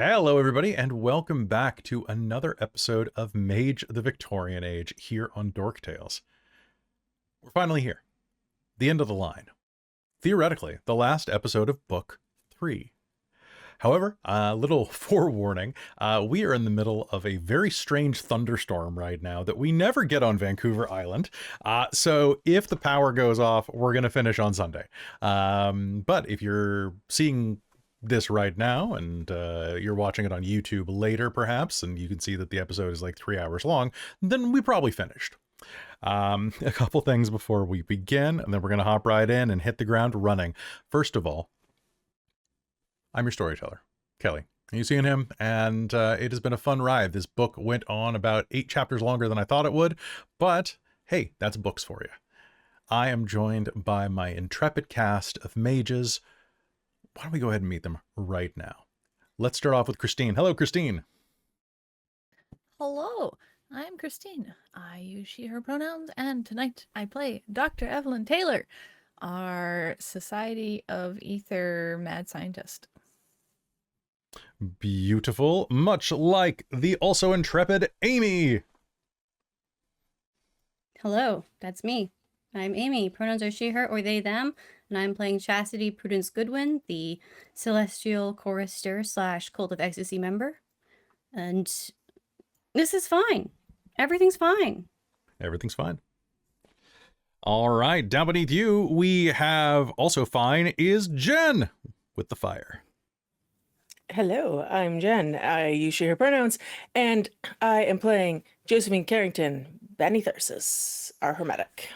Hello, everybody, and welcome back to another episode of Mage the Victorian Age here on Dork Tales. We're finally here. The end of the line. Theoretically, the last episode of Book 3. However, a little forewarning, we are in the middle of a very strange thunderstorm right now that we never get on Vancouver Island. So if the power goes off, we're going to finish on Sunday. But if you're seeing this right now and you're watching it on YouTube later perhaps, and you can see that the episode is like 3 hours long, then we probably finished. A couple things before we begin, and then we're going to hop right in and hit the ground running. First of all, I'm your storyteller, Kelly. You've seen him, and it has been a fun ride. This book went on about 8 chapters longer than I thought it would, but hey, that's books for you. I am joined by my intrepid cast of mages. Why don't we go ahead and meet them right now? Let's start off with Christine. Hello, Christine. Hello, I'm Christine. I use she, her pronouns, and tonight I play Dr. Evelyn Taylor, our Society of Ether mad scientist. Beautiful. Much like the also intrepid Amy. Hello, that's me. I'm Amy. Pronouns are she, her, or they, them. And I'm playing Chastity, Prudence, Goodwin, the Celestial Chorister / Cult of Ecstasy member. And this is fine. Everything's fine. Everything's fine. All right. Down beneath you, we have also fine is Jen with the fire. Hello, I'm Jen. I use she, her pronouns, and I am playing Josephine Carrington, Banithursis, our hermetic.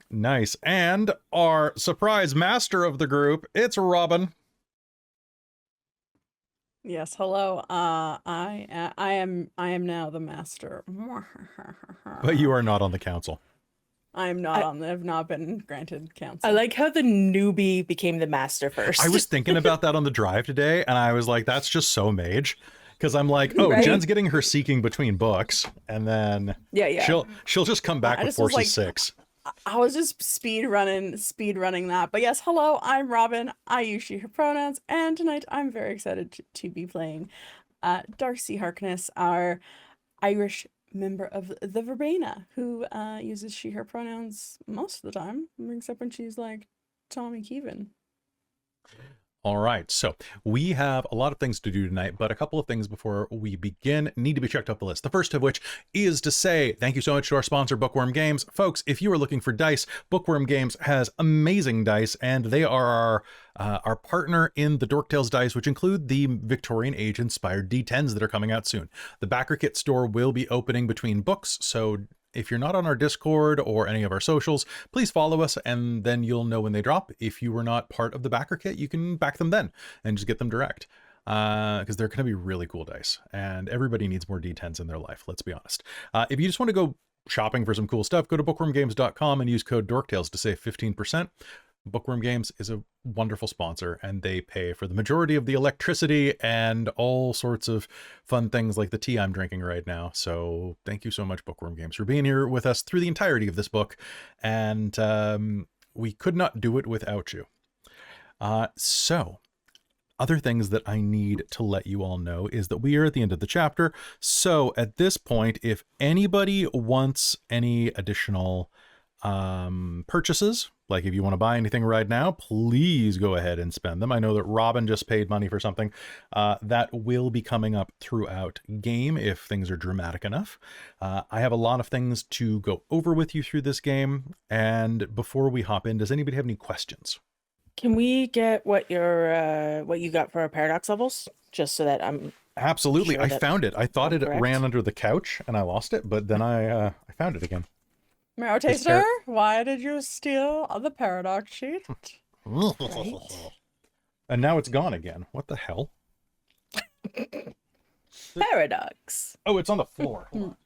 Nice. And our surprise master of the group, it's Robin. Yes, hello. I am now the master. But you are not on the council. I am not on. I've not been granted council. I like how the newbie became the master first. I was thinking about that on the drive today, and I was like, that's just so mage. Because I'm like, oh, Right? Jen's getting her seeking between books, and then yeah. she'll just come back with just was Forces like, 6. I was just speed running that. But yes, hello. I'm Robin. I use she, her pronouns, and tonight I'm very excited to be playing Darcie Harkness, our Irish member of the Verbena, who uses she, her pronouns most of the time, except when she's like Tommy Keevan. All right, so we have a lot of things to do tonight, but a couple of things before we begin need to be checked off the list. The first of which is to say thank you so much to our sponsor, Bookwyrm Games. Folks, if you are looking for dice, Bookwyrm Games has amazing dice, and they are our partner in the Dork Tales dice, which include the Victorian Age inspired D10s that are coming out soon. The Backer Kit store will be opening between books, so if you're not on our Discord or any of our socials, please follow us, and then you'll know when they drop. If you were not part of the backer kit, you can back them then and just get them direct, because they're going to be really cool dice, and everybody needs more D10s in their life, let's be honest. If you just want to go shopping for some cool stuff, go to bookwyrmgames.com and use code DorkTales to save 15%. Bookwyrm Games is a wonderful sponsor, and they pay for the majority of the electricity and all sorts of fun things like the tea I'm drinking right now. So thank you so much, Bookwyrm Games, for being here with us through the entirety of this book. And we could not do it without you. So other things that I need to let you all know is that we are at the end of the chapter. So at this point, if anybody wants any additional purchases, like if you want to buy anything right now, please go ahead and spend them. I know that Robin just paid money for something that will be coming up throughout game if things are dramatic enough. I have a lot of things to go over with you through this game, and before we hop in, does anybody have any questions? Can we get what you got for our paradox levels, just so that I'm Absolutely. sure I that found it. I thought it correct? ran under the couch and I lost it, but then I found it again. Marrow Taster, why did you steal the paradox sheet? And now it's gone again. What the hell? Paradox. Oh, it's on the floor. Hold on.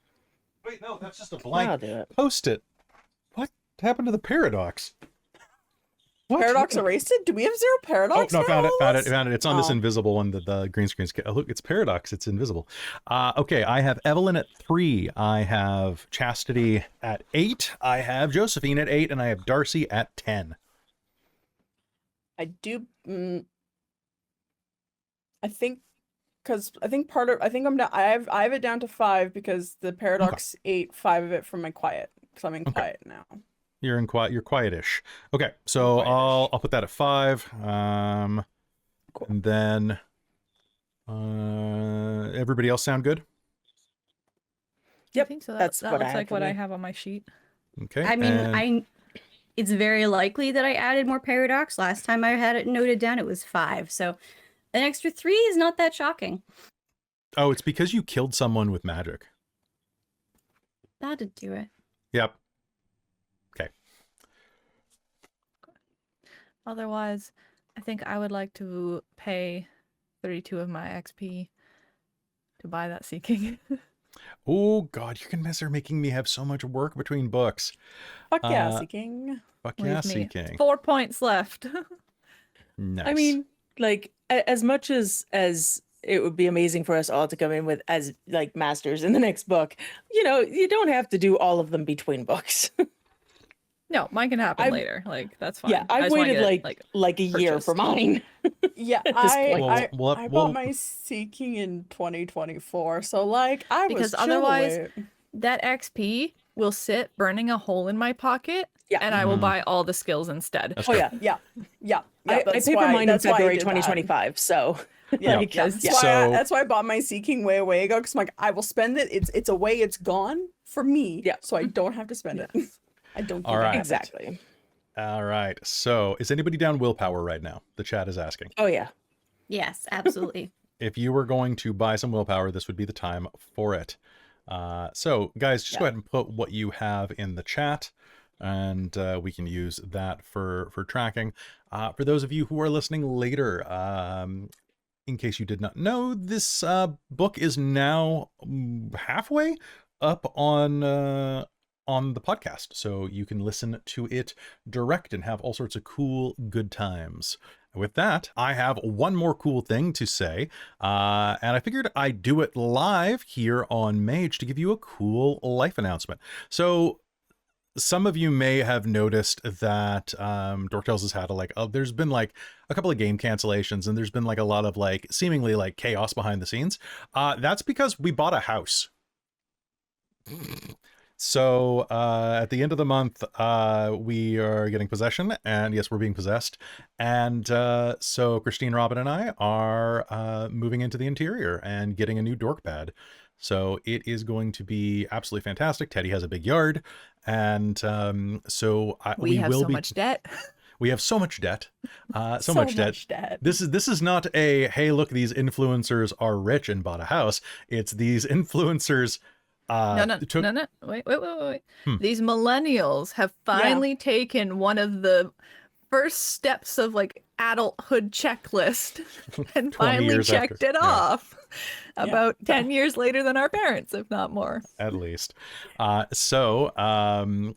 Wait, no, that's just a I'll blank do it. post-it. What happened to the paradox? What? Paradox erased it? Do we have 0 paradox? Oh, no, found now? it. It's on this invisible one, the green screen. Oh, look, it's paradox. It's invisible. Okay, I have Evelyn at 3. I have Chastity at 8. I have Josephine at 8, and I have Darcie at 10. I do. I think because I think I'm down. I have it down to 5 because the paradox ate 5 of it from my quiet. So I'm in quiet now. You're in quiet. You're quietish. Okay, so quietish. I'll put that at 5. Cool. And then everybody else sound good? Yep, I think so. that's That what I looks had like for what I me. have on my sheet. Okay. I mean, and- it's very likely that I added more paradox. Last time I had it noted down, it was 5. So an extra 3 is not that shocking. Oh, it's because you killed someone with magic. That'd do it. Yep. Okay. Otherwise, I think I would like to pay 32 of my XP to buy that seeking. Oh God, you're gonna miss her making me have so much work between books. Fuck yeah, Uh, seeking. Fuck yeah, Leave me seeking. 4 points left. Nice. I mean, like, as much as it would be amazing for us all to come in with as like masters in the next book, you know, you don't have to do all of them between books. No, mine can happen I've- later. Like, that's fine. Yeah, I I've just wanna waited get it, like a year for purchased. mine. Yeah, this I point. Well, I we'll- bought my seeking in 2024, so like I was Because chill otherwise- with it. that XP will sit burning a hole in my pocket, Yeah. and I will Mhm. buy all the skills instead. That's Oh true. yeah, Yeah, I that's paid for why- mine in that's why I February did that. 2025. So Yeah, like, yeah, yeah. So- that's why I bought my seeking way ago. Because I'm like, I will spend it. It's away. It's gone for me. Yeah. So I don't have to spend it. I don't. All give a right. habit. exactly. All right. So, is anybody down willpower right now? The chat is asking. Oh yeah. Yes, absolutely. If you were going to buy some willpower, this would be the time for it. So, guys, just go ahead and put what you have in the chat, and we can use that for tracking. For those of you who are listening later, in case you did not know, this book is now halfway up on the podcast, so you can listen to it direct and have all sorts of cool good times. With that, I have one more cool thing to say, and I figured I'd do it live here on Mage to give you a cool life announcement. So some of you may have noticed that Dork Tales has had there's been like a couple of game cancellations, and there's been like a lot of like seemingly like chaos behind the scenes. That's because we bought a house. So at the end of the month, we are getting possession, and yes, we're being possessed. And so Christine, Robin, and I are moving into the interior and getting a new dork pad. So it is going to be absolutely fantastic. Teddy has a big yard, and so We have will so be. much debt. We have so much debt. So much debt. debt. This is not a hey, look, these influencers are rich and bought a house. It's these influencers. No. Wait. These millennials have finally taken one of the first steps of like adulthood checklist and 20 finally years checked after. it Yeah. off about 10 years later than our parents, if not more. At least. So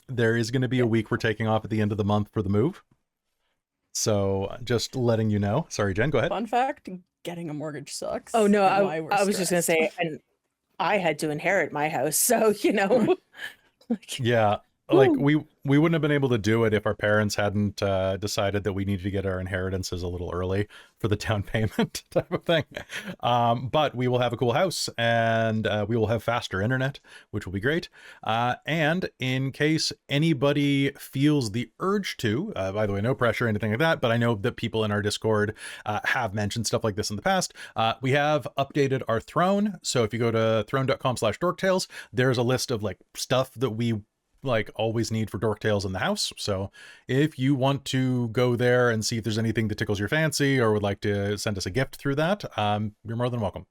there is going to be a week we're taking off at the end of the month for the move. So just letting you know. Sorry, Jen, go ahead. Fun fact: getting a mortgage sucks. Oh no, and why we're I was just gonna say, stressed. and I had to inherit my house, so you know. Like, Yeah. Like we wouldn't have been able to do it if our parents hadn't decided that we needed to get our inheritances a little early for the down payment type of thing. But we will have a cool house, and we will have faster internet, which will be great. And in case anybody feels the urge to, by the way, no pressure or anything like that, but I know that people in our Discord have mentioned stuff like this in the past. We have updated our throne. So if you go to throne.com/dorktales, there's a list of like stuff that we like always need for Dork Tales in the house. So if you want to go there and see if there's anything that tickles your fancy or would like to send us a gift through that, you're more than welcome.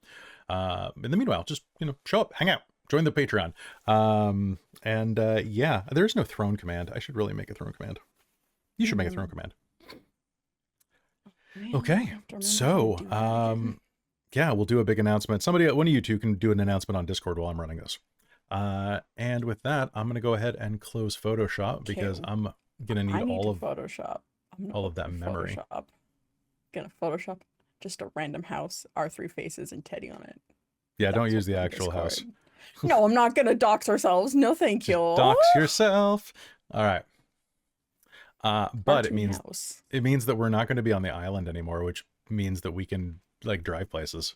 In the meanwhile, just, show up, hang out, join the Patreon. Yeah, there's no throne command. I should really make a throne command. You should make a throne command. Man, Okay. I have to remember So, to do that again. yeah, we'll do a big announcement. One of you two can do an announcement on Discord while I'm running this. And with that, I'm going to go ahead and close Photoshop because Okay. I'm going to I need need all to of Photoshop. I'm gonna all of that open memory. Photoshop. Gonna Photoshop just a random house, our 3 faces, and Teddy on it. Yeah, don't Dox use the us on actual house. Discord. No, I'm not gonna dox ourselves. No, thank you. Just dox yourself. All right. But it Cartoon means house. that we're not going to be on the island anymore, which means that we can like drive places.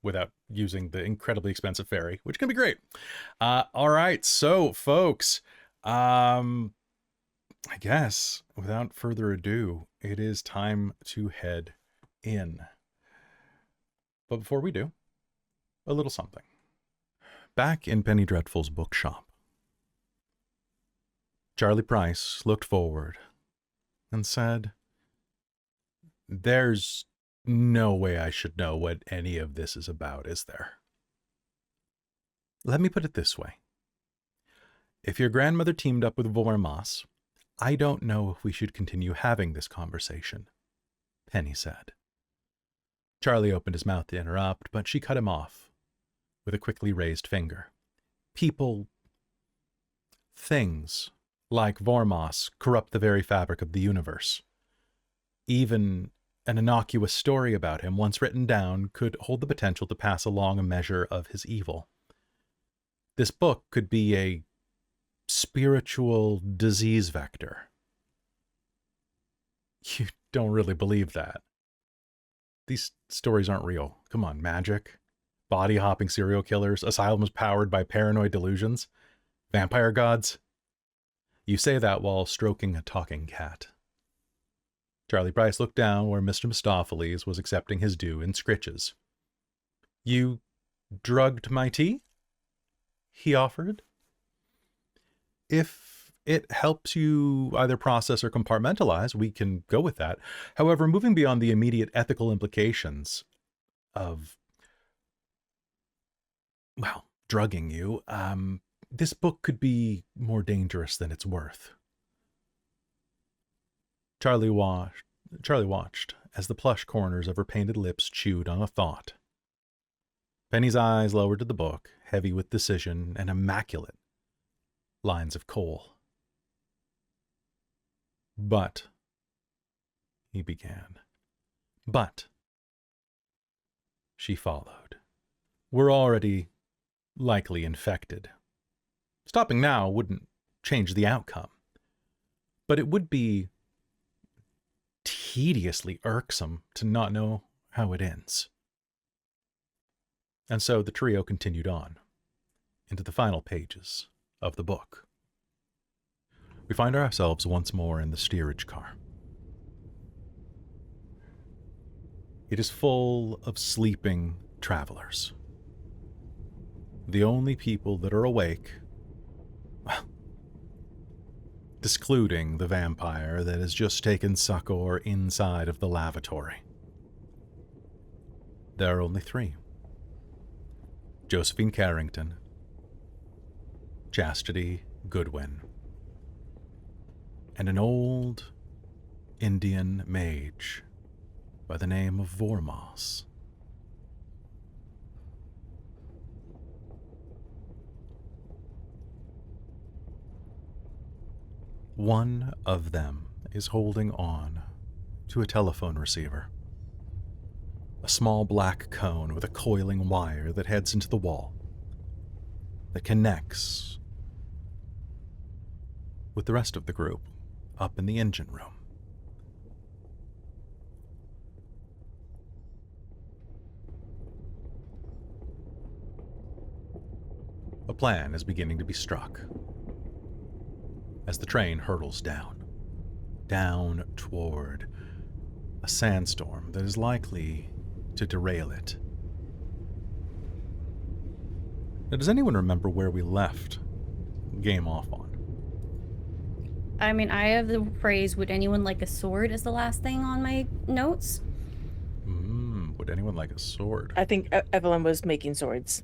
without using the incredibly expensive ferry, which can be great. All right, so folks, I guess without further ado, it is time to head in. But before we do, a little something. Back in Penny Dreadful's bookshop, Charlie Price looked forward and said, "There's no way I should know what any of this is about, is there? Let me put it this way. If your grandmother teamed up with Vormas, I don't know if we should continue having this conversation," Penny said. Charlie opened his mouth to interrupt, but she cut him off with a quickly raised finger. People, things like Vormas corrupt the very fabric of the universe. Even an innocuous story about him, once written down, could hold the potential to pass along a measure of his evil. This book could be a spiritual disease vector. You don't really believe that. These stories aren't real. Come on, magic, body-hopping serial killers, asylums powered by paranoid delusions, vampire gods. You say that while stroking a talking cat. Charlie Price looked down where Mr. Mistopheles was accepting his due in scritches. "You drugged my tea?" he offered. "If it helps you either process or compartmentalize, we can go with that. However, moving beyond the immediate ethical implications of, well, drugging you, this book could be more dangerous than it's worth." Charlie watched as the plush corners of her painted lips chewed on a thought. Penny's eyes lowered to the book, heavy with decision and immaculate lines of coal. "But," he began. "But," she followed, "we're already likely infected. Stopping now wouldn't change the outcome, but it would be tediously irksome to not know how it ends." And so the trio continued on into the final pages of the book. We find ourselves once more in the steerage car. It is full of sleeping travelers. The only people that are awake, well, excluding the vampire that has just taken succor inside of the lavatory. There are only three. Josephine Carrington, Chastity Goodwin, and an old Indian mage by the name of Vormas. One of them is holding on to a telephone receiver, a small black cone with a coiling wire that heads into the wall, that connects with the rest of the group up in the engine room. A plan is beginning to be struck as the train hurtles down toward a sandstorm that is likely to derail it. Now, does anyone remember where we left Game Off on? I mean, I have the phrase, "Would anyone like a sword?" as the last thing on my notes. Would anyone like a sword? I think Evelyn was making swords.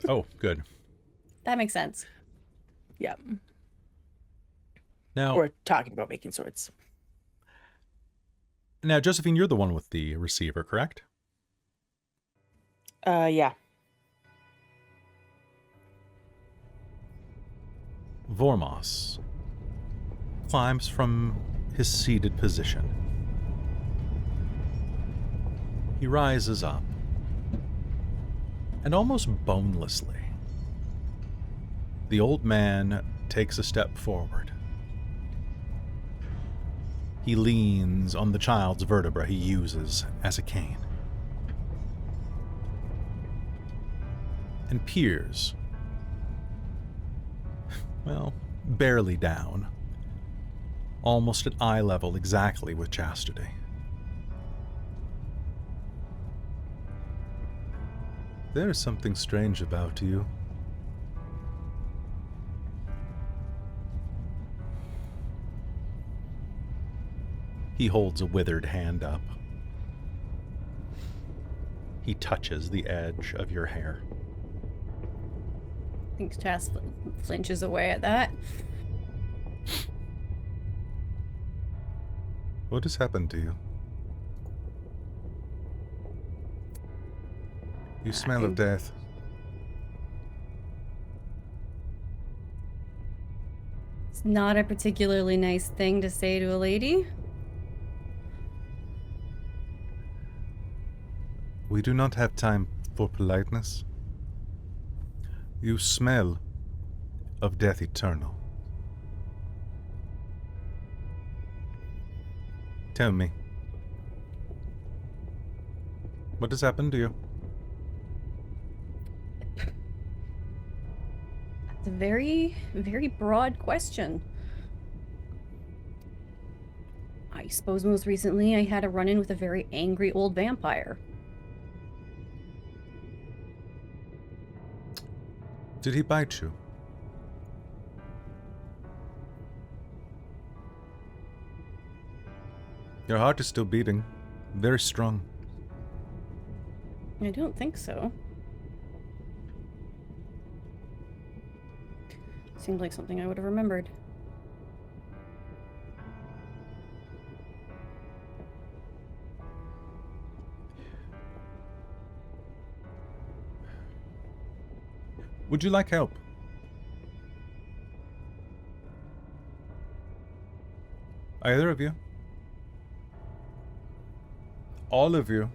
Oh, good. That makes sense. Yeah. Now, We're talking about making swords. Now, Josephine, you're the one with the receiver, correct? Yeah. Vormas climbs from his seated position. He rises up, and almost bonelessly, the old man takes a step forward. He leans on the child's vertebra he uses as a cane. and peers, well, barely down, almost at eye level exactly with Chastity. There is something strange about you. He holds a withered hand up. He touches the edge of your hair. I think Chas flinches away at that. What has happened to you? You smell of death. It's not a particularly nice thing to say to a lady. We do not have time for politeness. You smell of death eternal. Tell me, what has happened to you? It's a very, very broad question. I suppose most recently I had a run-in with a very angry old vampire. Did he bite you? Your heart is still beating, very strong. I don't think so. Seemed like something I would have remembered. Would you like help? Either of you? All of you?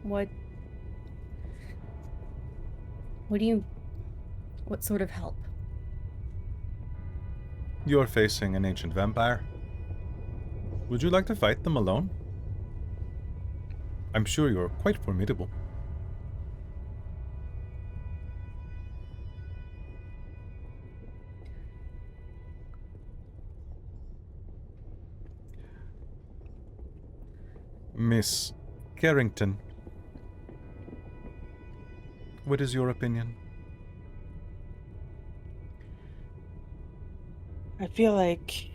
What sort of help? You're facing an ancient vampire. Would you like to fight them alone? I'm sure you're quite formidable. Miss Carrington, what is your opinion? I feel like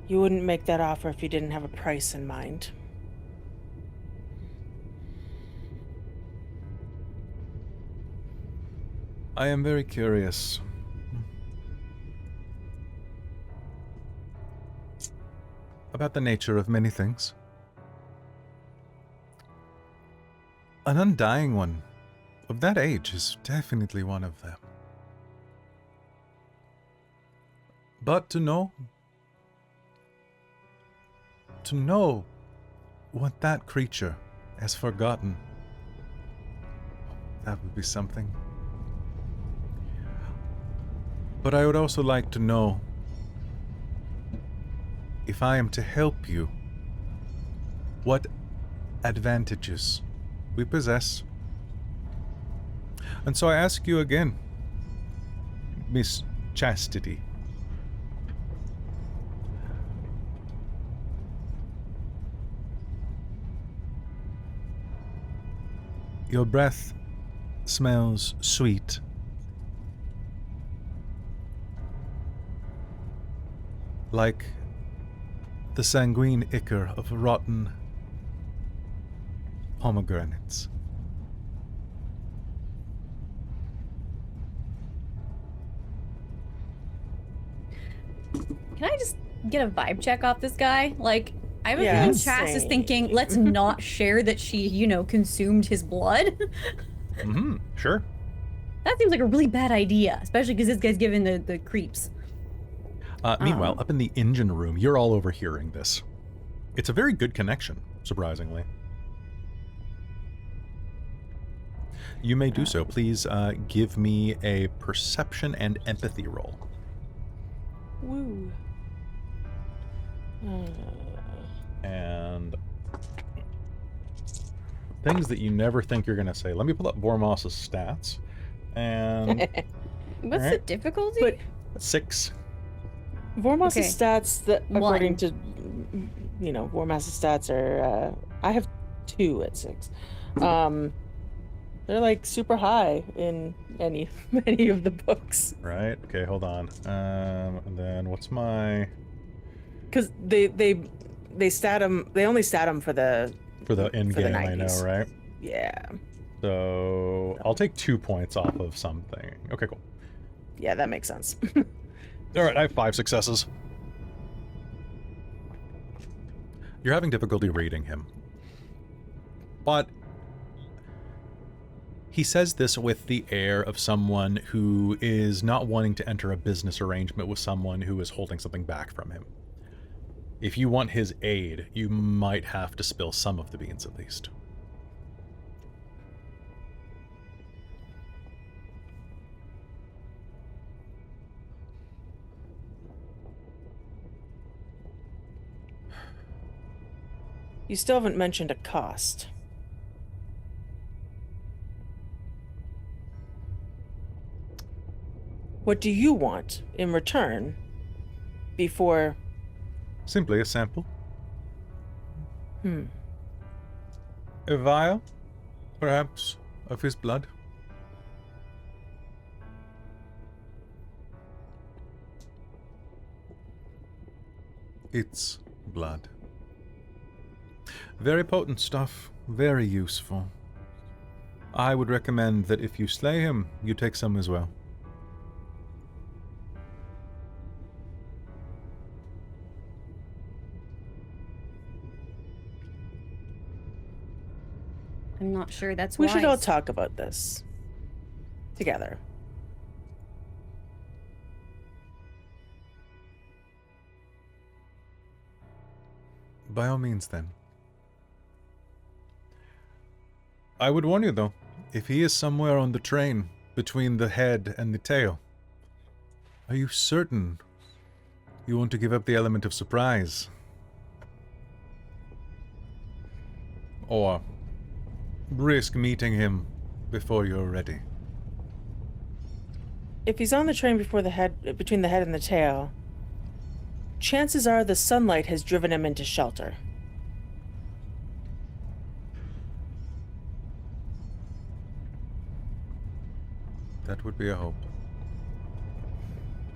you wouldn't make that offer if you didn't have a price in mind. I am very curious. About the nature of many things. An undying one of that age is definitely one of them. But to know what that creature has forgotten, that would be something. But I would also like to know if I am to help you, what advantages we possess. And so I ask you again, Miss Chastity. Your breath smells sweet. Like the sanguine ichor of rotten pomegranates. Can I just get a vibe check off this guy? Like, I have a Yeah, feeling Chas is same. thinking, let's not share that she, consumed his blood. Mm-hmm, sure. That seems like a really bad idea, especially because this guy's giving the creeps. Meanwhile, up in the engine room, you're all overhearing this. It's a very good connection, surprisingly. You may do so. Please give me a perception and empathy roll. Woo. And things that you never think you're going to say. Let me pull up Vormos's stats. And What's the difficulty? But 6. Vormos's Okay. stats, that according One. to, Vormos's stats are, I have 2 at 6. They're like super high in many of the books. Right? Okay, hold on. And then what's my... Because they stat them, they only stat them for the end for the game, I know, 90s. right? Yeah. So I'll take 2 points off of something. Okay, cool. Yeah, that makes sense. All right, I have 5 successes. You're having difficulty reading him. But he says this with the air of someone who is not wanting to enter a business arrangement with someone who is holding something back from him. If you want his aid, you might have to spill some of the beans at least. You still haven't mentioned a cost. What do you want in return before... Simply a sample. Hmm. A vial, perhaps, of his blood. It's blood. Very potent stuff, very useful. I would recommend that if you slay him, you take some as well. I'm not sure that's We wise. should all talk about this together. By all means, then. I would warn you, though, if he is somewhere on the train between the head and the tail, are you certain you want to give up the element of surprise? Or risk meeting him before you're ready? If he's on the train between the head and the tail, chances are the sunlight has driven him into shelter. That would be a hope.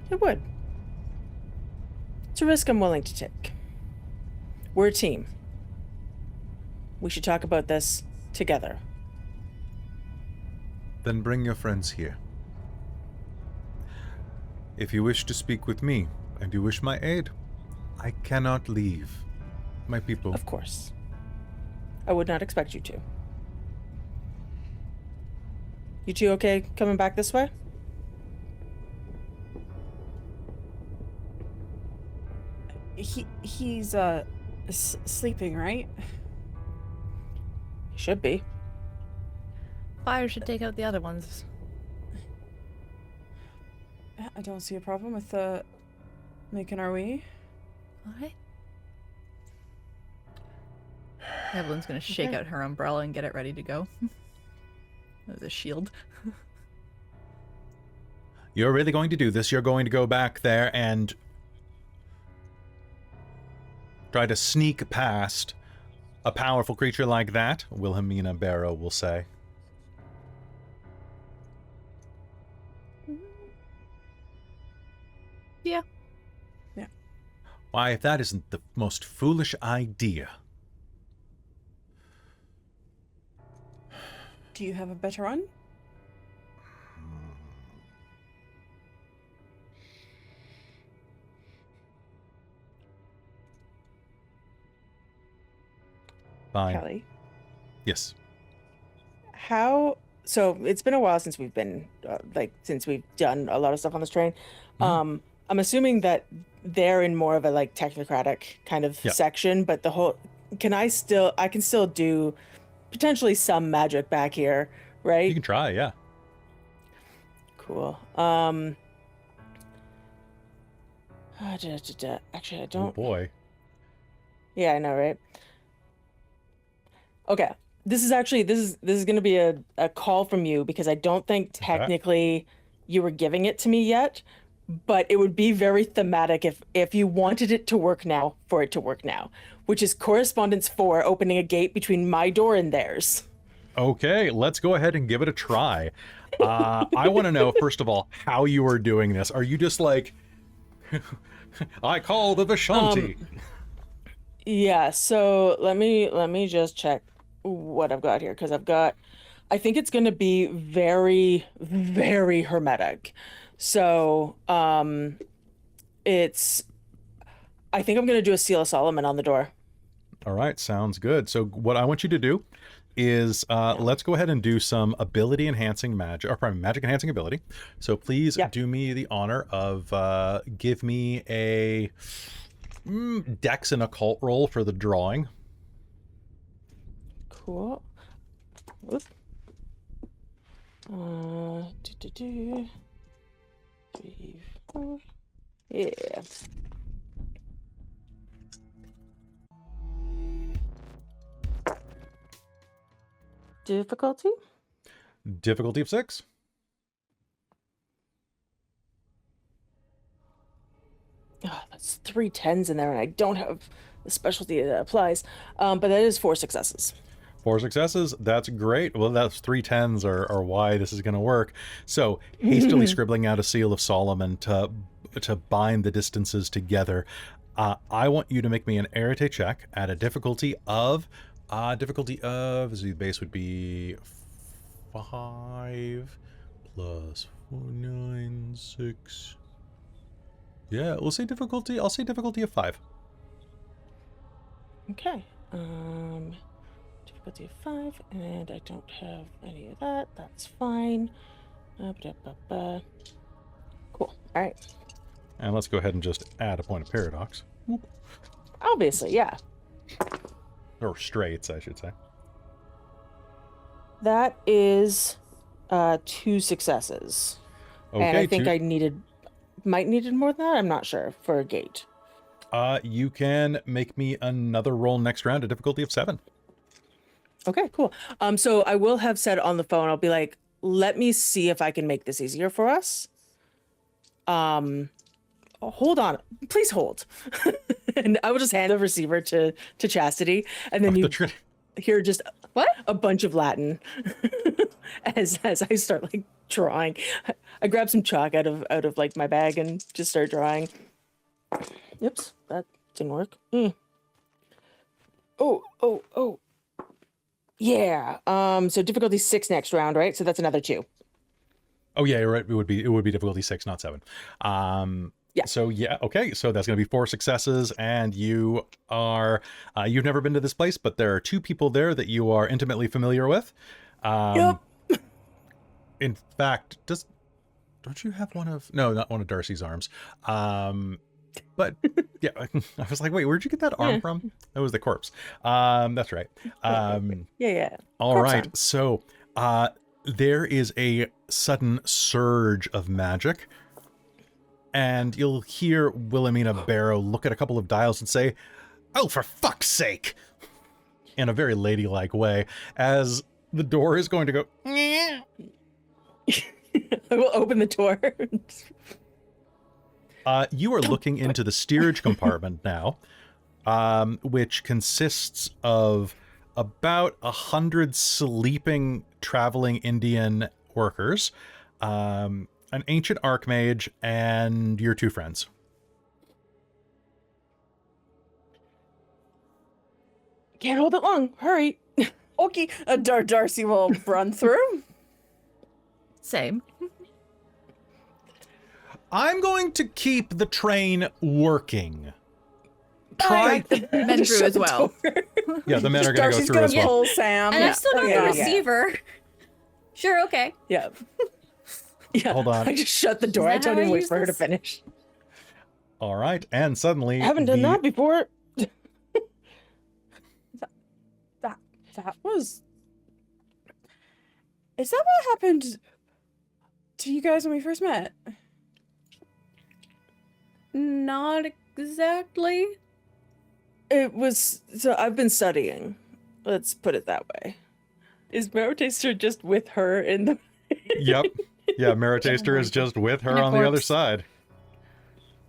It would. It's a risk I'm willing to take. We're a team. We should talk about this together. Then bring your friends here. If you wish to speak with me, and you wish my aid, I cannot leave my people. Of course. I would not expect you to. You two okay coming back this way? He's sleeping, right? Should be. Fire should take out the other ones. I don't see a problem with making our way. Alright. Evelyn's gonna shake Okay. out her umbrella and get it ready to go. As a shield. You're really going to do this? You're going to go back there and try to sneak past a powerful creature like that? Wilhelmina Barrow will say. Yeah. Yeah. Why, if that isn't the most foolish idea. Do you have a better one? Fine. Kelly. Yes. So it's been a while since we've been since we've done a lot of stuff on this train. Mhm. I'm assuming that they're in more of a like technocratic kind of Yeah. section, but I can still do potentially some magic back here, right? You can try, yeah. Cool. Actually, I Oh don't. boy. Yeah, I know, right? Okay. this is actually this is going to be a call from you, because I don't think technically you were giving it to me yet, but it would be very thematic if you wanted it to work now, for it to work now, which is correspondence 4, opening a gate between my door and theirs. Okay, let's go ahead and give it a try. I want to know, first of all, how you are doing this. Are you just like, I call the Vishanti? Yeah, so let me just check what I've got here, because I think it's going to be very, very hermetic. So, I think I'm going to do a Seal of Solomon on the door. All right, sounds good. So what I want you to do is let's go ahead and do some ability enhancing magic, or probably magic enhancing ability. So please do me the honor of give me a Dex and Occult roll for the drawing. Cool. Whoop. 3, 4. Yeah. Difficulty? Difficulty of 6. Oh, that's 3 10s in there, and I don't have the specialty that applies. But that is 4 successes. 4 successes. That's great. Well, that's 3 10s are why this is going to work. So hastily scribbling out a Seal of Solomon to bind the distances together. I want you to make me an Arete check at a difficulty of the base would be 5 plus 4, 9, 6. Yeah, we'll say difficulty. I'll say difficulty of 5. Okay. Difficulty of 5, and I don't have any of that. That's fine. Cool. All right. And let's go ahead and just add a point of paradox. Obviously, yeah. Or straits, I should say. That is 2 successes. Okay, and I think I might needed more than that. I'm not sure for a gate. You can make me another roll next round, a difficulty of 7. Okay, cool. So I will have said on the phone, I'll be like, let me see if I can make this easier for us. Hold on, please hold. And I will just hand the receiver to Chastity, and then you hear just a bunch of Latin as I start like drawing. I grab some chalk out of like my bag and just start drawing. Oops, that didn't work. Oh. Yeah. So difficulty 6 next round, right? So that's another 2. Oh yeah, you're right. It would be difficulty 6, not 7. Yeah. So yeah, okay. So that's going to be 4 successes, and you are you've never been to this place, but there are 2 people there that you are intimately familiar with. Yep. In fact, don't you have not one of Darcie's arms? But yeah, I was like, wait, where'd you get that arm from? That was the corpse. That's right. Yeah. All Corpse right. arm. So there is a sudden surge of magic, and you'll hear Wilhelmina Barrow look at a couple of dials and say, "Oh, for fuck's sake," in a very ladylike way, as the door is going to go. I will open the door. You are looking into the steerage compartment now, which consists of about 100 sleeping traveling Indian workers, an ancient archmage, and your 2 friends. Can't hold it long. Hurry. Okay, Darcie will run through. Same. I'm going to keep the train working. Try the men through as well. Yeah, the men are going to go Darcie's through gonna as well. pull Sam. And I've still got the Yeah. receiver. Sure, okay. Yeah. Yeah. Hold on. I just shut the door. Is I that don't how even I wait use for her to this? finish. All right, and suddenly I haven't done that before. That was. Is that what happened to you guys when we first met? Not exactly. It was, so I've been studying. Let's put it that way. Is Marrow Taster just with her in the... Yep. Yeah, Marrow Taster is just with her In a on the other corpse. side.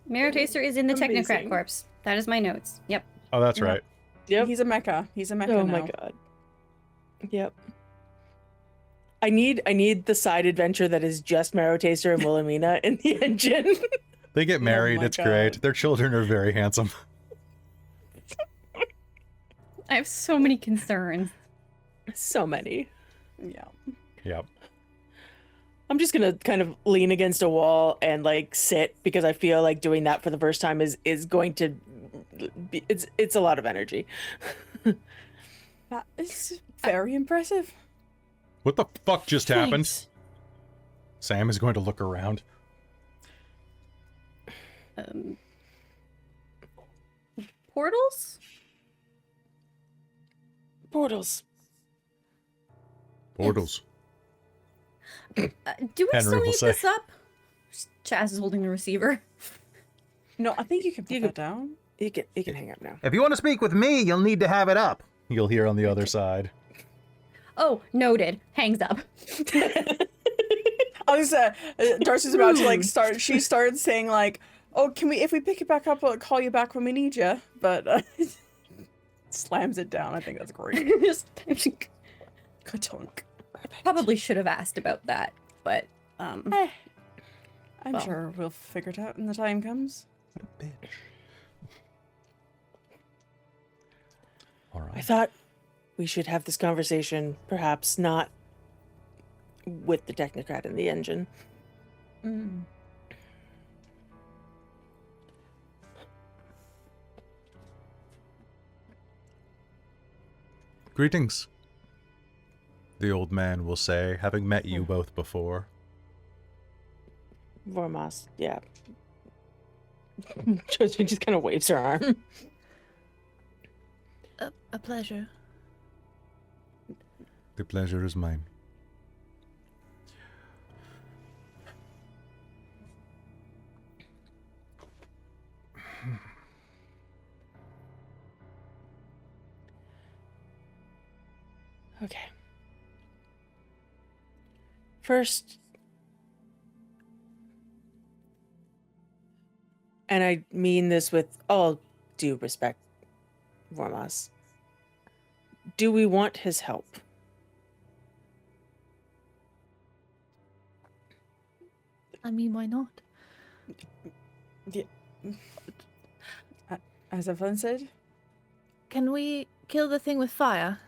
Marrow Taster is in the Technocrat Amazing. corpse. That is my notes. Yep. Oh, that's Yep. right. Yep. He's a mecha. He's a mecha Oh now. my god. Yep. I need the side adventure that is just Marrow Taster and Wilhelmina in the engine. They get married. my It's God. great. Their children are very handsome. I have so many concerns. So many. Yeah. Yep. I'm just gonna kind of lean against a wall and like sit because I feel like doing that for the first time is going to be, it's a lot of energy. That is very impressive. What the fuck just happened? Thanks. Sam is going to look around. Portals? Portals. Portals. Do we Henry still will need say. this up? Chaz is holding the receiver. No, I think you can put You that down. You can hang up now. If you want to speak with me, you'll need to have it up. You'll hear on the other side. Oh, noted. Hangs up. I was Darcy's about to like start. She started saying like, "Oh, can we? If we pick it back up, I'll call you back when we need you." But slams it down. I think that's great. Ka-chunk. Probably should have asked about that, but I'm Well. sure we'll figure it out when the time comes. What a bitch. All I right. thought we should have this conversation, perhaps not with the Technocrat in the engine. Greetings. The old man will say, having met you both before. Vormas, yeah. Josephine just kind of waves her arm. A pleasure. The pleasure is mine. Okay. First, and I mean this with all due respect, Vormas, do we want his help? I mean, why not? As Evelyn said, Can we kill the thing with fire?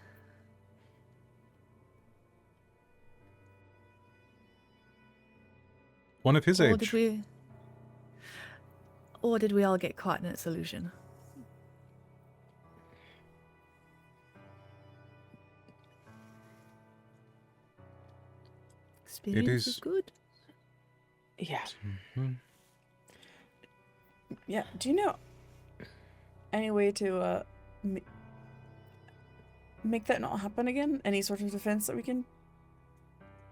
One of his Or age. did we all get caught in its illusion? Experience is is- good. Yeah. Mhm. yeah. Do you know any way to make that not happen again? Any sort of defense that we can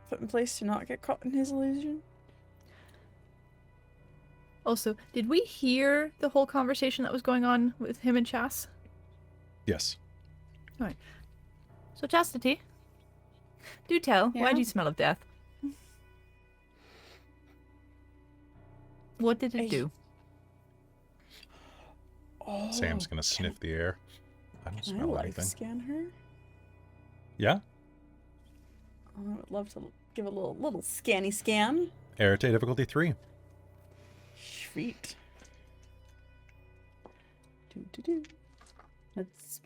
put in place to not get caught in his illusion? Also, did we hear the whole conversation that was going on with him and Chas? Yes. So, Chastity, do tell, Yeah? why do you smell of death? What did it I- do? Oh, Sam's gonna sniff the air. I don't Can I smell life anything. scan her? Yeah? I would love to give a little scanny scan. Arete difficulty 3. Sweet. Do. let's.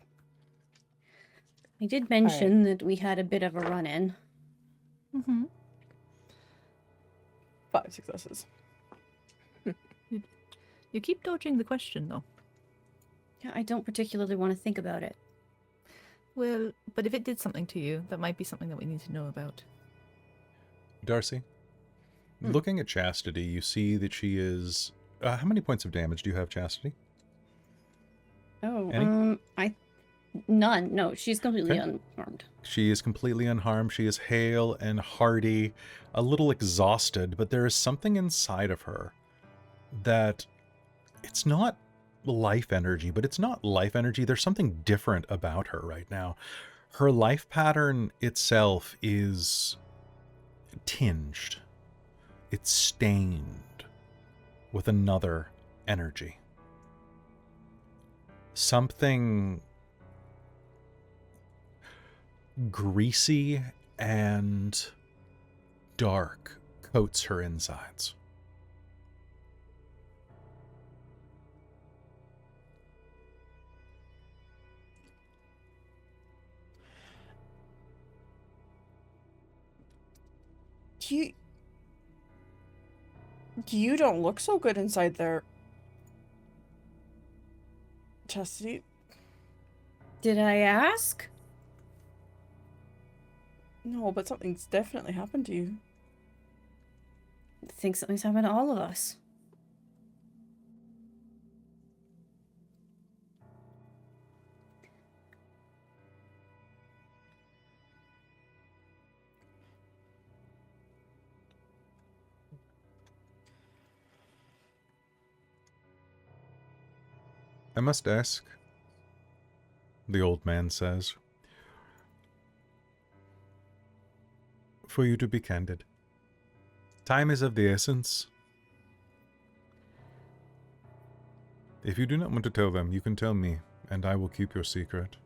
I did mention that we had a bit of a run-in. Mm-hmm. 5 successes. You keep dodging the question, though. Yeah, I don't particularly want to think about it. Well, but if it did something to you, that might be something that we need to know about. Darcie, looking at Chastity, you see that she is... how many points of damage do you have, Chastity? Oh, Any? none. No, she's completely Okay. unarmed. She is completely unharmed. She is hale and hearty, a little exhausted, but there is something inside of her that it's not life energy, but it's not life energy. There's something different about her right now. her life pattern itself is tinged. It's stained with another energy. Something greasy and dark coats her insides. You don't look so good inside there, Chastity. Did I ask? No, but something's definitely happened to you. I think something's happened to all of us. I must ask, the old man says, for you to be candid. Time is of the essence. If you do not want to tell them, you can tell me, and I will keep your secret.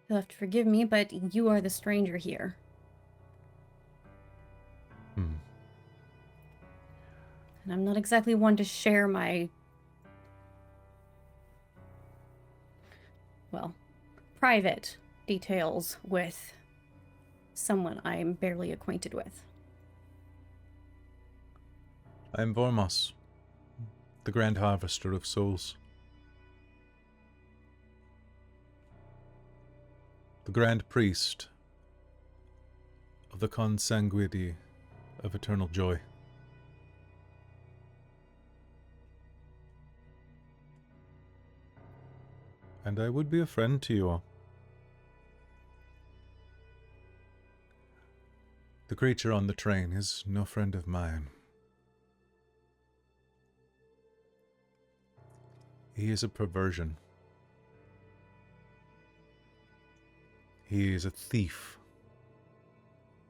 You'll have to forgive me, but you are the stranger here. And I'm not exactly one to share my, well, private details with someone I'm barely acquainted with. I am Vormos, the Grand Harvester of Souls. The Grand Priest of the Consanguinity of Eternal Joy. And I would be a friend to you all. The creature on the train is no friend of mine. He is a perversion. He is a thief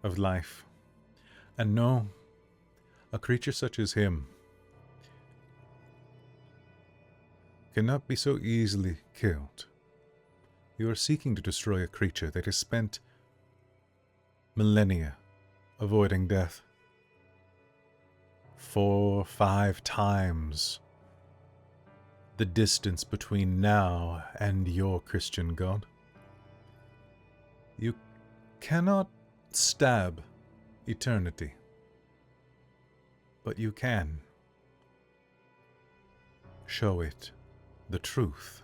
of life. And no, a creature such as him cannot be so easily killed. You are seeking to destroy a creature that has spent millennia avoiding death. 4, 5 times the distance between now and your Christian God. You cannot stab eternity, but you can show it the truth.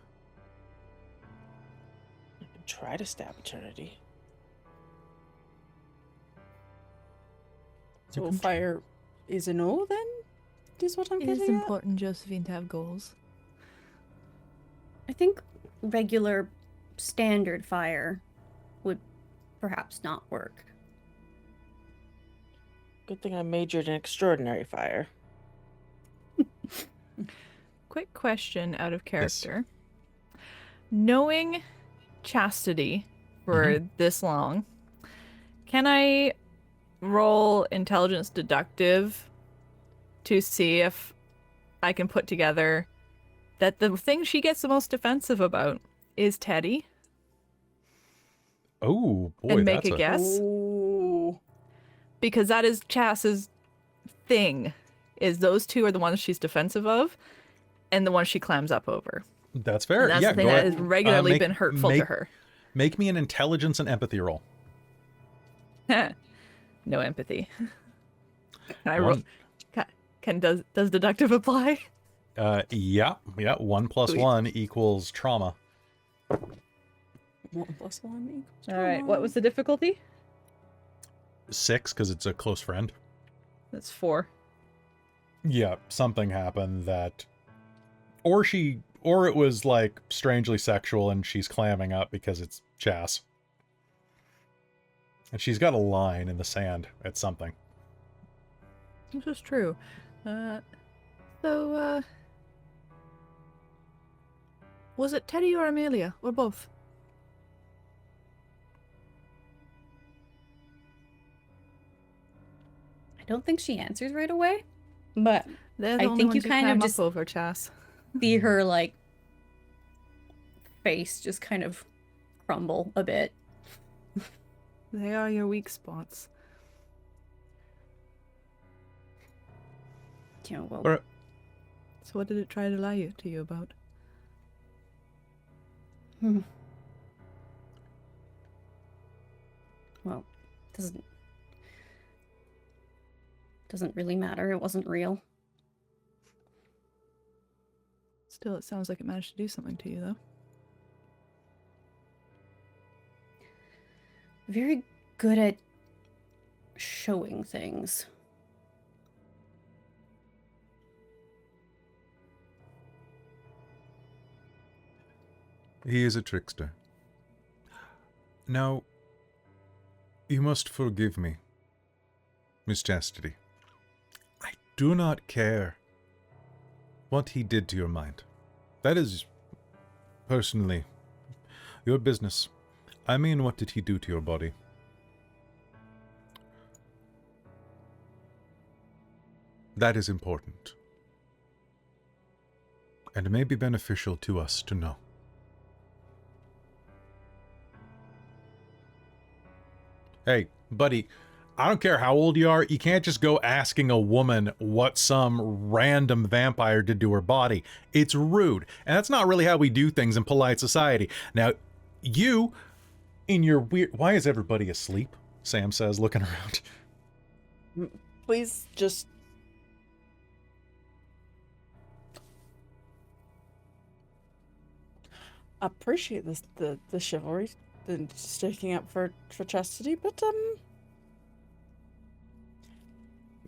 You can try to stab eternity. So fire is a no, then? Is what I'm It is getting at? important, Josephine, to have goals. I think regular standard fire would perhaps not work. Good thing I majored in extraordinary fire. Quick question out of character. Yes. Knowing Chastity for this long, can I roll intelligence deductive to see if I can put together that the thing she gets the most defensive about is Teddy? Oh, boy, and make a guess. Ooh. Because that is Chas's thing, is those two are the ones she's defensive of, and the ones she clams up over. That's fair. And that's the thing that has regularly been hurtful to her. Make me an intelligence and empathy roll. No empathy. Can I roll? Does deductive apply? Yeah. 1 + 1 equals trauma. 1 + 1 equals All right. What was the difficulty? 6, because it's a close friend. That's 4. Yeah, something happened that, or it was like strangely sexual, and she's clamming up because it's Chas. And she's got a line in the sand at something. This is true. So, was it Teddy or Amelia, or both? I don't think she answers right away, but They're the I only think you ones kind of climb up just over, Chas. see her like face just kind of crumble a bit. They are your weak spots. You know, well, So what did it try to lie to you about? well, doesn't really matter. It wasn't real. Still, it sounds like it managed to do something to you, though. Very good at showing things. He is a trickster. Now, you must forgive me, Miss Chastity. I do not care what he did to your mind. That is, personally, your business. I mean, what did he do to your body? That is important. And may be beneficial to us to know. Hey, buddy, I don't care how old you are, you can't just go asking a woman what some random vampire did to her body. It's rude, and that's not really how we do things in polite society. Now, you, in your weird... Why is everybody asleep? Sam says, looking around. Please just... appreciate this, the chivalry and sticking up for Chastity, but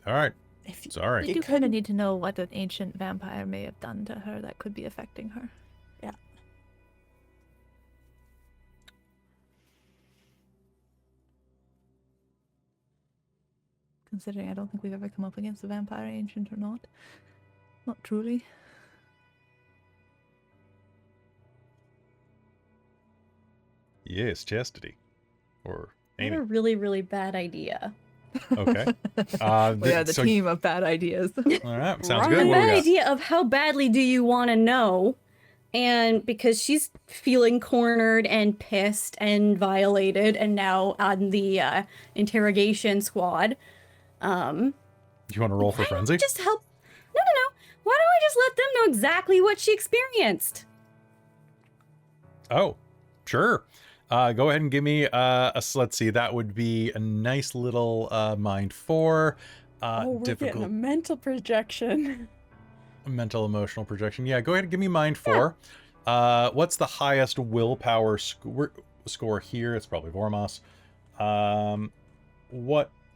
All right. if you, Sorry. We do kind of need to know what an ancient vampire may have done to her that could be affecting her. Yeah. Considering I don't think we've ever come up against a vampire, ancient or not. Not truly. Yes, Chastity. Or I have Amy. a really, really bad idea. Okay. We are the so- team of bad ideas. All right, sounds Right. good. A What do we bad got? idea of how badly do you want to know? And because she's feeling cornered and pissed and violated, and now on the interrogation squad, You want to roll for why don't frenzy? we just help? No. Why don't we just let them know exactly what she experienced? Oh, sure. Go ahead and give me let's see, that would be a nice little mind 4. we're getting a Difficult mental projection. mental emotional projection. Yeah, go ahead and give me mind 4. What's the highest willpower score here? It's probably Vormos.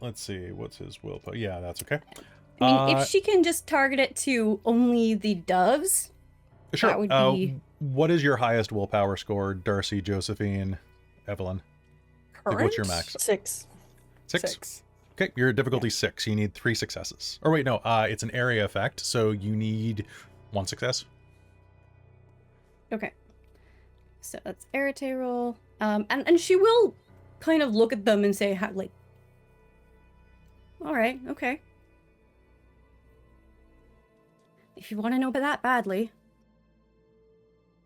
Let's see, what's his willpower? Yeah, that's okay. I mean, if she can just target it to only the doves, Sure. that would be... What is your highest willpower score, Darcie, Josephine, Evelyn? Like, what's your max? 6. 6? Okay, you're at difficulty 6. You need 3 successes. Or wait, no, it's an area effect, so you need 1 success. Okay. So that's Arate roll. And she will kind of look at them and say, like, all right, okay. If you want to know that badly.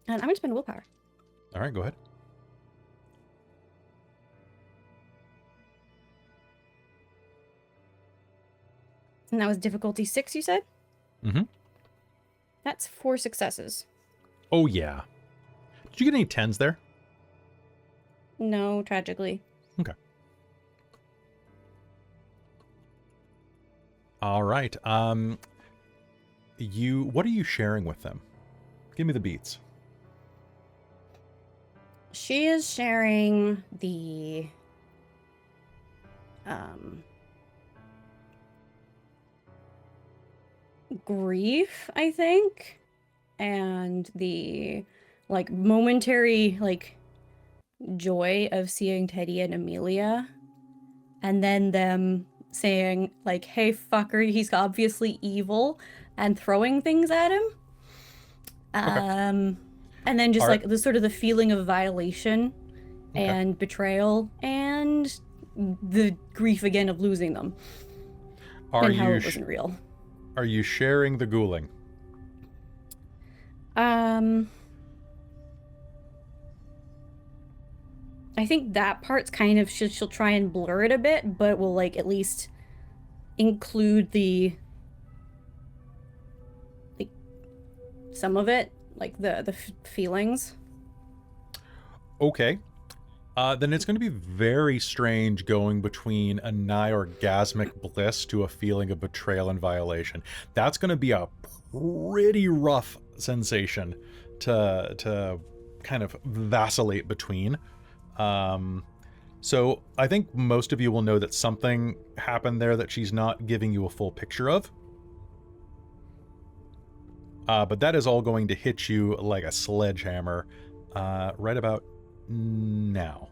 And I'm going to spend willpower. All right, go ahead. And that was difficulty 6, you said? Mm-hmm. That's 4 successes. Oh, yeah. Did you get any 10s there? No, tragically. Okay. All right. What are you sharing with them? Give me the beats. She is sharing the grief, I think, and the like momentary like joy of seeing Teddy and Amelia, and then them saying like, hey fucker, he's obviously evil, and throwing things at him. And then just like the sort of the feeling of violation and betrayal and the grief again of losing them. And how it wasn't real. Are you sharing the ghouling? I think that part's kind of, she'll try and blur it a bit, but will like at least include the, like, some of it, like the feelings. Okay. Then it's going to be very strange going between a nigh orgasmic bliss to a feeling of betrayal and violation. That's going to be a pretty rough sensation to kind of vacillate between. So I think most of you will know that something happened there that she's not giving you a full picture of. But that is all going to hit you like a sledgehammer right about now.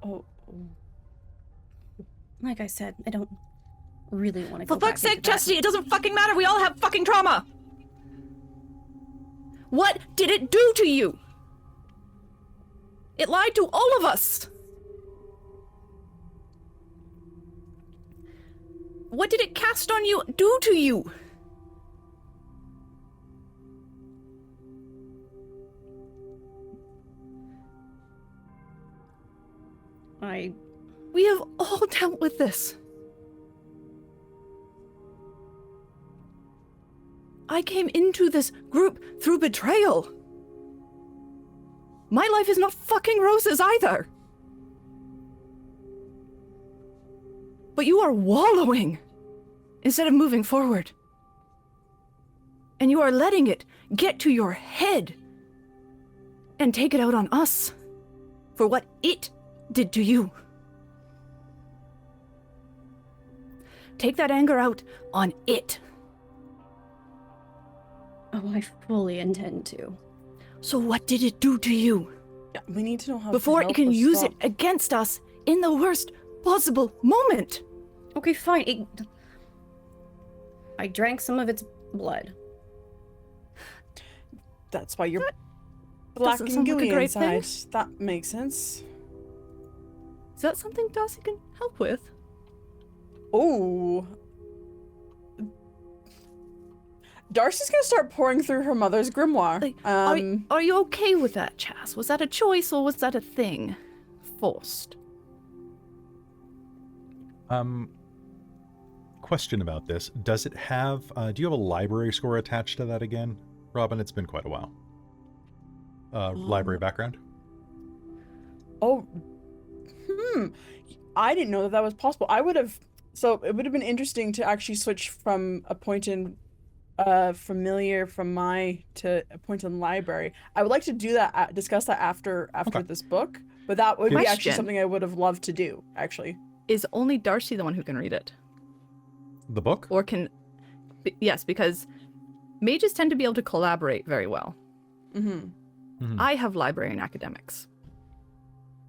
Oh. Like I said, I don't really want to go For fuck's back sake, into that. Chastity, it doesn't fucking matter. We all have fucking trauma. What did it do to you? It lied to all of us. What did it cast on you do to you? We have all dealt with this. I came into this group through betrayal. My life is not fucking roses either. But you are wallowing instead of moving forward. And you are letting it get to your head and take it out on us for what it did to you. Take that anger out on it. Oh, I fully intend to. So what did it do to you? Yeah, we need to know how Before to help it can or use stop. it against us in the worst possible moment. Okay, fine. I drank some of its blood. That's why you're black doesn't and sound like a gooey great thing. inside. That makes sense. Is that something Darcie can help with? Oh. Darcie's gonna start pouring through her mother's grimoire. Like, are you okay with that, Chas? Was that a choice or was that a thing? Forced. Question about this. Does it have, do you have a library score attached to that again? Robin, it's been quite a while. Library background? Oh. I didn't know that was possible. I would have, so it would have been interesting to actually switch from a point in familiar from my to a point in library. I would like to do that, discuss that after Okay. this book, but that would be actually Question. something I would have loved to do, actually. Is only Darcie the one who can read it? The book? Or can... Yes, because mages tend to be able to collaborate very well. Mm-hmm. I have library and academics.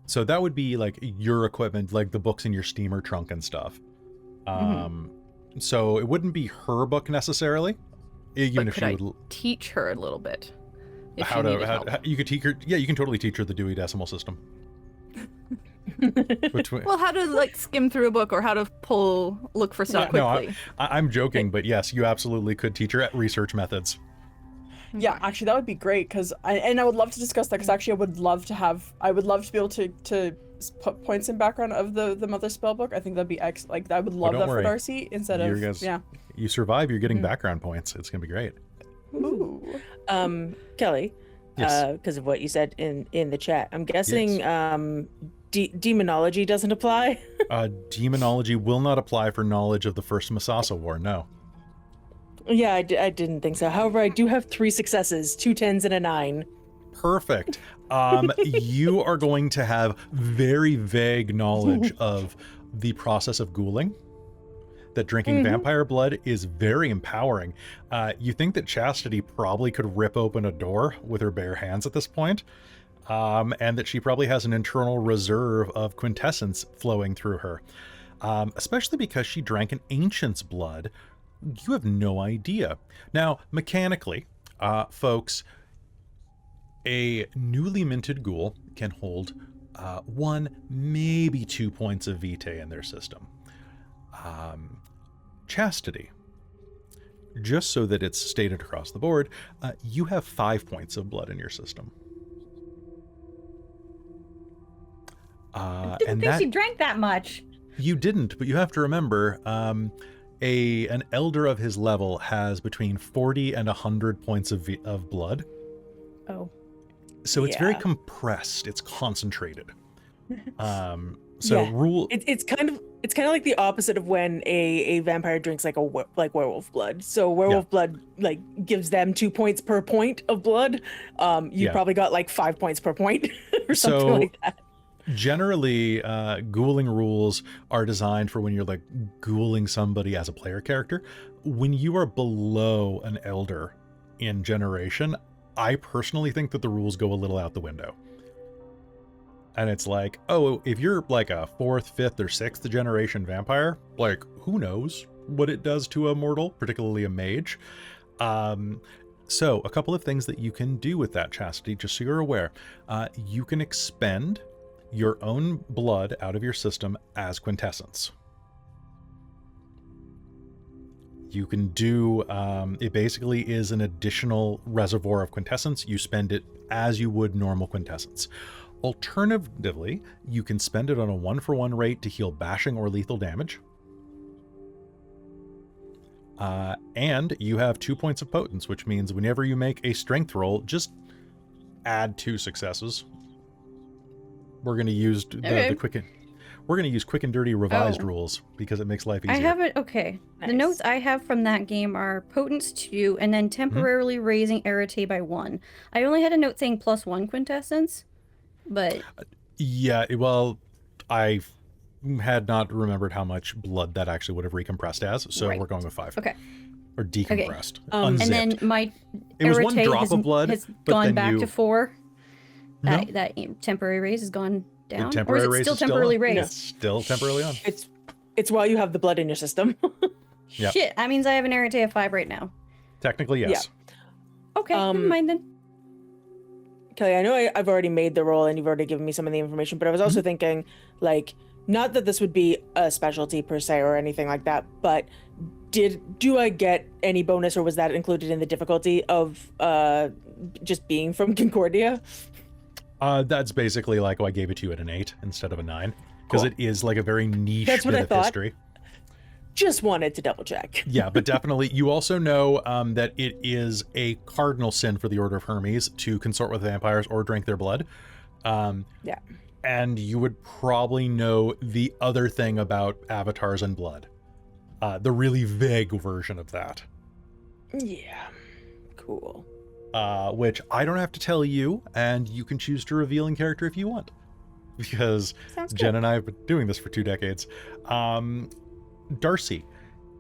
So that would be like your equipment, like the books in your steamer trunk and stuff. So it wouldn't be her book necessarily, even But if could she I would. teach her a little bit? If How she to? needed help. You could teach her. Yeah, you can totally teach her the Dewey Decimal System. Well, how to like skim through a book or how to look for stuff no, quickly. I'm joking, but yes, you absolutely could teach her at research methods. Yeah, actually, that would be great because I would love to discuss that because actually I would love to be able to put points in background of the Mother Spellbook. I think that'd be like I would love don't that worry. for Darcie instead You of guys- yeah. You survive, you're getting background points. It's gonna be great. Ooh. Kelly, Yes. because of what you said in the chat, I'm guessing Yes. demonology doesn't apply. Demonology will not apply for knowledge of the First Masasa War. No. Yeah, I didn't think so. However, I do have 3 successes, 2 10s and a 9. Perfect. You are going to have very vague knowledge of the process of ghouling, that drinking vampire blood is very empowering. You think that Chastity probably could rip open a door with her bare hands at this point, and that she probably has an internal reserve of quintessence flowing through her, especially because she drank an ancient's blood. You have no idea. Now, mechanically, folks, a newly minted ghoul can hold 1, maybe 2 points of vitae in their system. Chastity, just so that it's stated across the board, you have 5 points of blood in your system. I didn't think she drank that much. You didn't, but you have to remember, an elder of his level has between 40 and 100 points of blood. Oh. So it's very compressed. It's concentrated. Rule. It's kind of like the opposite of when a vampire drinks like werewolf blood. So werewolf blood like gives them 2 points per point of blood. You probably got like 5 points per point or something like that. Generally, ghouling rules are designed for when you're like ghouling somebody as a player character. When you are below an elder in generation, I personally think that the rules go a little out the window. And it's like, oh, if you're like a 4th, 5th, or 6th generation vampire, like, who knows what it does to a mortal, particularly a mage. So a couple of things that you can do with that, Chastity, just so you're aware. You can expend your own blood out of your system as quintessence. You can do, it basically is an additional reservoir of quintessence. You spend it as you would normal quintessence. Alternatively, you can spend it on a 1-for-1 rate to heal bashing or lethal damage. And you have 2 points of potence, which means whenever you make a strength roll, just add 2 successes. We're going to use the quick and dirty revised rules because it makes life easier. I have it. Okay. Nice. The notes I have from that game are potence 2 and then temporarily raising Rattray by 1. I only had a note saying +1 quintessence, but I had not remembered how much blood that actually would have recompressed as, so we're going with 5. Okay. Or decompressed. Okay. Unzipped. And then my it was 1 drop of blood has but gone then back to 4. No. That temporary raise has gone down, temporary or is it raise still is temporarily on. raised? No. Still temporarily on. It's while you have the blood in your system. Yep. Shit, that means I have an Rattray of 5 right now. Technically, yes. Yeah. Okay, never mind then. Kelly, I know I've already made the roll and you've already given me some of the information, but I was also thinking, like, not that this would be a specialty per se or anything like that, but do I get any bonus, or was that included in the difficulty of just being from Concordia? That's basically like, I gave it to you at an 8 instead of a 9, because it is like a very niche bit of history. Just wanted to double check. Yeah, but definitely. You also know that it is a cardinal sin for the Order of Hermes to consort with vampires or drink their blood. Yeah. And you would probably know the other thing about avatars and blood. The really vague version of that. Yeah. Cool. Which I don't have to tell you, and you can choose to reveal in character if you want. Because Jen and I have been doing this for 2 decades. Darcie,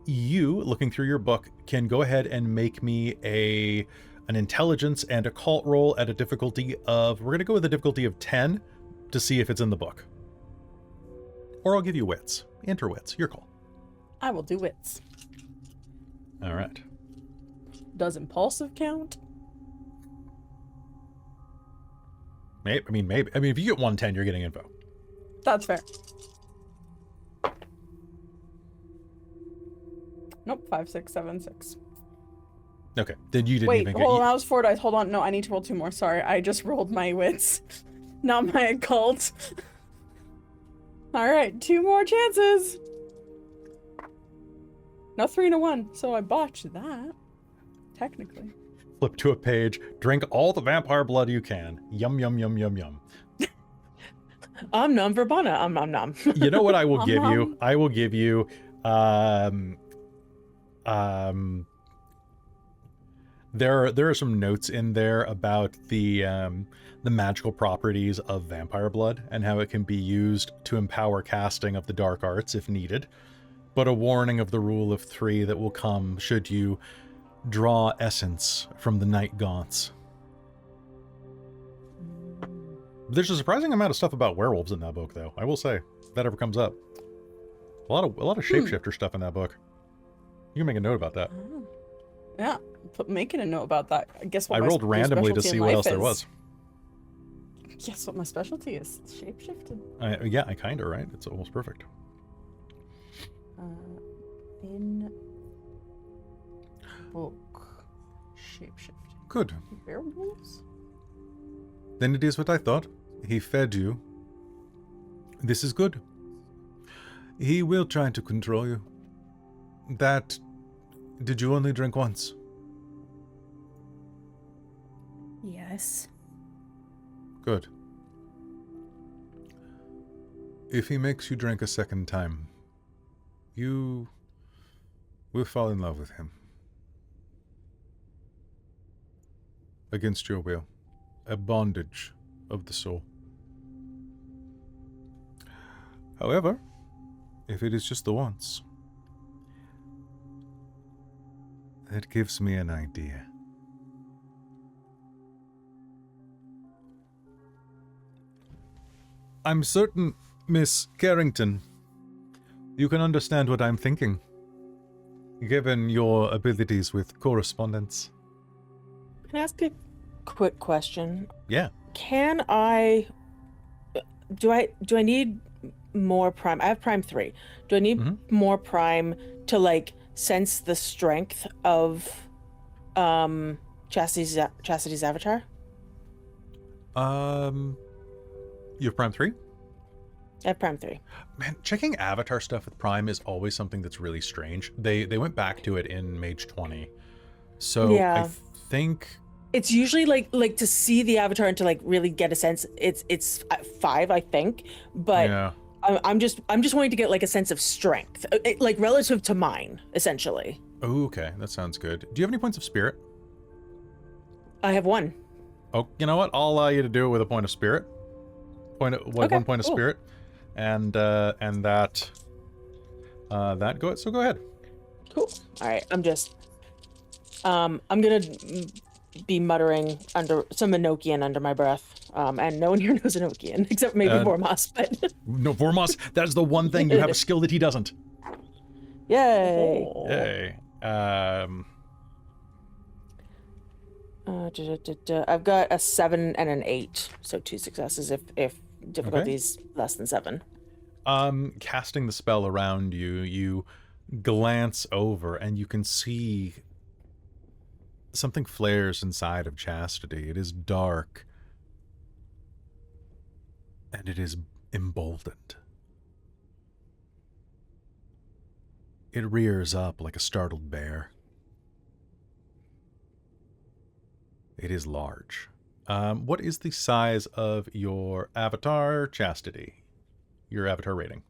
you, looking through your book, can go ahead and make me an intelligence and occult roll at a difficulty of, we're going to go with a difficulty of 10 to see if it's in the book. Or I'll give you wits. Enter wits, your call. I will do wits. All right. Does impulsive count? Maybe. If you get 110, you're getting info. That's fair. Nope, 5, 6, 7, 6. Okay, then you didn't Wait, even get... hold on, that was 4 dice. Hold on, no, I need to roll 2 more. Sorry, I just rolled my wits, not my occult. All right, 2 more chances. No, 3 and a 1, so I botched that, technically. Flip to a page, drink all the vampire blood you can. Yum, yum, yum, yum, yum. Nom verbana, nom. You know what I will give you? I will give There are some notes in there about the magical properties of vampire blood and how it can be used to empower casting of the dark arts if needed, but a warning of the rule of 3 that will come should you draw essence from the night gaunts. There's a surprising amount of stuff about werewolves in that book, though. I will say, if that ever comes up. A lot of shapeshifter stuff in that book. You can make a note about that. Yeah, making a note about that. Guess what? I rolled randomly to see what else there was. Guess what my specialty is? Shapeshifting. Yeah, I kind of, right? It's almost perfect. In book, shapeshifting. Good. Werewolves? Then it is what I thought. He fed you. This is good. He will try to control you. That... Did you only drink once? Yes. Good. If he makes you drink a second time, you will fall in love with him. Against your will. A bondage of the soul. However, if it is just the once, that gives me an idea. I'm certain, Miss Carrington, you can understand what I'm thinking, given your abilities with correspondence. Can I ask a quick question? Yeah. Can I... Do I need more prime? I have prime 3. Do I need more prime to, like, sense the strength of Chastity's avatar? You have Prime 3? I have Prime 3. Man, checking avatar stuff with Prime is always something that's really strange. They went back to it in Mage 20. So yeah. I think it's usually like to see the avatar and to like really get a sense. It's 5, I think, but yeah. I'm just wanting to get like a sense of strength, like relative to mine, essentially. Oh, okay, that sounds good. Do you have any points of spirit? I have 1. Oh, you know what? I'll allow you to do it with a point of spirit. Okay, 1 point of spirit, and that go. So go ahead. Cool. All right. I'm gonna be muttering under some Enochian under my breath, and no one here knows Enochian except maybe Vormos. But no, Vormos. That's the one thing you have a skill that he doesn't. Yay! Oh. Yay. I've got a 7 and an 8, so 2 successes if difficulty's less than 7. Casting the spell around you, you glance over and you can see something flares inside of Chastity. It is dark and it is emboldened. It rears up like a startled bear. It is large. What is the size of your avatar, Chastity? Your avatar rating?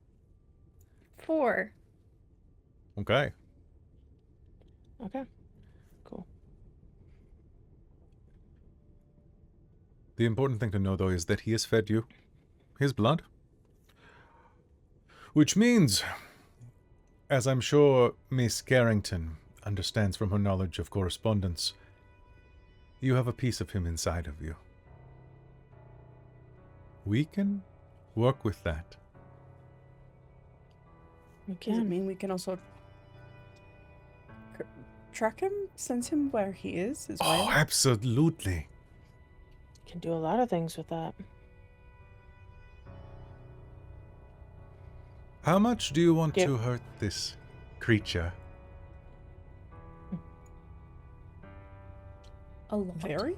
4. Okay. Okay. Cool. The important thing to know, though, is that he has fed you his blood. Which means, as I'm sure Miss Carrington understands from her knowledge of correspondence, you have a piece of him inside of you. We can work with that. Does it mean we can also track him, sense him where he is as well? Oh, absolutely. Can do a lot of things with that. How much do you want to hurt this creature? A lot. Very?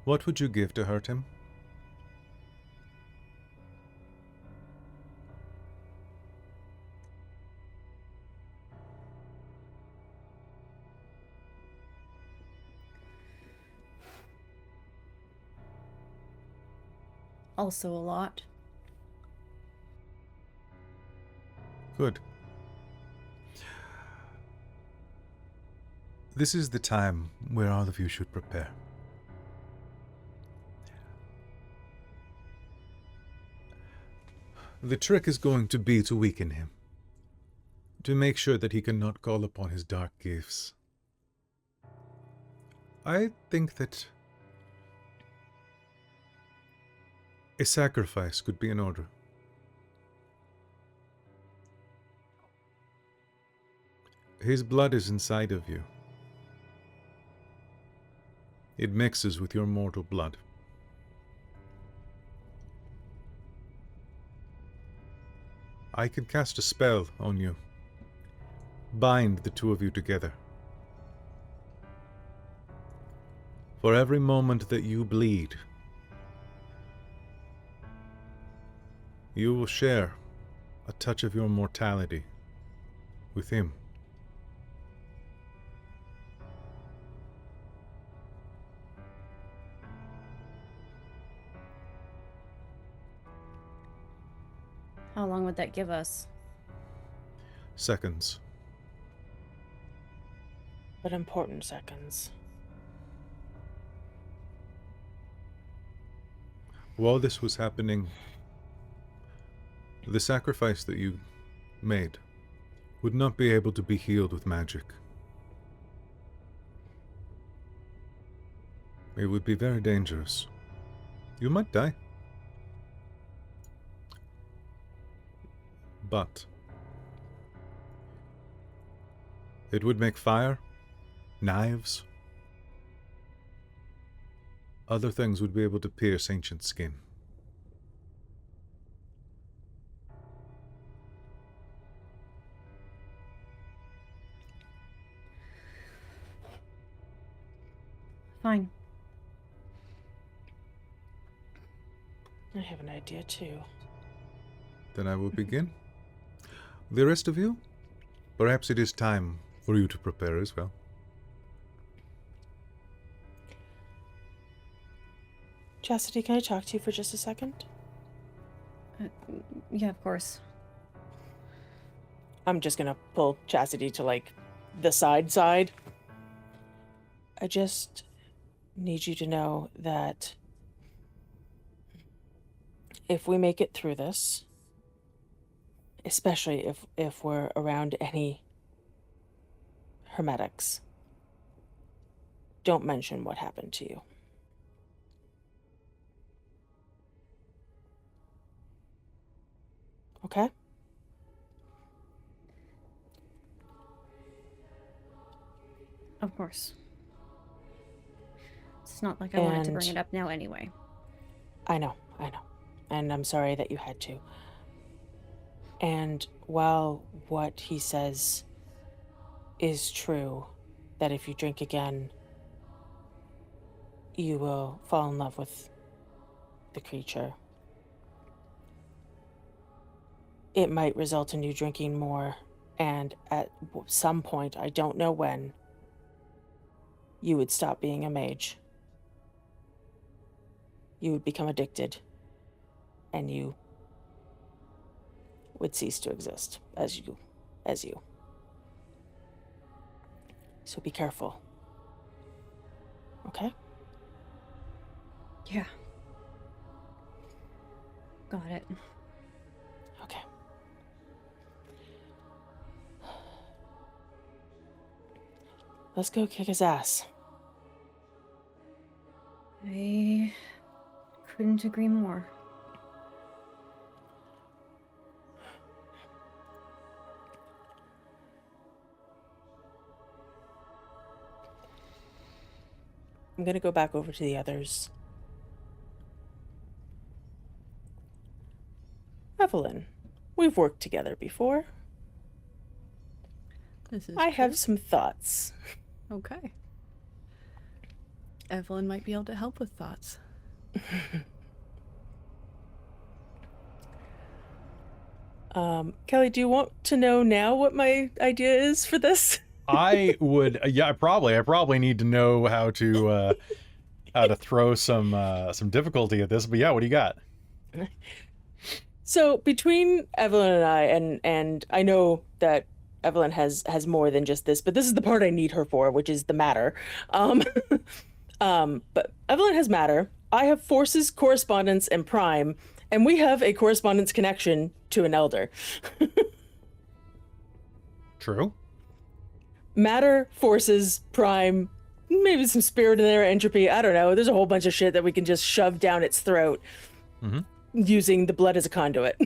What would you give to hurt him? Also a lot. Good. This is the time where all of you should prepare. The trick is going to be to weaken him, to make sure that he cannot call upon his dark gifts. I think that a sacrifice could be in order. His blood is inside of you. It mixes with your mortal blood. I can cast a spell on you. Bind the two of you together. For every moment that you bleed, you will share a touch of your mortality with him. How long would that give us? Seconds. But important seconds. While this was happening, the sacrifice that you made would not be able to be healed with magic. It would be very dangerous. You might die. But it would make fire, knives, other things would be able to pierce ancient skin. Fine. I have an idea too. Then I will begin. The rest of you, perhaps it is time for you to prepare as well. Chastity, can I talk to you for just a second? Yeah, of course. I'm just gonna pull Chastity to, like, the side. I just need you to know that if we make it through this, especially if we're around any hermetics, don't mention what happened to you. Okay? Of course. It's not like I wanted to bring it up now anyway. I know. And I'm sorry that you had to. And while what he says is true, that if you drink again, you will fall in love with the creature, it might result in you drinking more, and at some point, I don't know when, you would stop being a mage. You would become addicted, and you would cease to exist as you. So be careful. Okay? Yeah. Got it. Okay. Let's go kick his ass. I couldn't agree more. I'm gonna go back over to the others. Evelyn, we've worked together before. This is I have true. some thoughts. Okay. Evelyn might be able to help with thoughts. Kelly, do you want to know now what my idea is for this? I would, yeah, I probably need to know how to throw some difficulty at this. But yeah, what do you got? So between Evelyn and I, and I know that Evelyn has more than just this, but this is the part I need her for, which is the matter. But Evelyn has matter. I have forces, correspondence, and prime, and we have a correspondence connection to an elder. True. Matter, forces, prime, maybe some spirit in there, entropy. I don't know. There's a whole bunch of shit that we can just shove down its throat using the blood as a conduit.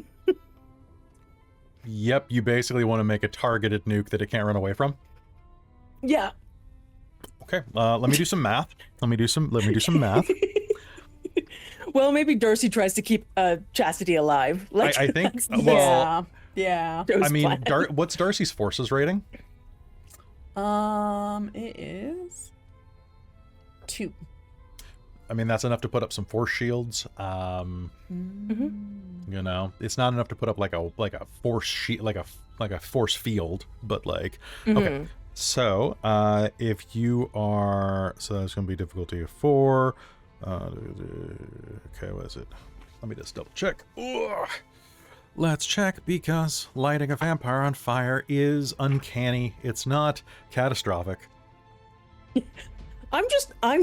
Yep, you basically want to make a targeted nuke that it can't run away from. Yeah. Okay, let me do some math. Let me do some math. Well, maybe Darcie tries to keep Chastity alive. Like, I think. that's- Well, Yeah. Joe's I mean, plan. what's Darcie's forces rating? It is 2. I mean, that's enough to put up some force shields. You know, it's not enough to put up like a force sheet, like a force field, but like okay. So, if you are, so that's going to be difficulty of 4. Okay, what is it? Let me just double check. Ugh. Let's check, because lighting a vampire on fire is uncanny. It's not catastrophic. I'm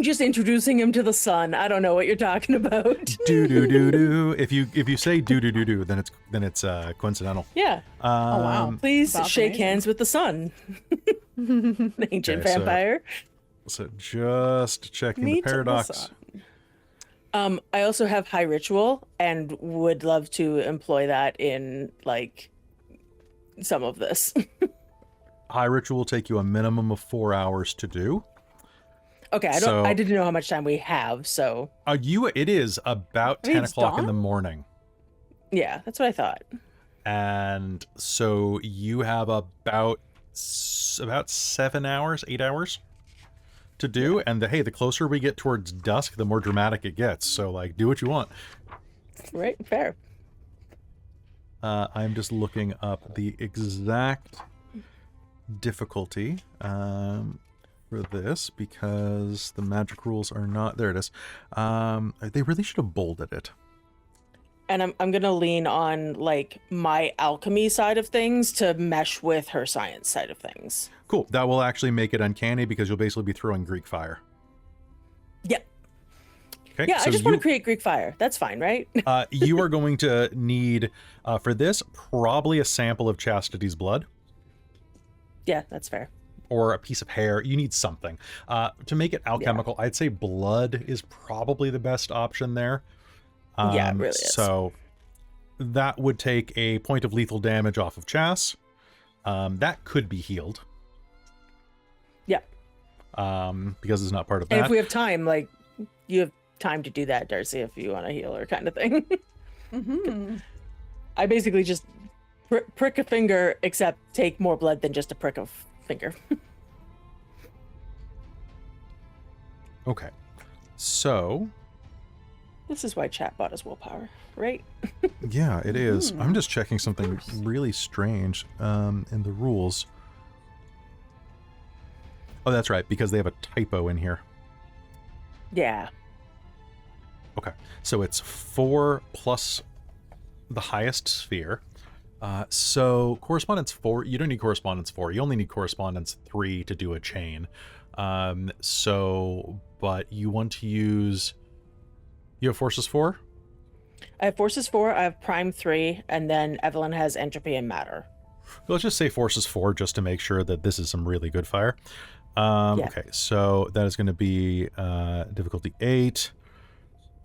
just introducing him to the sun. I don't know what you're talking about. Do do do do. If you say do do do do, then it's coincidental. Yeah. Oh wow. Please That's shake amazing. hands with the sun. An ancient Okay, so- vampire. So just checking Meet the paradox. the sun. I also have high ritual and would love to employ that in like some of this. High ritual will take you a minimum of 4 hours to do. Okay, So- I didn't know how much time we have, so It is about Wait, 10 it's o'clock in the dawn? morning. yeah, that's what I thought. And so you have about 7 hours, 8 hours to do. And the closer we get towards dusk, the more dramatic it gets. So like, do what you want. Right, fair. I'm just looking up the exact difficulty for this, because the magic rules are not, there it is. They really should have bolded it. And I'm gonna lean on like my alchemy side of things to mesh with her science side of things. Cool. That will actually make it uncanny, because you'll basically be throwing Greek fire. Yeah. Okay, Yeah, so I just want to create Greek fire. That's fine, right? you are going to need, for this, probably a sample of Chastity's blood, Yeah, that's fair. or a piece of hair. You need something. To make it alchemical, I'd say blood is probably the best option there. Yeah, it really is. So that would take a point of lethal damage off of Chas. That could be healed. Yeah. Because it's not part of And that. if we have time, like you have time to do that, Darcie, if you want to heal her kind of thing. I basically just prick a finger, except take more blood than just a prick of finger. Okay. So, This is why chatbot is willpower, right? yeah, it is. I'm just checking something really strange in the rules. Oh, that's right, because they have a typo in here. Yeah. Okay, so it's 4 plus the highest sphere. So correspondence 4, you don't need correspondence 4. You only need correspondence 3 to do a chain. But you want to use... You have forces 4? I have forces 4, I have prime 3, and then Evelyn has entropy and matter. Let's just say forces 4 just to make sure that this is some really good fire. Yeah. Okay, so that is going to be difficulty 8.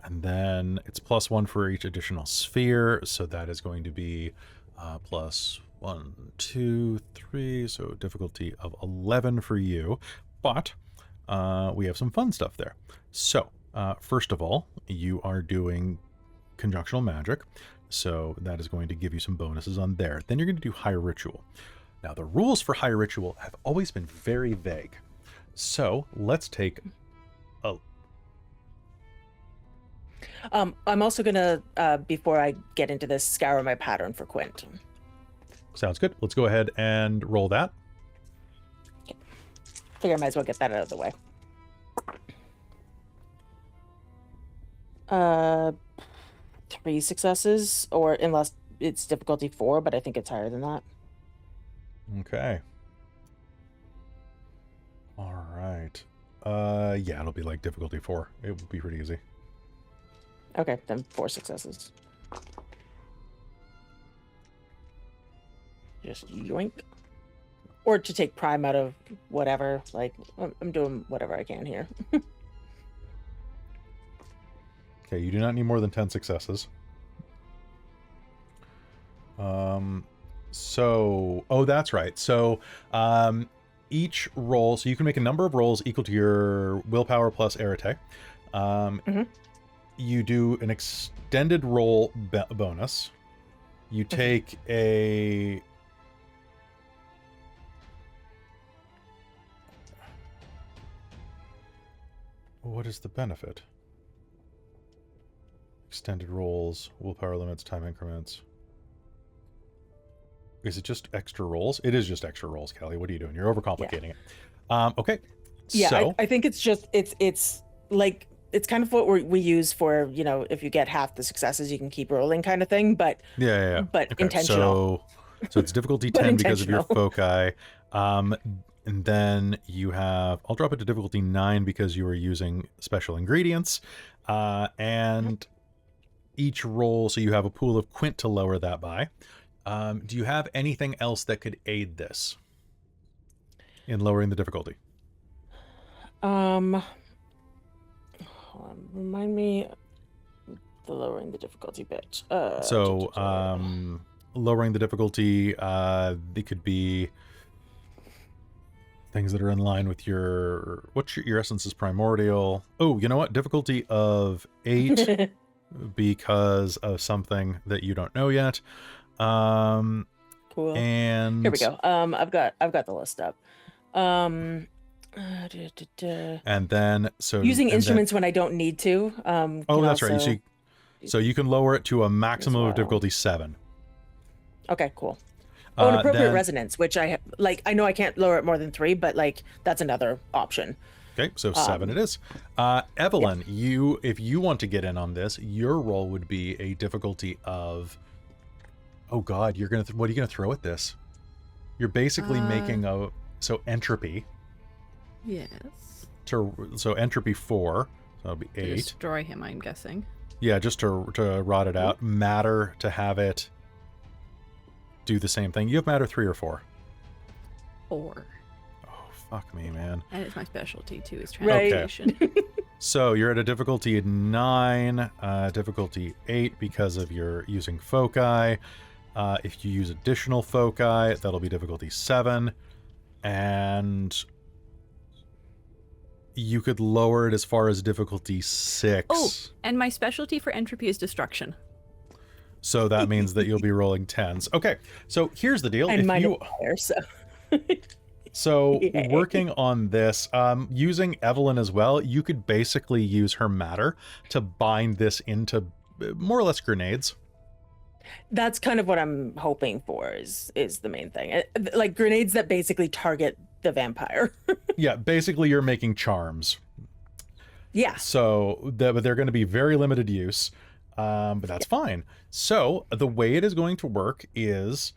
And then it's +1 for each additional sphere. So that is going to be plus 1, 2, 3. So difficulty of 11 for you. But we have some fun stuff there. So first of all, you are doing conjunctional magic. So that is going to give you some bonuses on there. Then you're going to do high ritual. Now, the rules for high ritual have always been very vague. So let's take a... I'm also gonna, before I get into this, scour my pattern for Quint. Sounds good. Let's go ahead and roll that. Figure I might as well get that out of the way. 3 successes, or unless it's difficulty 4, but I think it's higher than that. Okay. All right. Yeah, it'll be like difficulty 4. It will be pretty easy. Okay, then 4 successes. Just yoink. Or to take prime out of whatever. Like, I'm doing whatever I can here. Okay, you do not need more than 10 successes. So, oh, that's right. So, each roll, so you can make a number of rolls equal to your willpower plus arete. You do an extended roll bonus. You take a... What is the benefit? Extended rolls, willpower limits, time increments. Is it just extra rolls? It is just extra rolls, Callie. What are you doing? You're overcomplicating it. Okay. Yeah, so... I think it's just, it's like, it's kind of what we use for, you know, if you get half the successes, you can keep rolling kind of thing, but but Okay, intentional. So it's difficulty But 10 because of your intentional. foci. And then you have, I'll drop it to difficulty 9 because you are using special ingredients. And each roll, so you have a pool of quint to lower that by. Do you have anything else that could aid this in lowering the difficulty? Hold on, remind me the lowering the difficulty bit. Lowering the difficulty, it could be things that are in line with your, what's your essence is primordial. Oh, you know what? Difficulty of 8 because of something that you don't know yet. Cool. And here we go. I've got the list up. And then using instruments when I don't need to. Oh, that's right. You see, so you can lower it to a maximum of well. difficulty 7. Okay, cool. Oh, an appropriate then- resonance, which I know I can't lower it more than 3, but like that's another option. Okay, so 7 it is. Evelyn, if you want to get in on this, your roll would be a difficulty of, oh God, you're gonna what are you gonna throw at this? You're basically making entropy. Yes. So entropy 4, so that'll be 8. Destroy him, I'm guessing. Yeah, just to rot it out. Matter to have it do the same thing. You have matter 3 or 4. 4. Oh, fuck me, man. And it's my specialty too, is Right. translation. So you're at a difficulty 9, difficulty 8 because of your using foci. If you use additional foci, that'll be difficulty 7. And you could lower it as far as difficulty 6. Oh, and my specialty for entropy is destruction. So that means that you'll be rolling 10s. Okay, so here's the deal. And If mine you, is higher, so. So Yay. working on this, using Evelyn as well, you could basically use her matter to bind this into more or less grenades. That's kind of what I'm hoping for is the main thing. Like grenades that basically target the vampire. Yeah, basically you're making charms. Yeah. So but they're going to be very limited use, but that's fine. So the way it is going to work is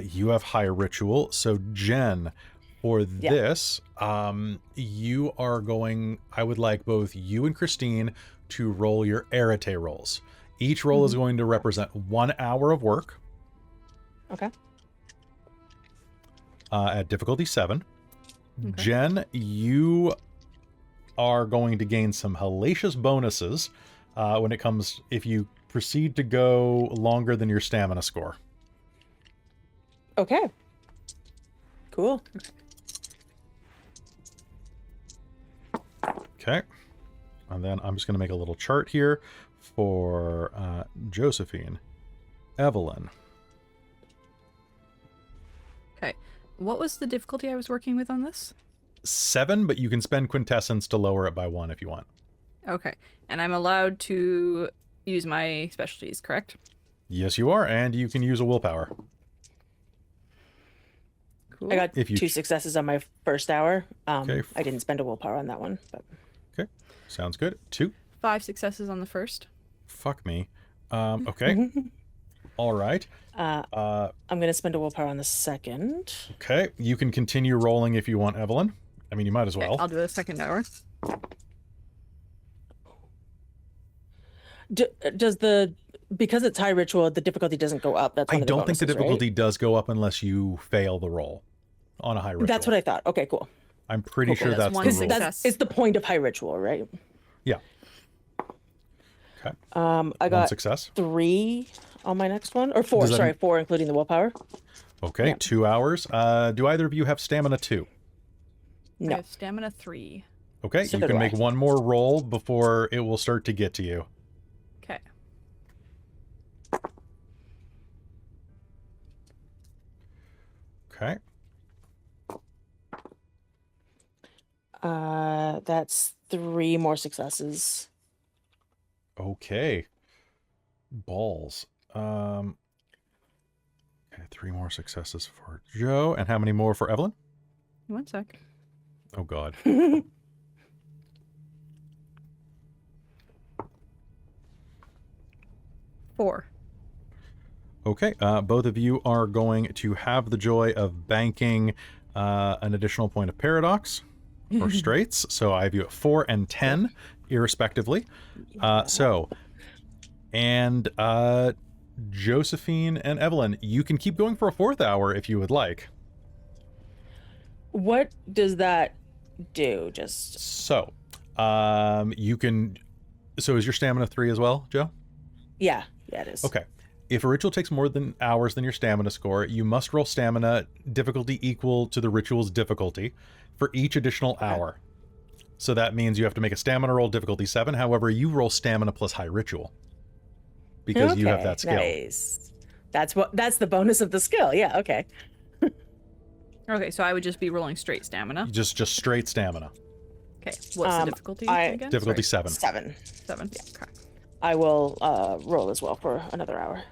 you have higher ritual. So Jen, for this, you are going, I would like both you and Christine to roll your arete rolls. Each roll is going to represent 1 hour of work. Okay. At difficulty 7. Okay. Jen, you are going to gain some hellacious bonuses when it comes, if you proceed to go longer than your stamina score. Okay. Cool. Okay. And then I'm just going to make a little chart here for Josephine. Evelyn. Okay. What was the difficulty I was working with on this? 7, but you can spend quintessence to lower it by 1 if you want. Okay. And I'm allowed to use my specialties, correct? Yes, you are, and you can use a willpower. Cool. I got If you 2 successes on my first hour. Okay. I didn't spend a willpower on that one, but Okay, sounds good. 2. 5 successes on the first. Fuck me. Okay. All right. I'm going to spend a willpower on the second. Okay. You can continue rolling if you want, Evelyn. I mean, you might as well. I'll do the second hour. Does because it's high ritual, the difficulty doesn't go up? That's one I of the don't think the bonuses, difficulty right? does go up unless you fail the roll on a high ritual. That's what I thought. Okay, cool. I'm pretty sure that's that's one the success. rule. It's the point of high ritual, right? Yeah. Okay. I One got success. 3 on my next one, or 4. Does that Sorry, mean- 4 including the willpower. Okay, Yeah. 2 hours. Do either of you have stamina 2? I No. have stamina 3. Okay, So you can do I. make one more roll before it will start to get to you. Okay. Okay. That's 3 more successes. Okay. Balls. Okay, 3 more successes for Joe. And how many more for Evelyn? 1 sec. Oh, God. 4. Okay, both of you are going to have the joy of banking an additional point of paradox for straights. So I have you at 4 and 10, irrespectively. Josephine and Evelyn, you can keep going for a 4th hour if you would like. What does that do? Just So, you can... So is your stamina 3 as well, Joe? yeah, it is. Okay. If a ritual takes more than hours than your stamina score, you must roll stamina difficulty equal to the ritual's difficulty for each additional hour. So that means you have to make a stamina roll difficulty 7. However, you roll stamina plus high ritual because you have that skill. Nice. That's the bonus of the skill. Yeah. Okay. Okay, so I would just be rolling straight stamina. Just straight stamina. Okay, what's the difficulty again? Difficulty Sorry. 7. 7. Yeah. Okay. I will roll as well for another hour.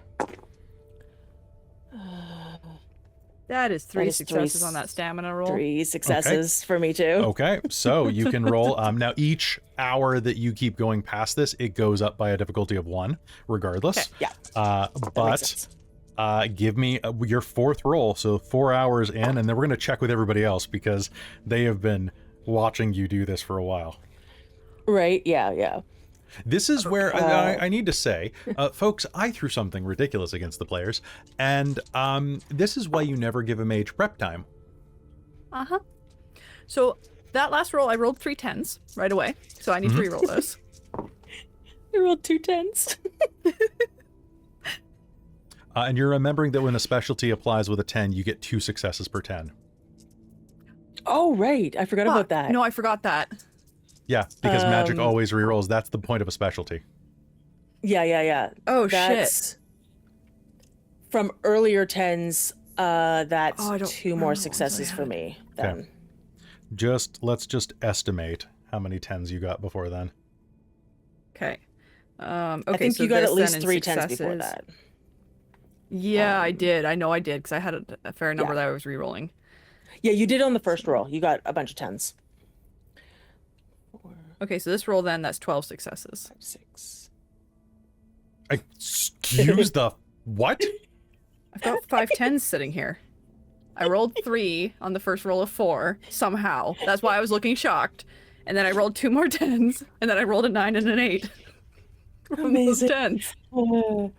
That is 3 is 3 successes on that stamina roll. 3 successes for me too. Okay, so you can roll. Now, each hour that you keep going past this, it goes up by a difficulty of 1, regardless. Okay, yeah. Makes But sense. give me your 4th roll, so 4 hours in, and then we're going to check with everybody else because they have been watching you do this for a while. Right. Yeah. This is where I need to say, folks, I threw something ridiculous against the players, and this is why you never give a mage prep time. Uh-huh. So that last roll, I rolled 3 10s right away. So I need to re-roll those. I rolled 2 10s. And you're remembering that when a specialty applies with a 10, you get 2 successes per 10. Oh, right. I forgot about that. No, I forgot that. Yeah, because magic always rerolls. That's the point of a specialty. Yeah. Oh, That's from earlier 10s. That's Oh, I don't 2 remember more what ones I successes for had. me then. Let's just estimate how many 10s you got before then. Okay. Okay, I think so you got this at least then in 3 10s before successes- that. Yeah, I did. I know I did because I had a fair number that I was re-rolling. Yeah, you did on the first roll. You got a bunch of 10s. Okay, so this roll then, that's 12 successes. 6. Excuse the what? I've got 5 10s sitting here. I rolled 3 on the first roll of 4 somehow. That's why I was looking shocked. And then I rolled 2 more 10s, and then I rolled a 9 and an 8. From those Amazing. 10s.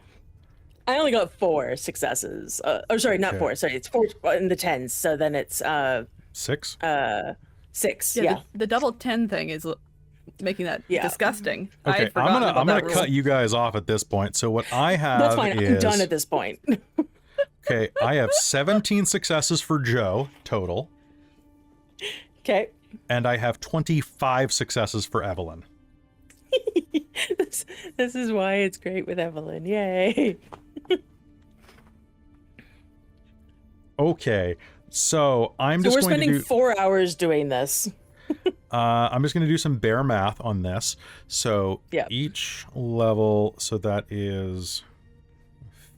I only got 4 successes. Sorry, not Okay. 4. Sorry, it's 4 in the 10s. So then it's 6? 6. Yeah, Yeah. The double 10 thing is making that Yeah. disgusting. I Okay, had forgotten I'm about gonna that rule. cut you guys off at this point. So what I have That's fine. is I'm done at this point. okay. I have 17 successes for Joe total, Okay. and I have 25 successes for Evelyn. This is why it's great with Evelyn. Yay. Okay, so I'm So just we're going to spending do. 4 hours doing this. I'm just going to do some bare math on this. So Yeah. each level, so that is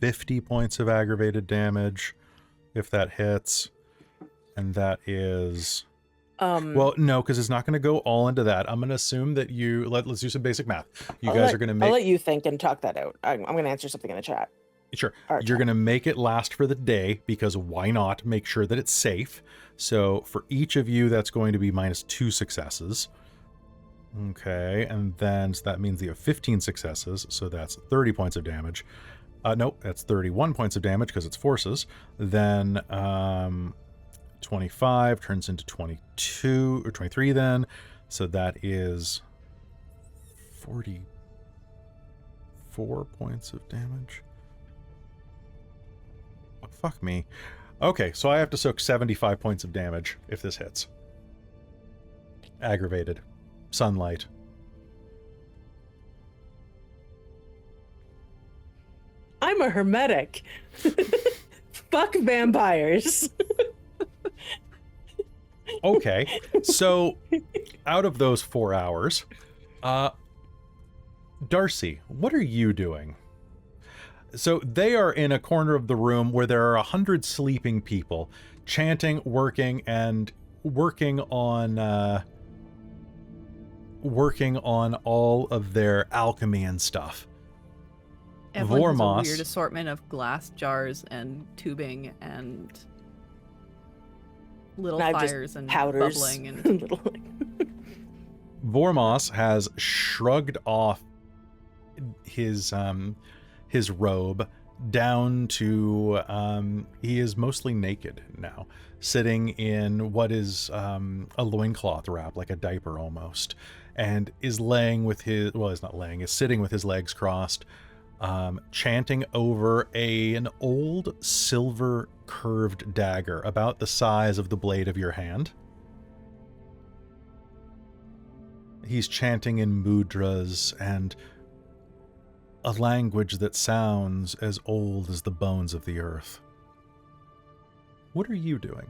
50 points of aggravated damage if that hits, and that is well, no, because it's not going to go all into that. I'm going to assume that let's do some basic math. You guys are going to make I'll let you think and talk that out. I'm going to answer something in the chat. Sure. Our You're time. going to make it last for the day because why not make sure that it's safe? So for each of you, that's going to be -2 successes. Okay, and then so that means you have 15 successes, so that's 30 points of damage. Nope, that's 31 points of damage because it's forces. Then 25 turns into 22 or 23 then. So that is 44 points of damage. Oh, fuck me. Okay, so I have to soak 75 points of damage if this hits. Aggravated. Sunlight. I'm a hermetic. Fuck vampires. Okay, so out of those 4 hours, Darcie, what are you doing? So they are in a corner of the room where there are 100 sleeping people chanting, working on all of their alchemy and stuff. Evelyn has a Vormos. weird assortment of glass jars and tubing and little And I've just fires and powders. bubbling and Little, Vormos has shrugged off his robe down to he is mostly naked now, sitting in what is a loincloth wrap, like a diaper almost, and is laying with his, well, he's not laying, is sitting with his legs crossed, chanting over an old silver curved dagger about the size of the blade of your hand. He's chanting in mudras and a language that sounds as old as the bones of the earth. What are you doing?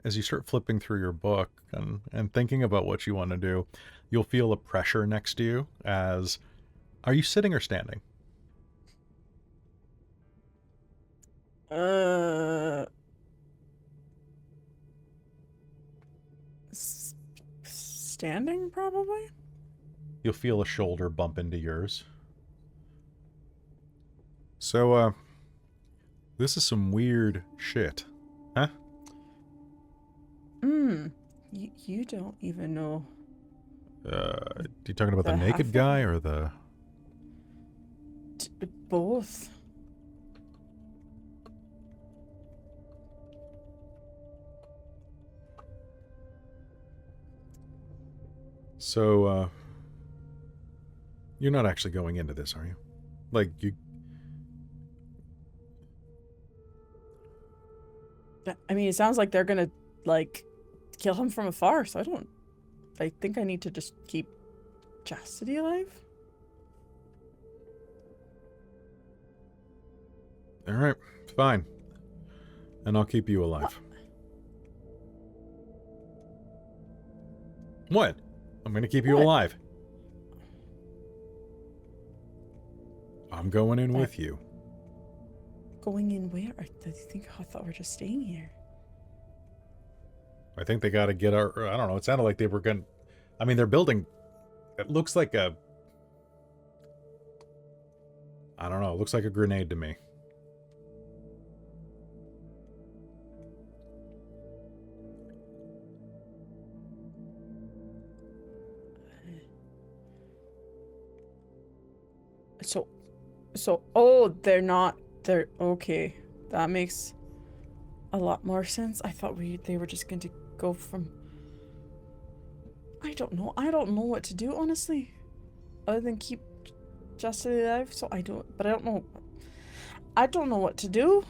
As you start flipping through your book and thinking about what you want to do, you'll feel a pressure next to you as... Are you sitting or standing? Standing, probably? You'll feel a shoulder bump into yours. So, this is some weird shit. Huh? You don't even know. You talking about the The naked half- guy or the... Both. So, you're not actually going into this, are you? Like, you... I mean, it sounds like they're gonna, like, kill him from afar, so I think I need to just keep Chastity alive? Alright, fine. And I'll keep you alive. What? I'm gonna keep you What? alive. I'm going in with you. Going in where? I thought we were just staying here. I think they gotta get our... I don't know, it sounded like they were gonna... I mean, they're building... It looks like a... I don't know, it looks like a grenade to me. Oh, they're okay. That makes a lot more sense. I thought they were just going to go from... I don't know what to do, honestly. Other than keep Chastity alive, I don't know what to do.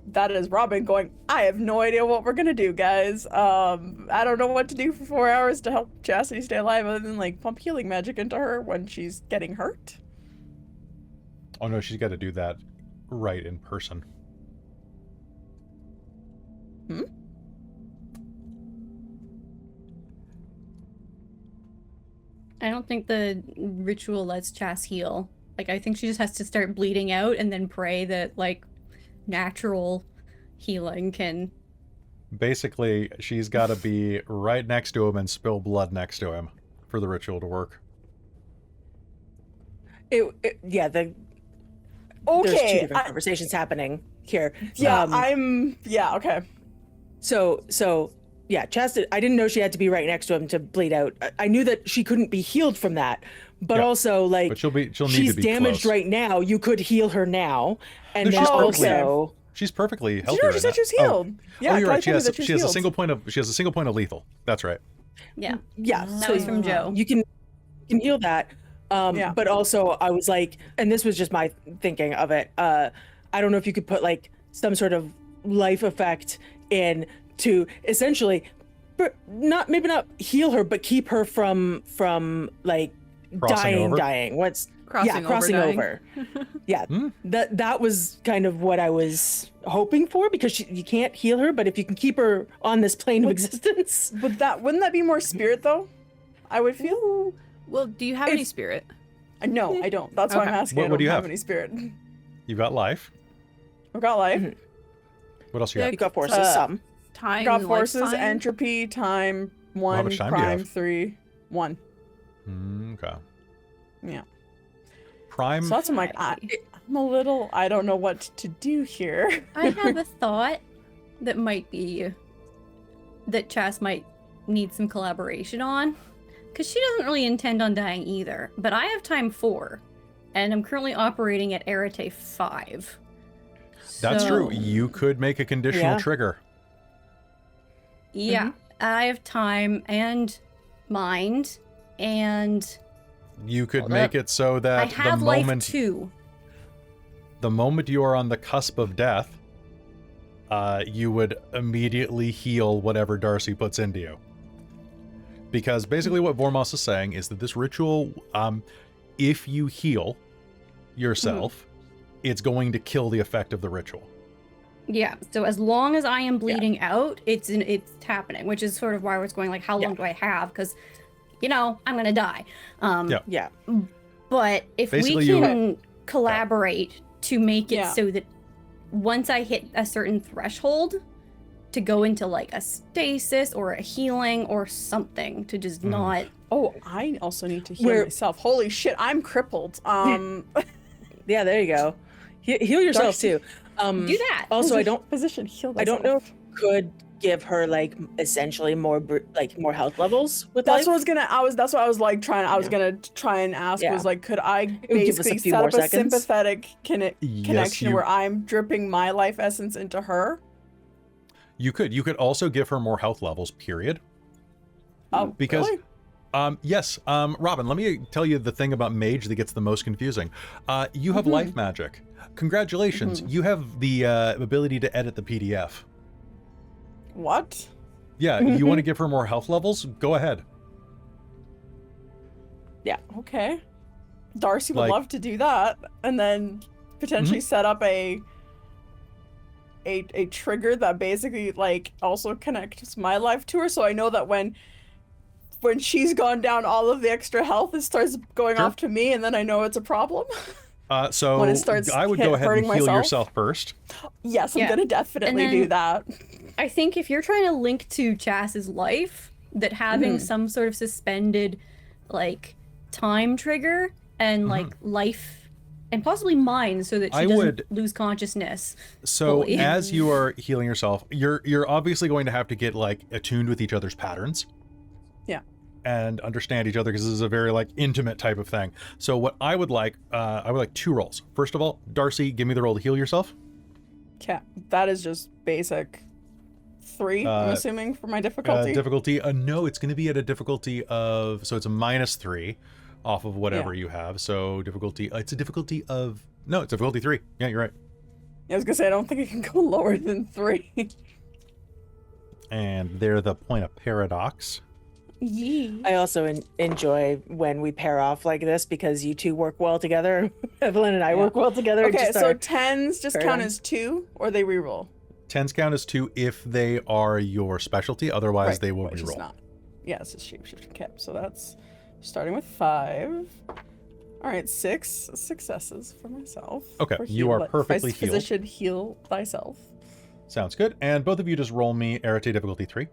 That is Robin going, I have no idea what we're gonna do, guys. I don't know what to do for 4 hours to help Chastity stay alive other than, like, pump healing magic into her when she's getting hurt. Oh no, she's got to do that right in person. I don't think the ritual lets Chas heal. Like, I think she just has to start bleeding out and then pray that, like, natural healing can... Basically, she's got to be right next to him and spill blood next to him for the ritual to work. Yeah, there's Okay. two different conversations happening here. Yeah, okay. So yeah, Chastity, I didn't know she had to be right next to him to bleed out. I knew that she couldn't be healed from that, but also like, but she'll need she's to be damaged close. right now. You could heal her now, and No, then she's also She's perfectly healthy. She right said now. she was healed. Yeah, oh, you're Kai right. She told me has that she was a healed. single point of lethal. That's right. Yeah. yeah, That so was from Joe. you can heal that. Yeah. But also I was like, and this was just my thinking of it. I don't know if you could put like some sort of life effect in to essentially, maybe not heal her, but keep her from like Crossing over? dying. Crossing over. Yeah, that was kind of what I was hoping for, because you can't heal her, but if you can keep her on this plane of existence. But wouldn't that be more spirit though? I would feel. Well, do you have any spirit? No, I don't. That's why I'm Okay. asking. What I don't do you have have? any spirit. You've got life. I've got life. What else you Yeah, got? You got forces, some. Time. I've got life forces, sign? entropy, time, 1, much time do you prime, have? 3, 1. Okay. Yeah. Prime. So that's I'm like, I'm a little. I don't know what to do here. I have a thought that might be that Chas might need some collaboration on, because she doesn't really intend on dying either. But I have time 4, and I'm currently operating at Rattray 5. That's So, true. You could make a conditional Yeah. trigger. Yeah, I have time and mind, and You could Hold make up. it so I that have the life moment 2. the moment you are on the cusp of death, you would immediately heal whatever Darcie puts into you. Because basically what Vormos is saying is that this ritual, if you heal yourself, it's going to kill the effect of the ritual. Yeah, so as long as I am bleeding out, it's happening, which is sort of why I was going like, how long do I have? Because, I'm gonna die. Yeah. But if Basically, we can collaborate to make it Yeah. so that once I hit a certain threshold, to go into like a stasis or a healing or something to just not. Oh, I also need to heal Where- myself. Holy shit, I'm crippled. Yeah, there you go. Heal yourself Darcie. too. Do that. Also, I don't Physician heal. I don't know if you could give her like essentially more health levels with That's life. what I was gonna. That's what I was like trying. I was gonna try and ask. Yeah. Was like, could I would give us a basically few set more up a seconds. sympathetic Yes, connection you- where I'm dripping my life essence into her? You could also give her more health levels, period. Oh, Because really? yes, Robin, let me tell you the thing about Mage that gets the most confusing. You have life magic. Congratulations, you have the ability to edit the PDF. What? Yeah, you want to give her more health levels? Go ahead. Okay. Darcie would Like- love to do that, and then potentially set up a trigger that basically like also connects my life to her, so I know that when she's gone down all of the extra health, it starts going Sure. off to me, and then I know it's a problem. So When it starts I would go ahead and hurting heal myself? yourself first. Yes, I'm Yeah. gonna definitely And do then- that. I think if you're trying to link to Chas's life, that having some sort of suspended, like, time trigger and like life, and possibly mind, so that she I doesn't would- lose consciousness. So fully. as you are healing yourself, you're obviously going to have to get like attuned with each other's patterns. Yeah. And understand each other, because this is a very like intimate type of thing. So what I would like 2 rolls. First of all, Darcie, give me the roll to heal yourself. Okay, that is just basic 3, I'm assuming, for my difficulty. Difficulty, no, it's going to be at a difficulty of, so it's a -3 off of whatever you have. So difficulty, it's difficulty 3. Yeah, you're right. I was gonna say, I don't think it can go lower than 3. And they're the point of paradox. I also enjoy when we pair off like this, because you two work well together. Evelyn and I work well together. Okay, Just so our- 10s just Fair count enough. as 2, or they reroll? 10s count as 2 if they are your specialty, otherwise Right, they will which is reroll. not. Yeah, it's just shapeshifting. Okay, so that's starting with 5. All right, 6 successes for myself. Okay, For you are let perfectly healed. Physician, heal thyself. Sounds good. And both of you just roll me Rattray difficulty 3.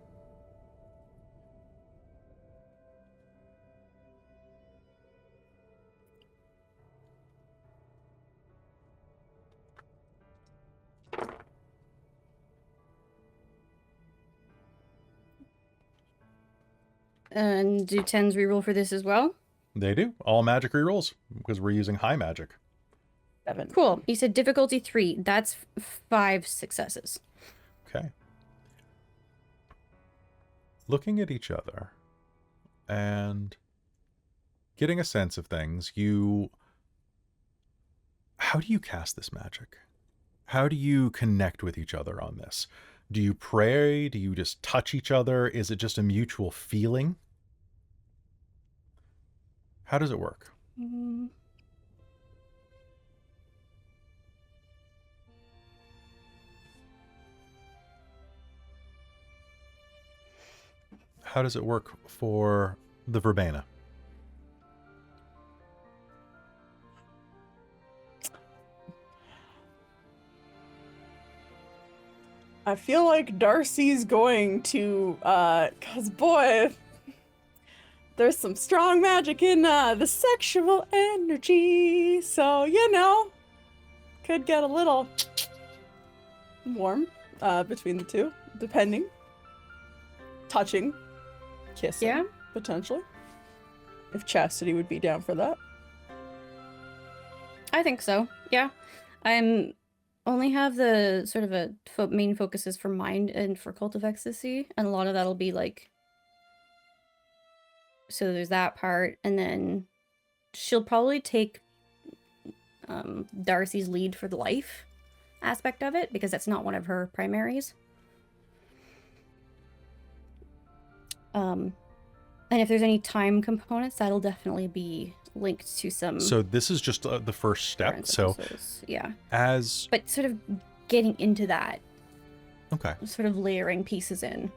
And do 10s reroll for this as well? They do. All magic rerolls, because we're using high magic. 7. Cool. You said difficulty 3. That's 5 successes. Okay. Looking at each other and getting a sense of things, how do you cast this magic? How do you connect with each other on this? Do you pray? Do you just touch each other? Is it just a mutual feeling? How does it work? How does it work for the Verbena? I feel like Darcie's going to, cause boy, there's some strong magic in the sexual energy, so could get a little warm between the two, depending. Touching, kissing, Yeah. potentially. If Chastity would be down for that. I think so. Yeah. I'm only have the sort of a main focuses for mind and for Cult of Ecstasy, and a lot of that'll be like, so there's that part, and then she'll probably take Darcie's lead for the life aspect of it, because that's not one of her primaries. And if there's any time components, that'll definitely be linked to some. So this is just the first step. So yeah, but sort of getting into that. Okay. Sort of layering pieces in.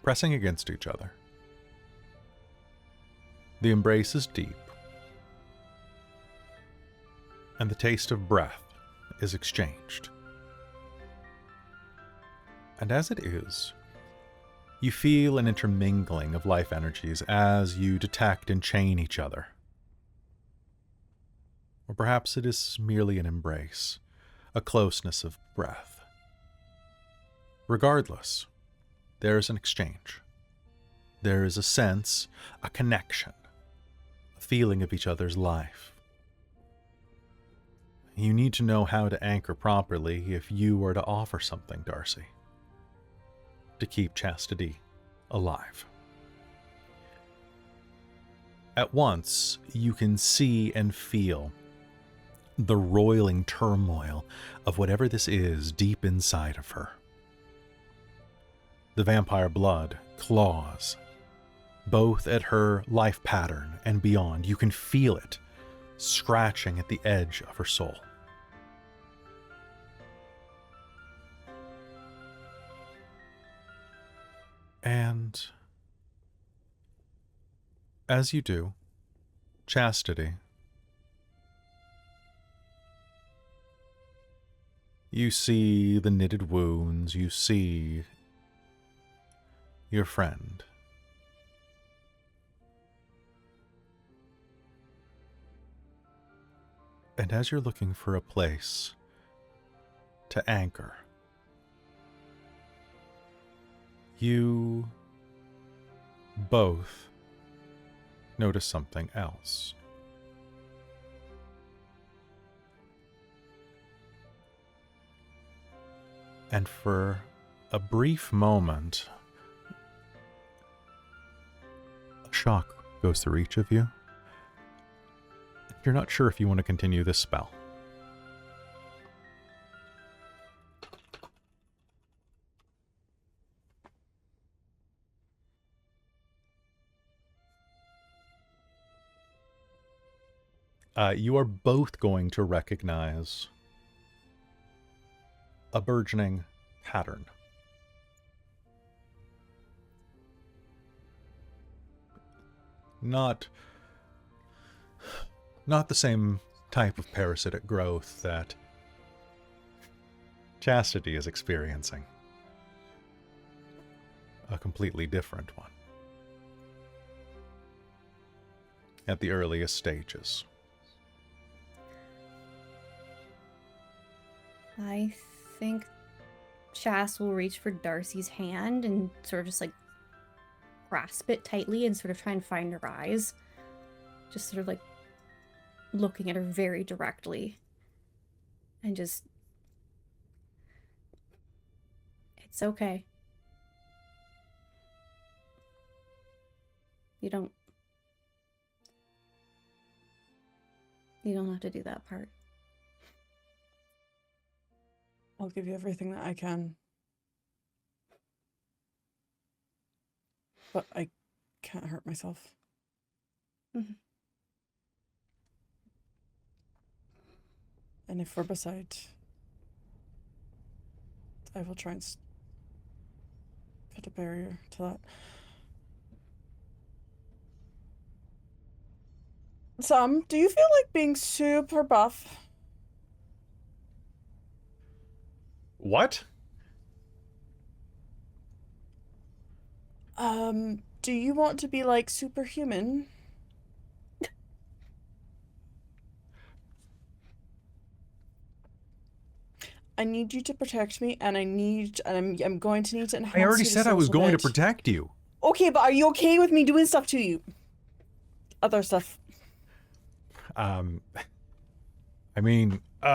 Pressing against each other. The embrace is deep. And the taste of breath is exchanged. And as it is, you feel an intermingling of life energies as you detect and chain each other. Or perhaps it is merely an embrace, a closeness of breath. Regardless, there is an exchange. There is a sense, a connection, a feeling of each other's life. You need to know how to anchor properly if you were to offer something, Darcie, to keep Chastity alive. At once, you can see and feel the roiling turmoil of whatever this is deep inside of her. The vampire blood claws, both at her life pattern and beyond. You can feel it scratching at the edge of her soul. And as you do, Chastity, you see the knitted wounds, you see your friend. And as you're looking for a place to anchor, you both notice something else. And for a brief moment, a shock goes through each of you. You're not sure if you want to continue this spell. You are both going to recognize a burgeoning pattern. Not the same type of parasitic growth that Chastity is experiencing. A completely different one. At the earliest stages. I think Chas will reach for Darcie's hand and sort of just like grasp it tightly and sort of try and find her eyes. Just sort of like looking at her very directly. And just... It's okay. You don't have to do that part. I'll give you everything that I can. But I can't hurt myself. Mm-hmm. And if we're beside, I will try and put a barrier to that. Sam, do you feel like being super buff? What? Do you want to be like superhuman? I need you to protect me, and I'm going to need to enhance. I already you said a I was little going to bit. protect you. Okay, but are you okay with me doing stuff to you? Other stuff. I mean, we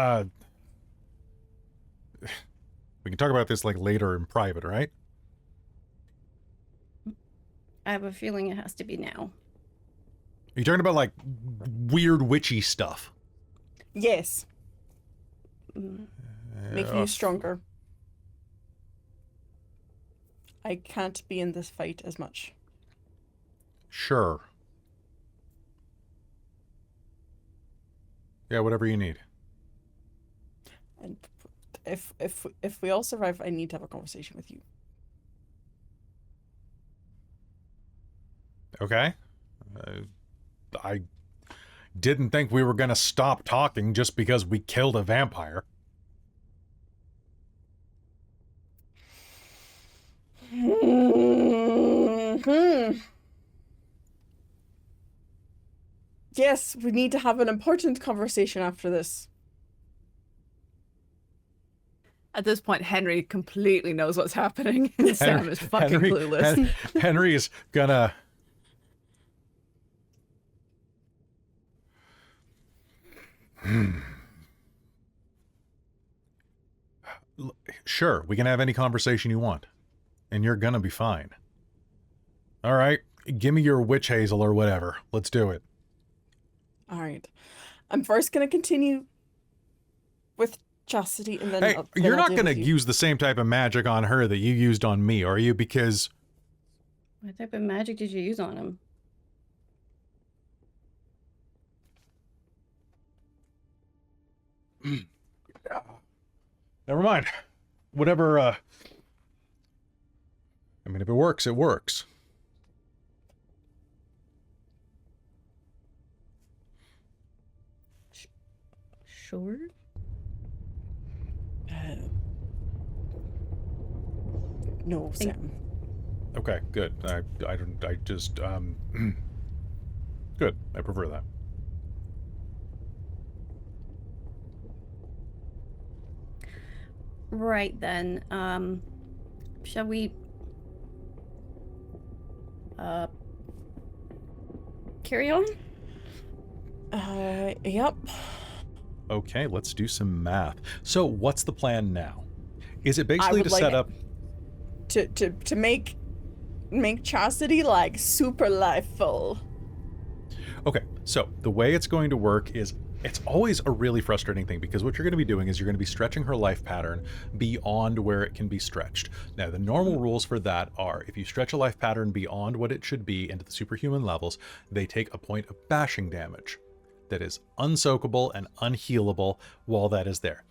can talk about this like later in private, right? I have a feeling it has to be now. Are you talking about like weird witchy stuff? Yes. Mm. Making you stronger. I can't be in this fight as much. Sure. Yeah, whatever you need. And if we all survive, I need to have a conversation with you. Okay. I didn't think we were going to stop talking just because we killed a vampire. Yes, we need to have an important conversation after this. At this point, Henry completely knows what's happening, and Sam is fucking clueless. Henry's gonna... Sure, we can have any conversation you want. And you're gonna be fine. All right, give me your witch hazel or whatever. Let's do it. All right. I'm first going to continue with Chastity, and then... Hey, then you're I'll not deal going to with you. use the same type of magic on her that you used on me, are you? Because... What type of magic did you use on him? Never mind. Whatever, I mean, if it works, it works. Sure. No, Sam. Okay, good. I just, good. I prefer that. Right then. Shall we carry on? Yep. Okay, let's do some math. So, what's the plan now? Is it basically to would set like up... To make Chastity like super lifeful. Okay, so the way it's going to work is it's always a really frustrating thing because what you're going to be doing is you're going to be stretching her life pattern beyond where it can be stretched. Now, the normal rules for that are if you stretch a life pattern beyond what it should be into the superhuman levels, they take a point of bashing damage that is unsoakable and unhealable while that is there.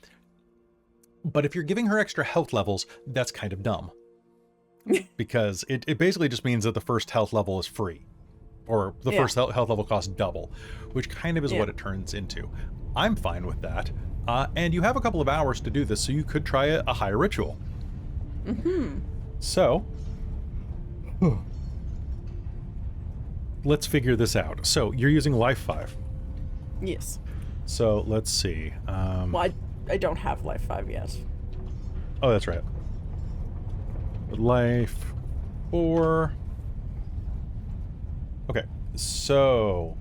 But if you're giving her extra health levels, that's kind of dumb. Because it basically just means that the first health level is free. Or the first health level costs double, which kind of is what it turns into. I'm fine with that. And you have a couple of hours to do this, so you could try a higher ritual. Mm-hmm. So, let's figure this out. So, you're using Life 5. Yes. So, let's see. Well, I don't have Life 5 yet. Oh, that's right. Life 4. Okay, so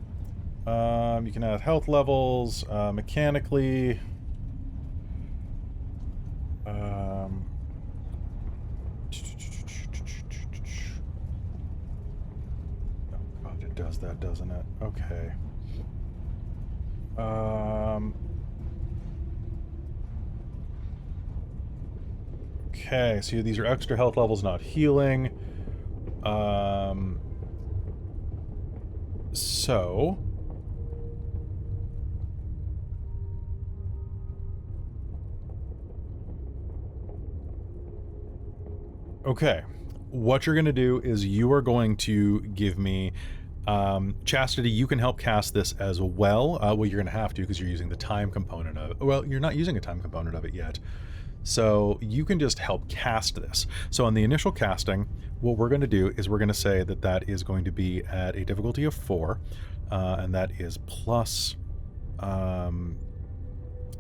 you can add health levels mechanically. Oh God, it does that, doesn't it? Okay. Okay, so these are extra health levels, not healing. So okay, what you're going to do is you are going to give me Chastity. You can help cast this as well. Well, you're going to have to because you're using the time component of it. Well, you're not using a time component of it yet. So you can just help cast this. So on the initial casting, what we're going to do is we're going to say that that is going to be at a difficulty of 4, and that is plus,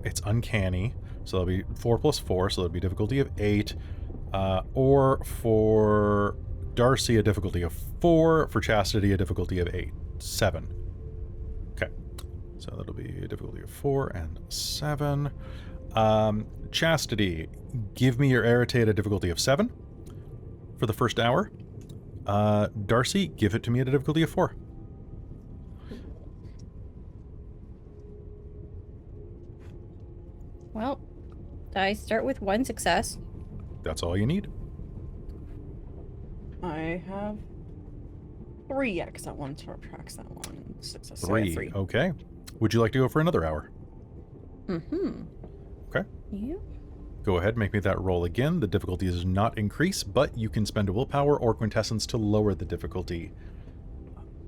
it's uncanny, so that'll be 4 plus 4, so that'll be difficulty of 8, or for Darcie a difficulty of 4, for Chastity a difficulty of 7. Okay, so that'll be a difficulty of 4 and 7. Chastity, give me your Irritate at a difficulty of 7 for the first hour. Darcie, give it to me at a difficulty of 4. Well, I start with 1 success. That's all you need. I have 3, yeah, because that one subtracts that one. 6, so 3. Okay. Would you like to go for another hour? Mm-hmm. Okay. Yeah. Go ahead, make me that roll again. The difficulty does not increase, but you can spend a willpower or quintessence to lower the difficulty.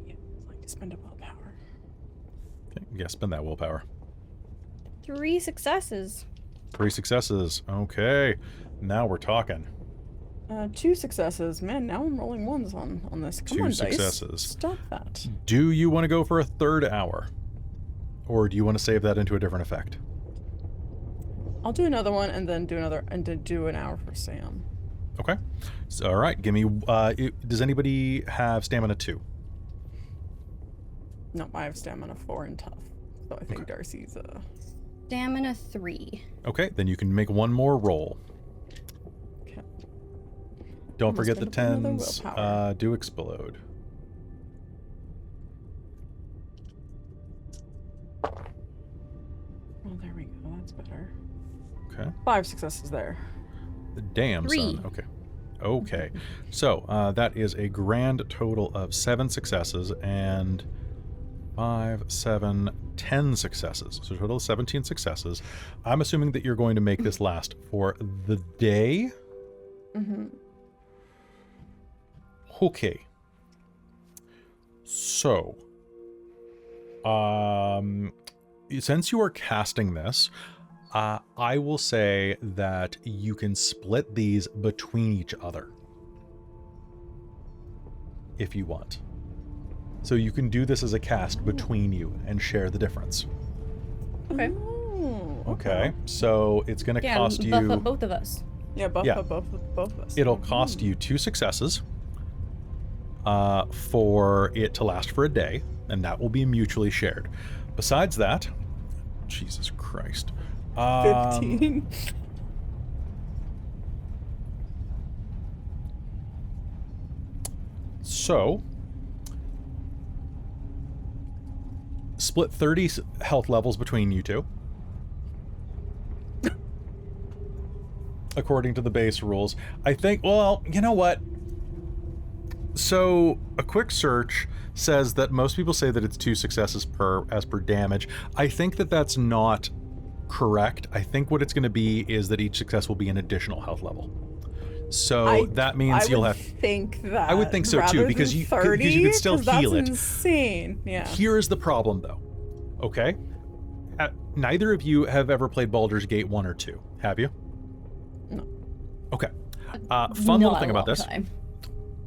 Yeah, I'd like to spend a willpower. Okay, yeah, spend that willpower. 3 successes. 3 successes. Okay. Now we're talking. 2 successes. Man, now I'm rolling 1s on this. Come 2 on, successes. Dice. Stop that. Do you want to go for a third hour? Or do you want to save that into a different effect? I'll do another one and then do another and then do an hour for Sam. Okay. So, all right. Give me. Does anybody have stamina 2? No, I have stamina 4 and tough. So I think Darcie's Stamina 3. Okay, then you can make one more roll. Okay. Don't forget the spend another 10s. willpower. Do explode. Oh, there we go. That's better. Okay. 5 successes there. Damn, 3. son. Okay. Okay. So, that is a grand total of 7 successes and 5, 7, 10 successes. So, a total of 17 successes. I'm assuming that you're going to make this last for the day. Mm-hmm. Okay. So, since you are casting this, I will say that you can split these between each other if you want. So you can do this as a cast between you and share the difference. Okay. Ooh, Okay. So it's going to cost buff you... up both of us. Yeah, buff Yeah. up both of us. It'll cost you 2 successes for it to last for a day, and that will be mutually shared. Besides that, Jesus Christ. 15. So, split 30 health levels between you two. According to the base rules. I think, well, you know what? So, a quick search says that most people say that it's 2 successes as per damage. I think that that's not correct. I think what it's going to be is that each success will be an additional health level. So that means you'll have... I would think so too, because you could still heal it. That's insane. Yeah. Here is the problem, though. Okay? Neither of you have ever played Baldur's Gate 1 or 2, have you? No. Okay. Fun little Not thing a about long this. time.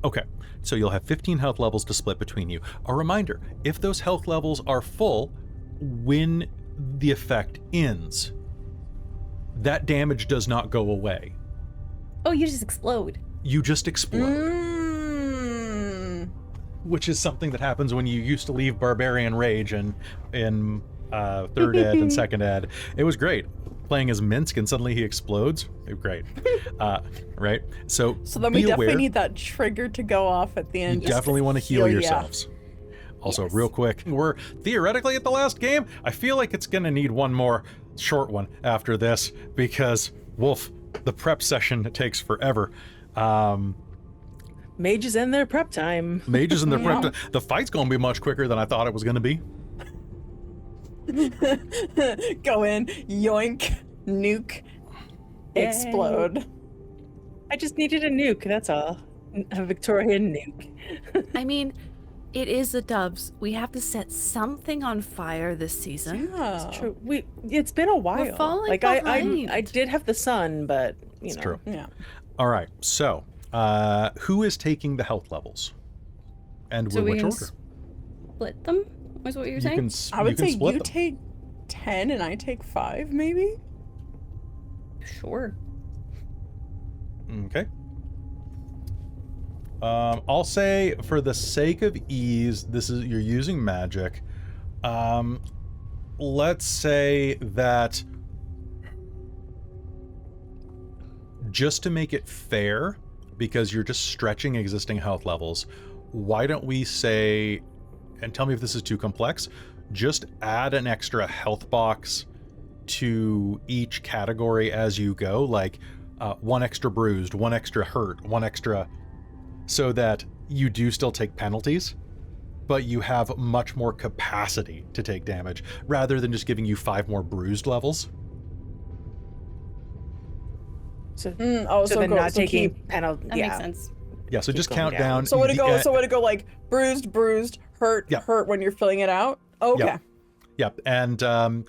Okay, so you'll have 15 health levels to split between you. A reminder, if those health levels are full, when the effect ends, that damage does not go away. Oh, you just explode. You just explode. which is something that happens when you used to leave Barbarian Rage in 3rd ed and 2nd ed. It was great. Playing as Minsk and suddenly he explodes. Great. Right? So then we be definitely aware. need that trigger to go off at the end. You just definitely want to heal yeah. yourselves. Also, Yes. real quick, we're theoretically at the last game. I feel like it's going to need one more short one after this because, woof, the prep session takes forever. Mages and their prep time. Mages in their prep time. The fight's going to be much quicker than I thought it was going to be. Go in, yoink, nuke, Yay. explode. I just needed a nuke, that's all. A Victorian nuke. I mean, it is the Doves. We have to set something on fire this season. Yeah. It's true. It's been a while. falling like behind. I did have the sun, but you It's know. true. Yeah. All right. So, who is taking the health levels? And So we which can order? Split them? Was what you were You saying? can, I would say split you them. take 10 and I take 5, maybe? Sure. Okay. I'll say for the sake of ease, you're using magic. Let's say that just to make it fair, because you're just stretching existing health levels, why don't we say, and tell me if this is too complex, just add an extra health box to each category as you go, like one extra bruised, one extra hurt, one extra, so that you do still take penalties, but you have much more capacity to take damage, rather than just giving you 5 more bruised levels. So, So then not so taking keep- penalty. That yeah. makes sense. Yeah, so Keep just going count down. down. So would it go like bruised, hurt, Yeah. hurt when you're filling it out? Okay. Yep, and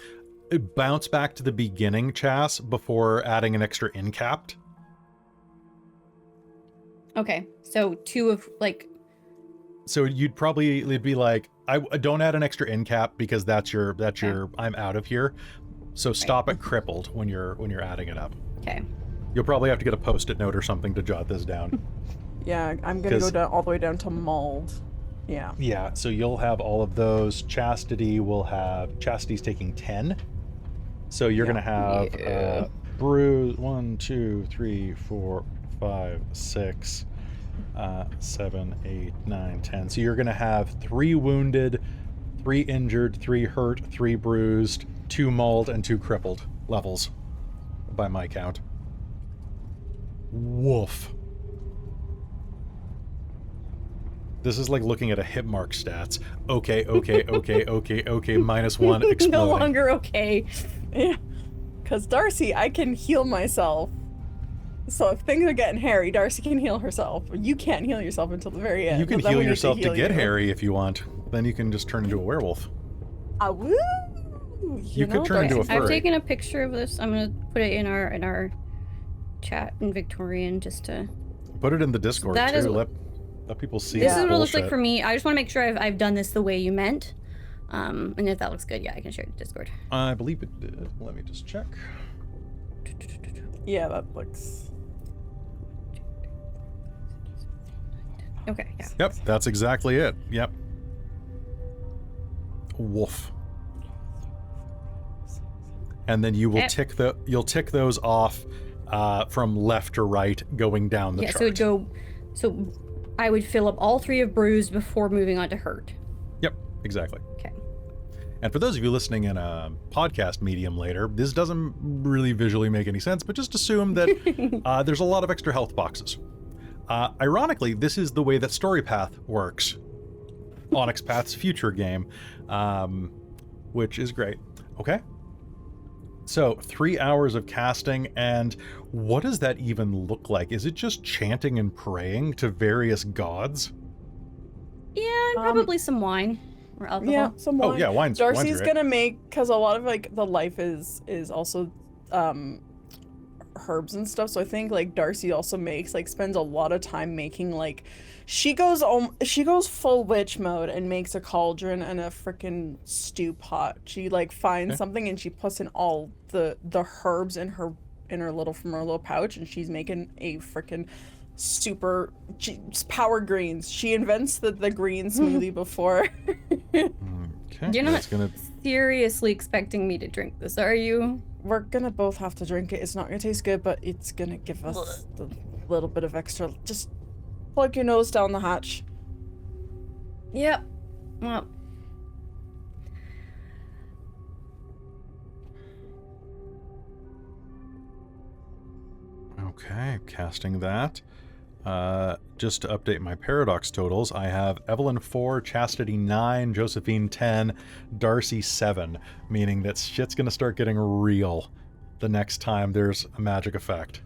bounce back to the beginning, Chas, before adding an extra incapped. Okay. So 2 of like So it'd be like, I don't add an extra incap because that's your I'm out of here. So stop at crippled when you're adding it up. okay. You'll probably have to get a post-it note or something to jot this down. Yeah, I'm gonna go 'Cause- down all the way down to mauled. Yeah. Yeah, so you'll have all of those. Chastity's taking 10. So you're gonna have bruise 1, 2, 3, 4, 5, 6, 7, 8, 9, 10. So you're gonna have 3 wounded, 3 injured, 3 hurt, 3 bruised, 2 mauled, and 2 crippled levels by my count. Woof. This is like looking at a hit mark stats. Okay, -1 exploding. No longer okay. Yeah. Because Darcie, I can heal myself. So if things are getting hairy, Darcie can heal herself. You can't heal yourself until the very end. You can but then heal we need yourself to heal get you. hairy if you want. Then you can just turn into a werewolf. Woo! You could turn into a I've furry. taken a picture of this. I'm gonna put it in our chat in Victorian just to. Put it in the Discord That too. is- Let people see. This the is what it looks like bullshit. for me. I just want to make sure I've done this the way you meant. And if that looks good, yeah, I can share it in Discord. I believe it did. Let me just check. Yeah, that looks. Okay, yeah. Yep, that's exactly it. Yep. Woof. And then you will Yep. tick those off from left to right, going down the Yeah, chart. so it'd go. So I would fill up all 3 of bruised before moving on to hurt. Yep, exactly. Okay. And for those of you listening in a podcast medium later, this doesn't really visually make any sense, but just assume that there's a lot of extra health boxes. Ironically, this is the way that StoryPath works. Onyx Path's future game, which is great. Okay. So 3 hours of casting, and what does that even look like? Is it just chanting and praying to various gods? Yeah, and probably some wine or alcohol. Yeah, some Oh wine. yeah, wine's Darcie's great. gonna make, because a lot of like the life is also herbs and stuff, so I think like Darcie also spends a lot of time making like she goes full witch mode and makes a cauldron and a freaking stew pot. She like finds something and she puts in all the herbs in her little pouch, and she's making a freaking super power greens. She invents the green smoothie before. Okay. You're not that's gonna... seriously expecting me to drink this, are you? We're gonna both have to drink it. It's not gonna taste good, but it's gonna give us a little bit of extra. Just plug your nose down the hatch. Yep. Well. Okay, casting that. Just to update my paradox totals, I have Evelyn 4, Chastity 9, Josephine 10, Darcie 7, meaning that shit's gonna start getting real the next time there's a magic effect.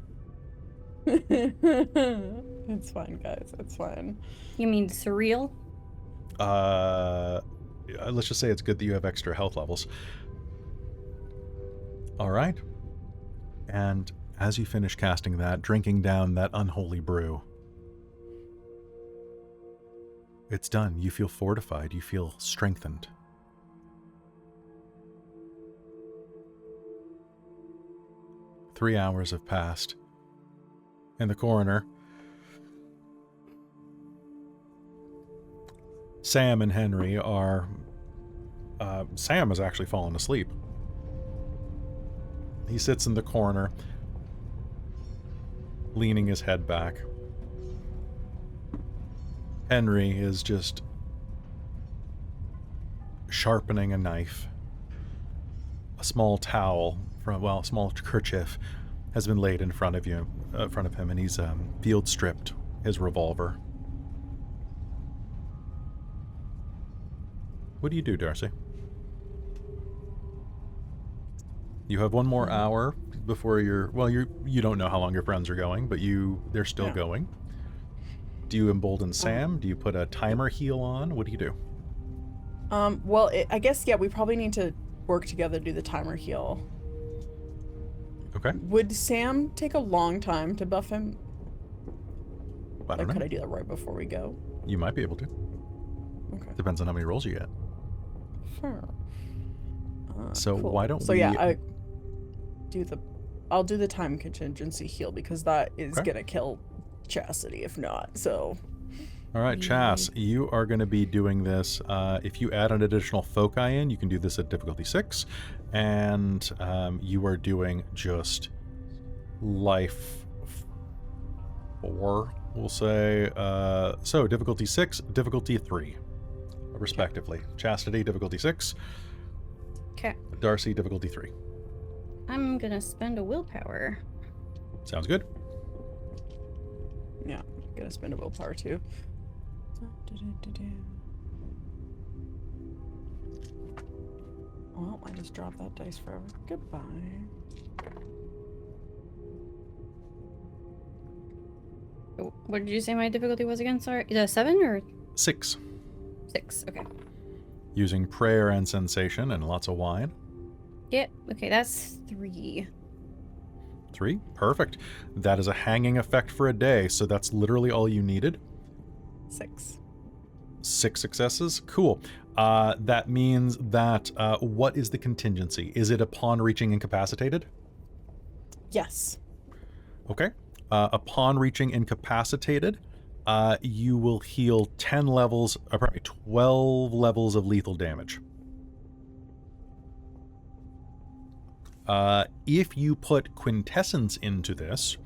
It's fine, guys. It's fine. You mean surreal? Let's just say it's good that you have extra health levels. All right. And as you finish casting that, drinking down that unholy brew, it's done. You feel fortified. You feel strengthened. Three hours have passed. In the coroner, Sam and Henry are... Sam has actually fallen asleep. He sits in the corner, leaning his head back. Henry is just sharpening a knife. A small towel, a small kerchief has been laid in front of him, and he's field stripped his revolver. What do you do, Darcie? You have one more hour before you don't know how long your friends are going, but they're still going. Do you embolden Sam? Do you put a timer heal on? What do you do? Well, I guess, we probably need to work together to do the timer heal. Okay. Would Sam take a long time to buff him? I don't know. Could I do that right before we go? You might be able to. Okay. Depends on how many rolls you get. Sure. So cool. why don't so we... I'll do the time contingency heal, because that is gonna kill Chastity if not, so... All right, Chas, you are going to be doing this. If you add an additional foci in, you can do this at difficulty 6. And you are doing just life 4, we'll say. So difficulty 6, difficulty 3, respectively. Okay. Chastity, difficulty 6. Okay. Darcie, difficulty 3. I'm going to spend a willpower. Sounds good. Yeah, gonna spend a willpower too. Well, I just dropped that dice forever. Goodbye. What did you say my difficulty was again? Sorry. Is that 7 or? 6. 6, okay. Using prayer and sensation and lots of wine. Yeah, okay, that's 3. 3? Perfect. That is a hanging effect for a day, so that's literally all you needed. 6. 6 successes? Cool. That means that, what is the contingency? Is it upon reaching incapacitated? Yes. Okay. Upon reaching incapacitated, you will heal 12 levels of lethal damage. If you put quintessence into this,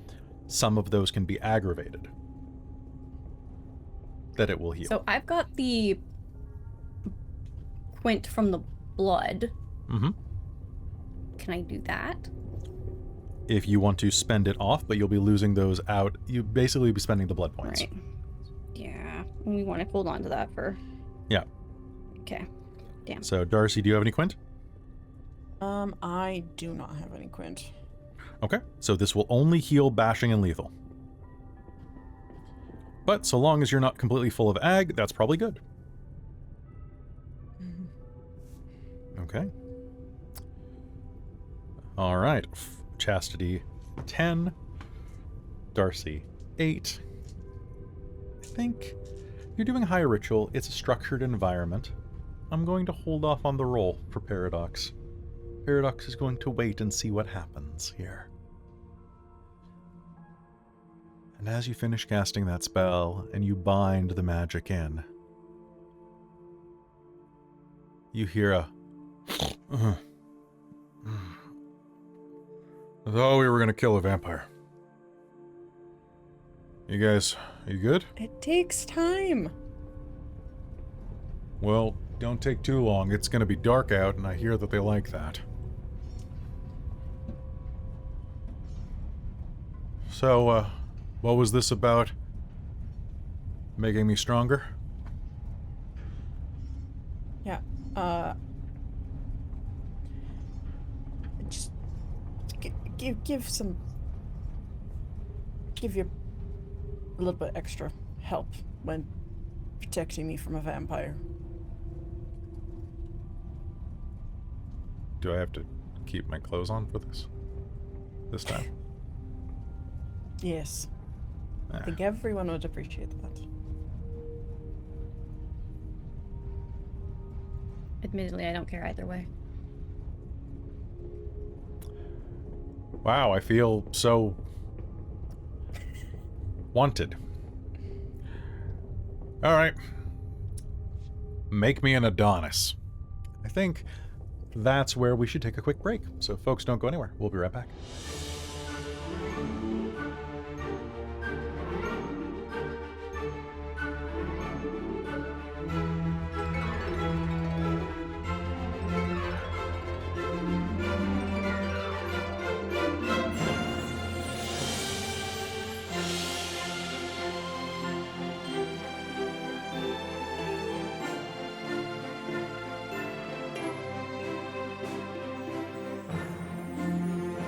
some of those can be aggravated. That it will heal. So I've got the quint from the blood. Mm-hmm. Can I do that? If you want to spend it off, but you'll be losing those out. You basically be spending the blood points. Right. Yeah. We want to hold on to that for... Yeah. Okay. Damn. So, Darcie, do you have any quint? I do not have any quint. Okay. So this will only heal bashing and lethal. But so long as you're not completely full of ag, that's probably good. Okay. All right. Chastity 10. Darcie 8. I think you're doing high ritual. It's a structured environment. I'm going to hold off on the roll for Paradox. Paradox is going to wait and see what happens here. And as you finish casting that spell and you bind the magic in, you hear a... I thought we were going to kill a vampire. You guys, are you good? It takes time. Well, don't take too long. It's going to be dark out, and I hear that they like that. So, what was this about? Making me stronger? Yeah. Just give you a little bit extra help when protecting me from a vampire. Do I have to keep my clothes on for this time? Yes. I think everyone would appreciate that. Admittedly, I don't care either way. Wow, I feel so... wanted. Alright. Make me an Adonis. I think that's where we should take a quick break. So folks, don't go anywhere. We'll be right back.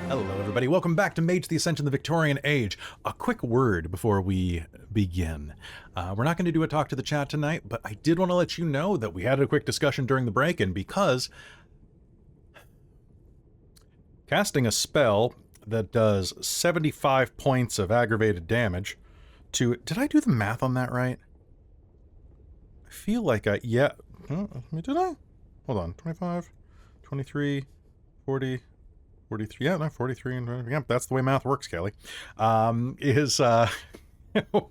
Hello, everybody. Welcome back to Mage the Ascension the Victorian Age. A quick word before we begin. We're not going to do a talk to the chat tonight, but I did want to let you know that we had a quick discussion during the break-in because casting a spell that does 75 points of aggravated damage to... Did I do the math on that right? I feel like I... Yeah. Did I? Hold on. 25, 23, 40... 43, yeah, no, 43, and yeah, that's the way math works, Kelly. Is,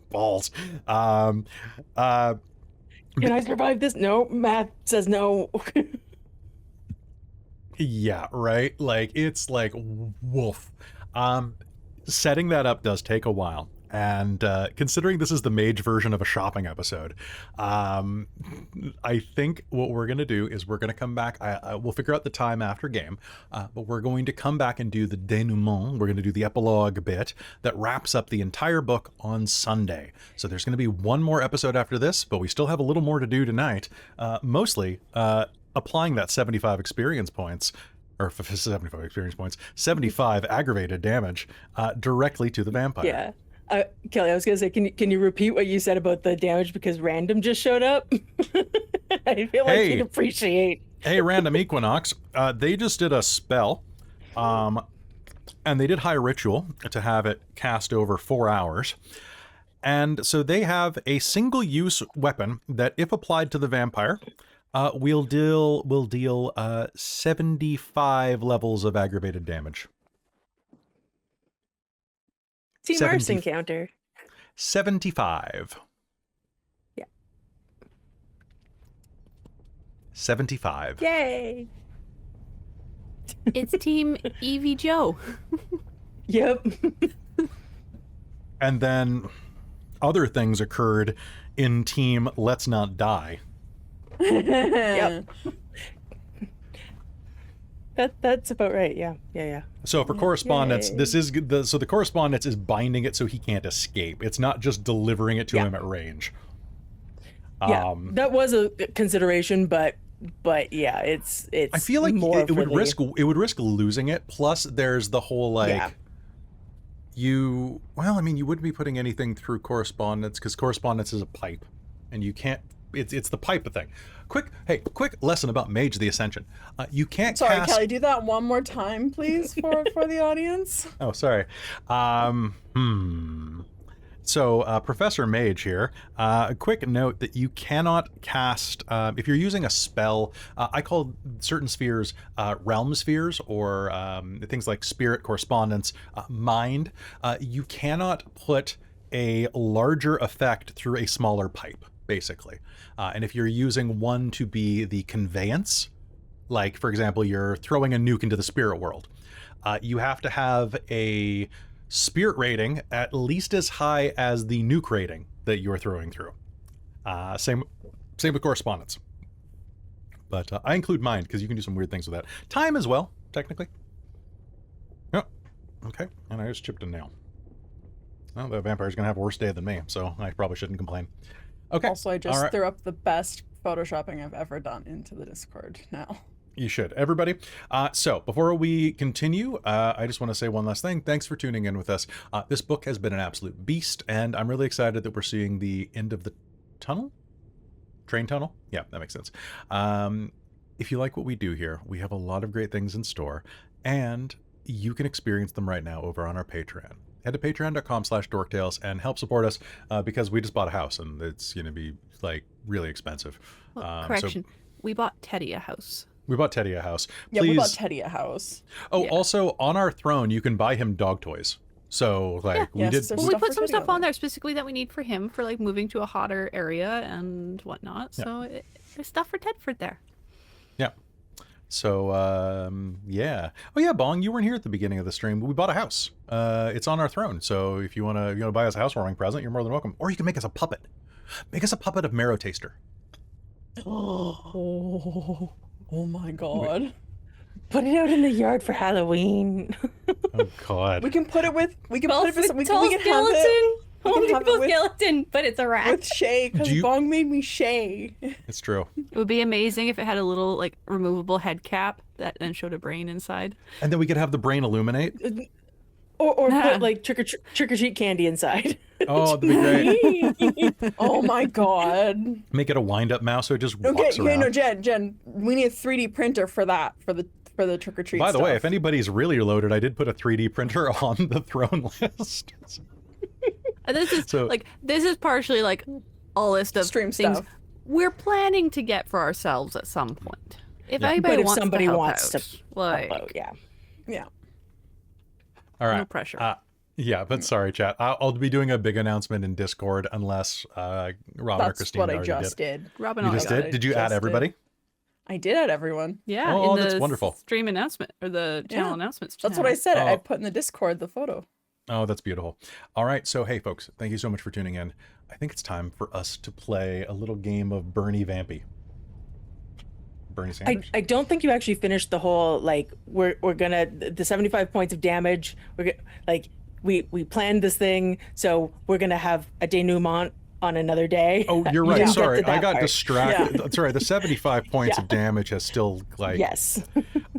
balls. Can I survive this? No, math says no. Yeah, right? Like, it's like, woof. Setting that up does take a while. And considering this is the mage version of a shopping episode, I think what we're going to do is we're going to come back. We'll figure out the time after game, but we're going to come back and do the denouement. We're going to do the epilogue bit that wraps up the entire book on Sunday. So there's going to be one more episode after this, but we still have a little more to do tonight, mostly applying that 75 experience points. Or 75 experience points, 75 aggravated damage directly to the vampire. Yeah. Kelly, I was gonna say, can you repeat what you said about the damage because random just showed up? I feel like you'd appreciate. Hey, Random Equinox, they just did a spell, and they did High Ritual to have it cast over 4 hours. And so they have a single-use weapon that, if applied to the vampire, will deal 75 levels of aggravated damage. Team Mars encounter. 75. Yeah. 75. Yay! It's Team Evie Joe. Yep. And then other things occurred in Team Let's Not Die. Yep. That's about right. Yeah. So for correspondence, this is so the correspondence is binding it so he can't escape. It's not just delivering it to him at range. Yeah, that was a consideration, but yeah, it's. I feel like more it would risk losing it. Plus, there's the whole like. You wouldn't be putting anything through correspondence because correspondence is a pipe, and you can't. It's the pipe thing. Quick lesson about Mage the Ascension. You can't. Sorry, Kelly, do that one more time, please, for the audience. Oh, sorry. So, Professor Mage here. A quick note that you cannot cast if you're using a spell. I call certain spheres realm spheres, or things like spirit, correspondence, mind. You cannot put a larger effect through a smaller pipe, basically. And if you're using one to be the conveyance, like, for example, you're throwing a nuke into the spirit world, you have to have a spirit rating at least as high as the nuke rating that you are throwing through. Same with correspondence. But I include mine because you can do some weird things with that. Time as well, technically. Yep. Okay, and I just chipped a nail. Well, the vampire's gonna have a worse day than me, so I probably shouldn't complain. Okay. Also, I just threw up the best photoshopping I've ever done into the Discord now. You should, everybody. So before we continue, I just want to say one last thing. Thanks for tuning in with us. This book has been an absolute beast, and I'm really excited that we're seeing the end of the tunnel? Train tunnel? Yeah, that makes sense. If you like what we do here, we have a lot of great things in store, and you can experience them right now over on our Patreon. Head to patreon.com/dorktales and help support us because we just bought a house and it's going to be like really expensive. Well, correction. We bought Teddy a house. We bought Teddy a house. Yeah, Please... we bought Teddy a house. Oh, Yeah. Also on our throne, you can buy him dog toys. So like we Yes, did. there's Well, we stuff put for some Teddy stuff on on there specifically that we need for him for like moving to a hotter area and whatnot. Yeah. So there's stuff for Tedford there. Yeah. So yeah. Oh yeah, Bong, you weren't here at the beginning of the stream. We bought a house. It's on our throne. So if you wanna buy us a housewarming present, you're more than welcome. Or you can make us a puppet. Make us a puppet of Marrow Taster. Oh my god. Put it out in the yard for Halloween. Oh god. We can put it with we can Tall put it with we can skeleton. have it Multiple with- skeleton, but it's a rat. with Shay because Do you- Bong made me Shay. It's true. It would be amazing if it had a little like removable head cap that then showed a brain inside. And then we could have the brain illuminate. Or put like trick or treat candy inside. Oh, that'd be great. Oh my god. Make it a wind-up mouse so it just Okay, walks okay, around. no, Jen, we need a 3D printer for that for the trick or treat. By the way, stuff. if anybody's really loaded, I did put a 3D printer on the throne list. And this is So- this is partially like a list of Stream things stuff. we're planning to get for ourselves at some point. If Yeah. anybody But if wants somebody to help wants out, to like Oh, yeah. yeah. All right. no pressure. Yeah, but sorry, chat. I'll be doing a big announcement in Discord unless Robin or That's Christine what I already just did. did. Robin You already just got did? it. Did you add Just everybody? I did add everyone. Yeah, Oh, in that's the wonderful. stream announcement or the channel Yeah. announcements. That's what I said. Oh. I put in the Discord the photo. Oh, that's beautiful. All right, so hey, folks, thank you so much for tuning in. I think it's time for us to play a little game of Bernie Vampy. Bernie Sanders? I don't think you actually finished the whole like we're gonna the 75 points of damage. We planned this thing, so we're gonna have a denouement on another day. Oh, you're You right. didn't get Sorry, to I that got part. distracted. That's right. The 75 points of damage has still like. Yes.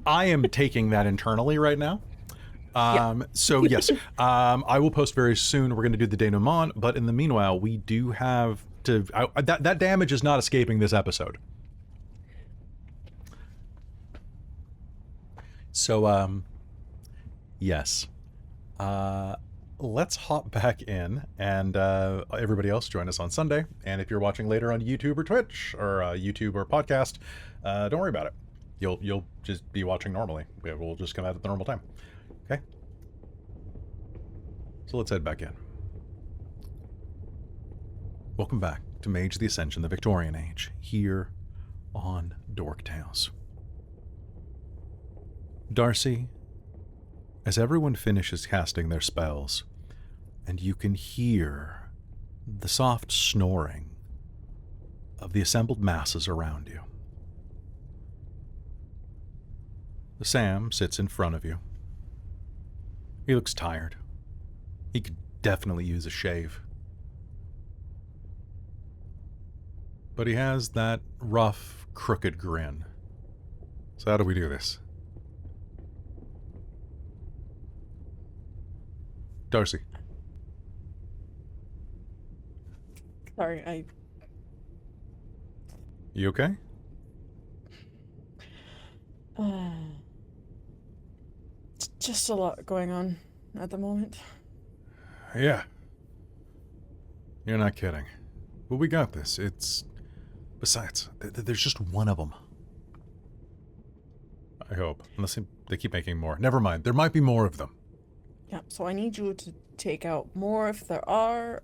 I am taking that internally right now. So yes, I will post very soon. We're going to do the denouement, but in the meanwhile, we do have to. That damage is not escaping this episode. So yes, let's hop back in, and everybody else join us on Sunday. And if you're watching later on YouTube or Twitch or YouTube or podcast, don't worry about it. You'll just be watching normally. We'll just come out at the normal time. Okay. So let's head back in. Welcome back to Mage the Ascension, the Victorian Age, here on Dork Tales. Darcie, as everyone finishes casting their spells, and you can hear the soft snoring of the assembled masses around you, Sam sits in front of you. He looks tired. He could definitely use a shave. But he has that rough, crooked grin. So how do we do this? Darcie. Sorry, You okay? It's just a lot going on at the moment. Yeah. You're not kidding. But we got this. It's... Besides, there's just one of them. I hope. Unless they keep making more. Never mind. There might be more of them. Yeah, so I need you take out more if there are.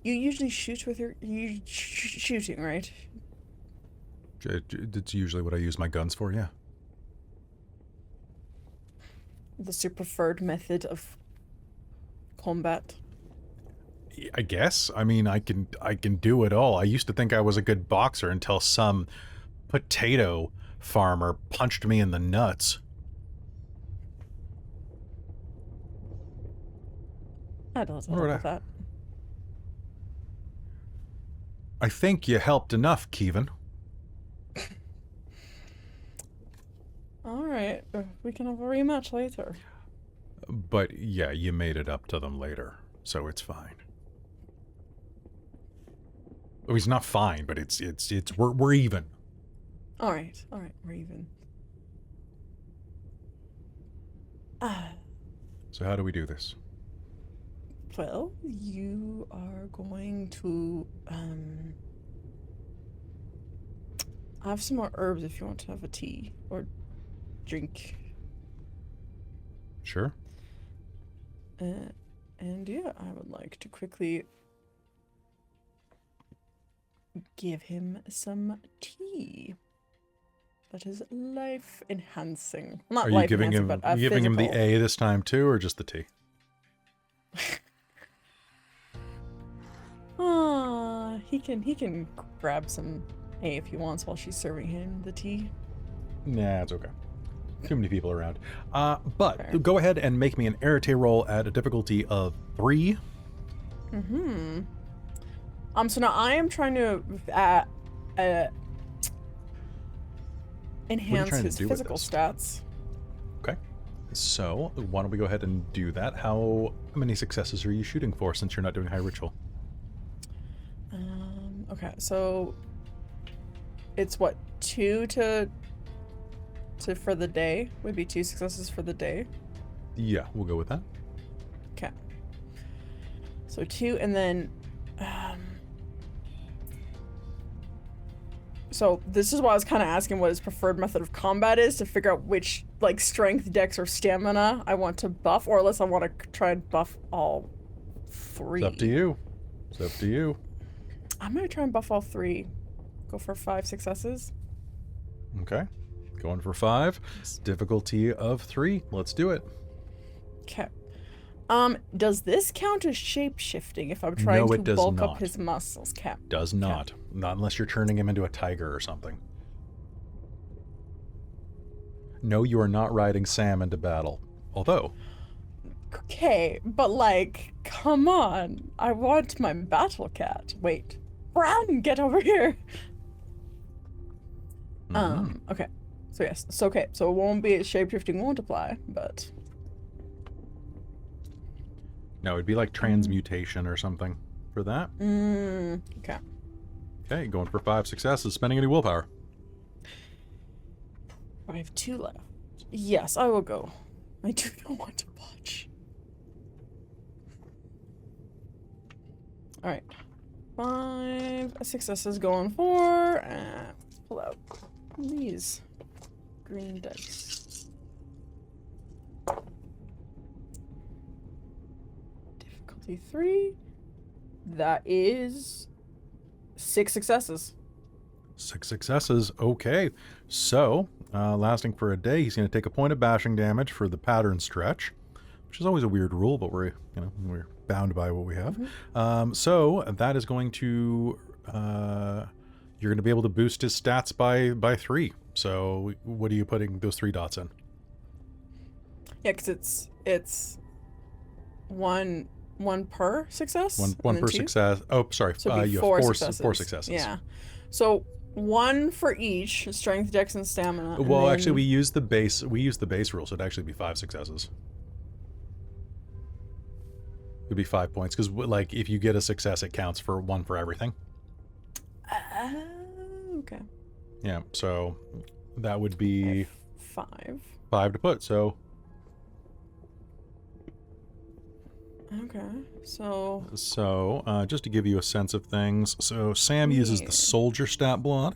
You usually shoot with your shooting, right? It's usually what I use my guns for, yeah. That's your preferred method of combat? I guess. I mean, I can do it all. I used to think I was a good boxer until some potato farmer punched me in the nuts. I don't know about that. I think you helped enough, Kevin. Alright, we can have a rematch later. But yeah, you made it up to them later, so it's fine. Oh, he's not fine, but it's we're even. Alright, we're even. So how do we do this? Well, you are going to I have some more herbs if you want to have a tea or drink. Sure. And yeah, I would like to quickly give him some tea. That is life enhancing. Not Are you life giving enhancing, him? but Are you giving him the physical. A this time too, or just the T? He can grab some A if he wants while she's serving him the tea. Nah, it's okay. Too many people around. But Fair. go ahead and make me an Arete roll at a difficulty of 3. So now I am trying to enhance trying to his do with physical this? stats. Okay. So why don't we go ahead and do that? How many successes are you shooting for since you're not doing high ritual? Okay, so it's what, 2 to for the day? Would be 2 successes for the day. Yeah, we'll go with that. Okay. So 2, and then so this is why I was kind of asking what his preferred method of combat is, to figure out which, like, strength, dex, or stamina I want to buff, or unless I want to try and buff all 3. It's up to you. It's up to you. I'm gonna try and buff all 3. Go for 5 successes. Okay. Going for 5. Difficulty of 3. Let's do it. Okay. Does this count as shape-shifting if I'm trying No, it to does bulk not. up his muscles? Okay. Does not. Not unless you're turning him into a tiger or something. No, you are not riding Sam into battle. Although, Okay, but like, come on. I want my battle cat. Wait. Bran, get over here. Okay. So yes. So okay. So it won't be a shape-shifting won't apply, but no, it'd be like transmutation or something for that. okay. Okay, going for 5 successes, spending any willpower. I have 2 left. Yes, I will go. I do not want to watch. Alright. 5 successes going for, and let's pull out these green dice. Difficulty 3. That is 6 successes. 6 successes. Okay. So, lasting for a day, he's going to take a point of bashing damage for the pattern stretch, which is always a weird rule, but we're bound by what we have. So that is going to you're going to be able to boost his stats by 3. So what are you putting those 3 dots in? Yeah, because it's one per success. One and then per 2? success. Oh, sorry. So it'd be you 4 have successes. 4 successes. Yeah. So 1 for each strength, dex, and stamina. and Well, then- actually, we use the base rule, so it'd actually be 5 successes. It'd be 5 points because, like, if you get a success, it counts for 1 for everything. Okay. Yeah. So that would be 5. 5 to put. So Okay. So just to give you a sense of things, so Sam uses the soldier stat block.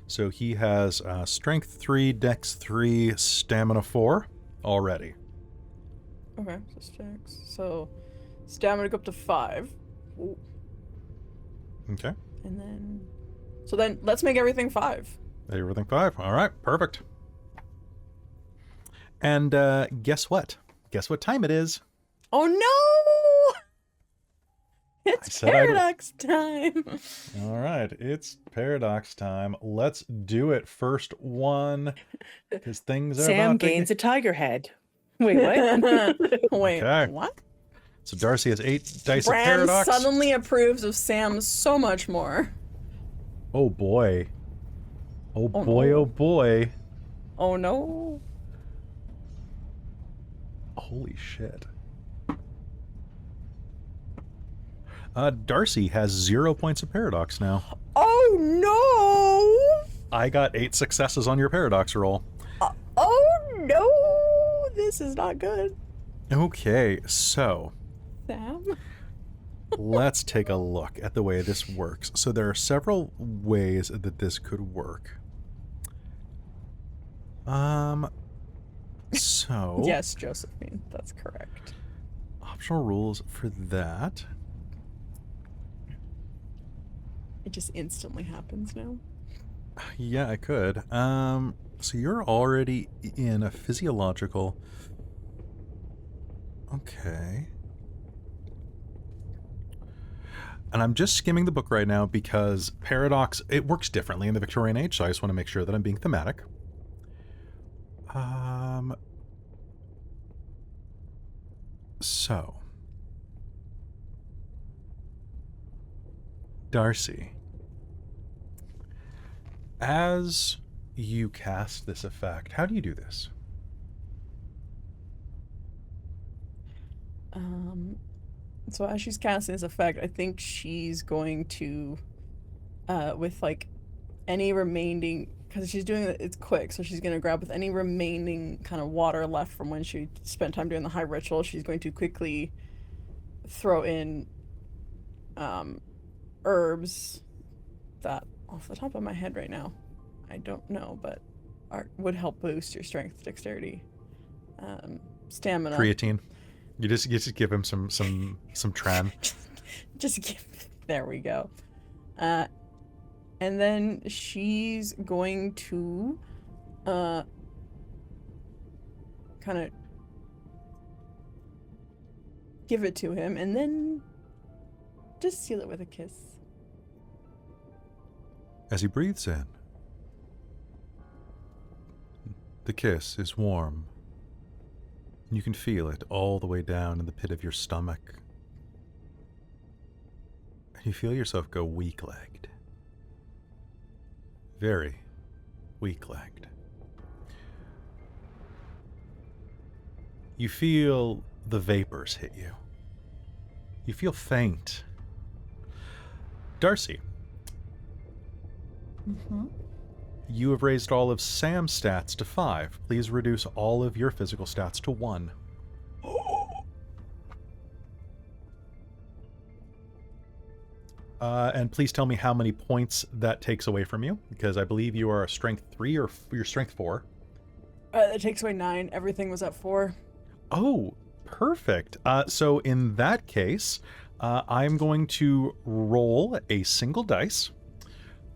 So he has strength 3, dex 3, stamina 4 already. Okay, so 6. So stamina go up to 5. Ooh. Okay. And then... So then let's make everything 5. Everything 5. All right, perfect. And guess what? Guess what time it is? Oh no! It's paradox time. All right, it's paradox time. Let's do it. First one, because things are Sam about to gains a tiger head. Wait, what? Wait, Okay. what? So Darcie has 8 dice Bran of paradox. suddenly approves of Sam so much more. Oh boy. Oh Oh, boy, no. oh boy. Oh no. Holy shit. Darcie has 0 points of paradox now. Oh no! I got 8 successes on your paradox roll. Oh no! This is not good. Okay, so Sam? let's take a look at the way this works. So there are several ways that this could work. So Yes, Josephine, that's correct. optional rules for that. It just instantly happens now. Yeah, I could. So you're already in a physiological. Okay. And I'm just skimming the book right now because paradox, it works differently in the Victorian Age, so I just want to make sure that I'm being thematic. So Darcie, as you cast this effect, how do you do this? So as she's casting this effect, I think she's going to, with like any remaining, because she's doing it's quick, so she's going to grab with any remaining kind of water left from when she spent time doing the high ritual. She's going to quickly throw in herbs that, off the top of my head right now, I don't know, but would help boost your strength, dexterity, stamina. Creatine. You just give him some tran. Just give. There we go. And then she's going to kind of give it to him and then just seal it with a kiss. As he breathes in, the kiss is warm. You can feel it all the way down in the pit of your stomach. And you feel yourself go weak-legged. Very weak-legged. You feel the vapors hit you. You feel faint. Darcie. Mm-hmm. You have raised all of Sam's stats to 5. Please reduce all of your physical stats to 1. And please tell me how many points that takes away from you, because I believe you are a strength 3 or you're strength 4. That takes away 9. Everything was at 4. Oh, perfect. So in that case, I'm going to roll a single dice.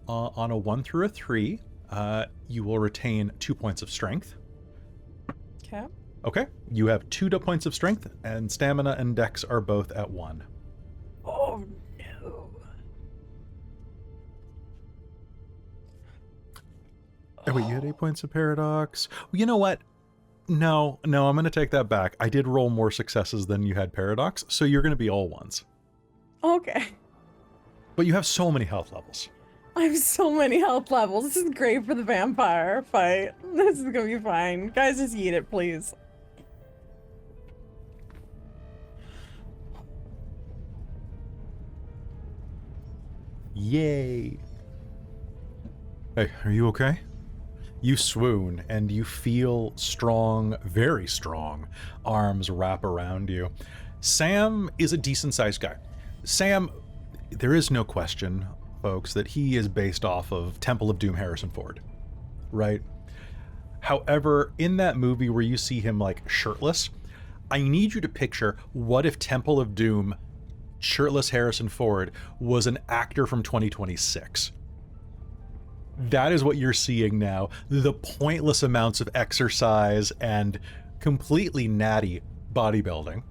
On a 1 through a 3, you will retain 2 points of strength. Okay. Okay. You have 2 points of strength, and stamina and dex are both at 1. Oh no. Oh, wait, you had 8 points of paradox. You know what? No, I'm going to take that back. I did roll more successes than you had paradox, so you're going to be all 1s. Okay. But you have so many health levels. I have so many health levels. This is great for the vampire fight. This is gonna be fine. Guys, just eat it, please. Yay. Hey, are you okay? You swoon, and you feel strong, very strong, arms wrap around you. Sam is a decent-sized guy. Sam, there is no question, folks, that he is based off of Temple of Doom Harrison Ford, right? However, in that movie where you see him, like, shirtless, I need you to picture, what if Temple of Doom, shirtless Harrison Ford, was an actor from 2026? That is what you're seeing now. The pointless amounts of exercise and completely natty bodybuilding,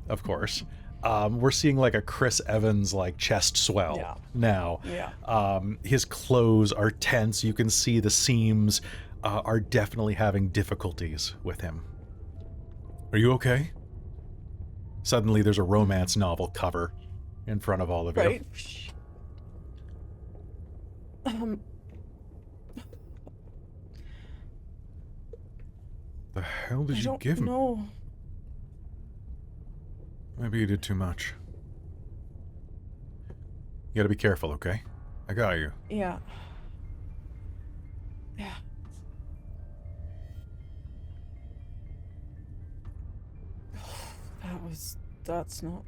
of course. We're seeing like a Chris Evans like chest swell now. Yeah. His clothes are tense. You can see the seams are definitely having difficulties with him. Are you okay? Suddenly there's a romance novel cover in front of all of you. Right. The hell did you give him? No. Maybe you did too much. You gotta be careful, okay? I got you. Yeah. Yeah. That's not.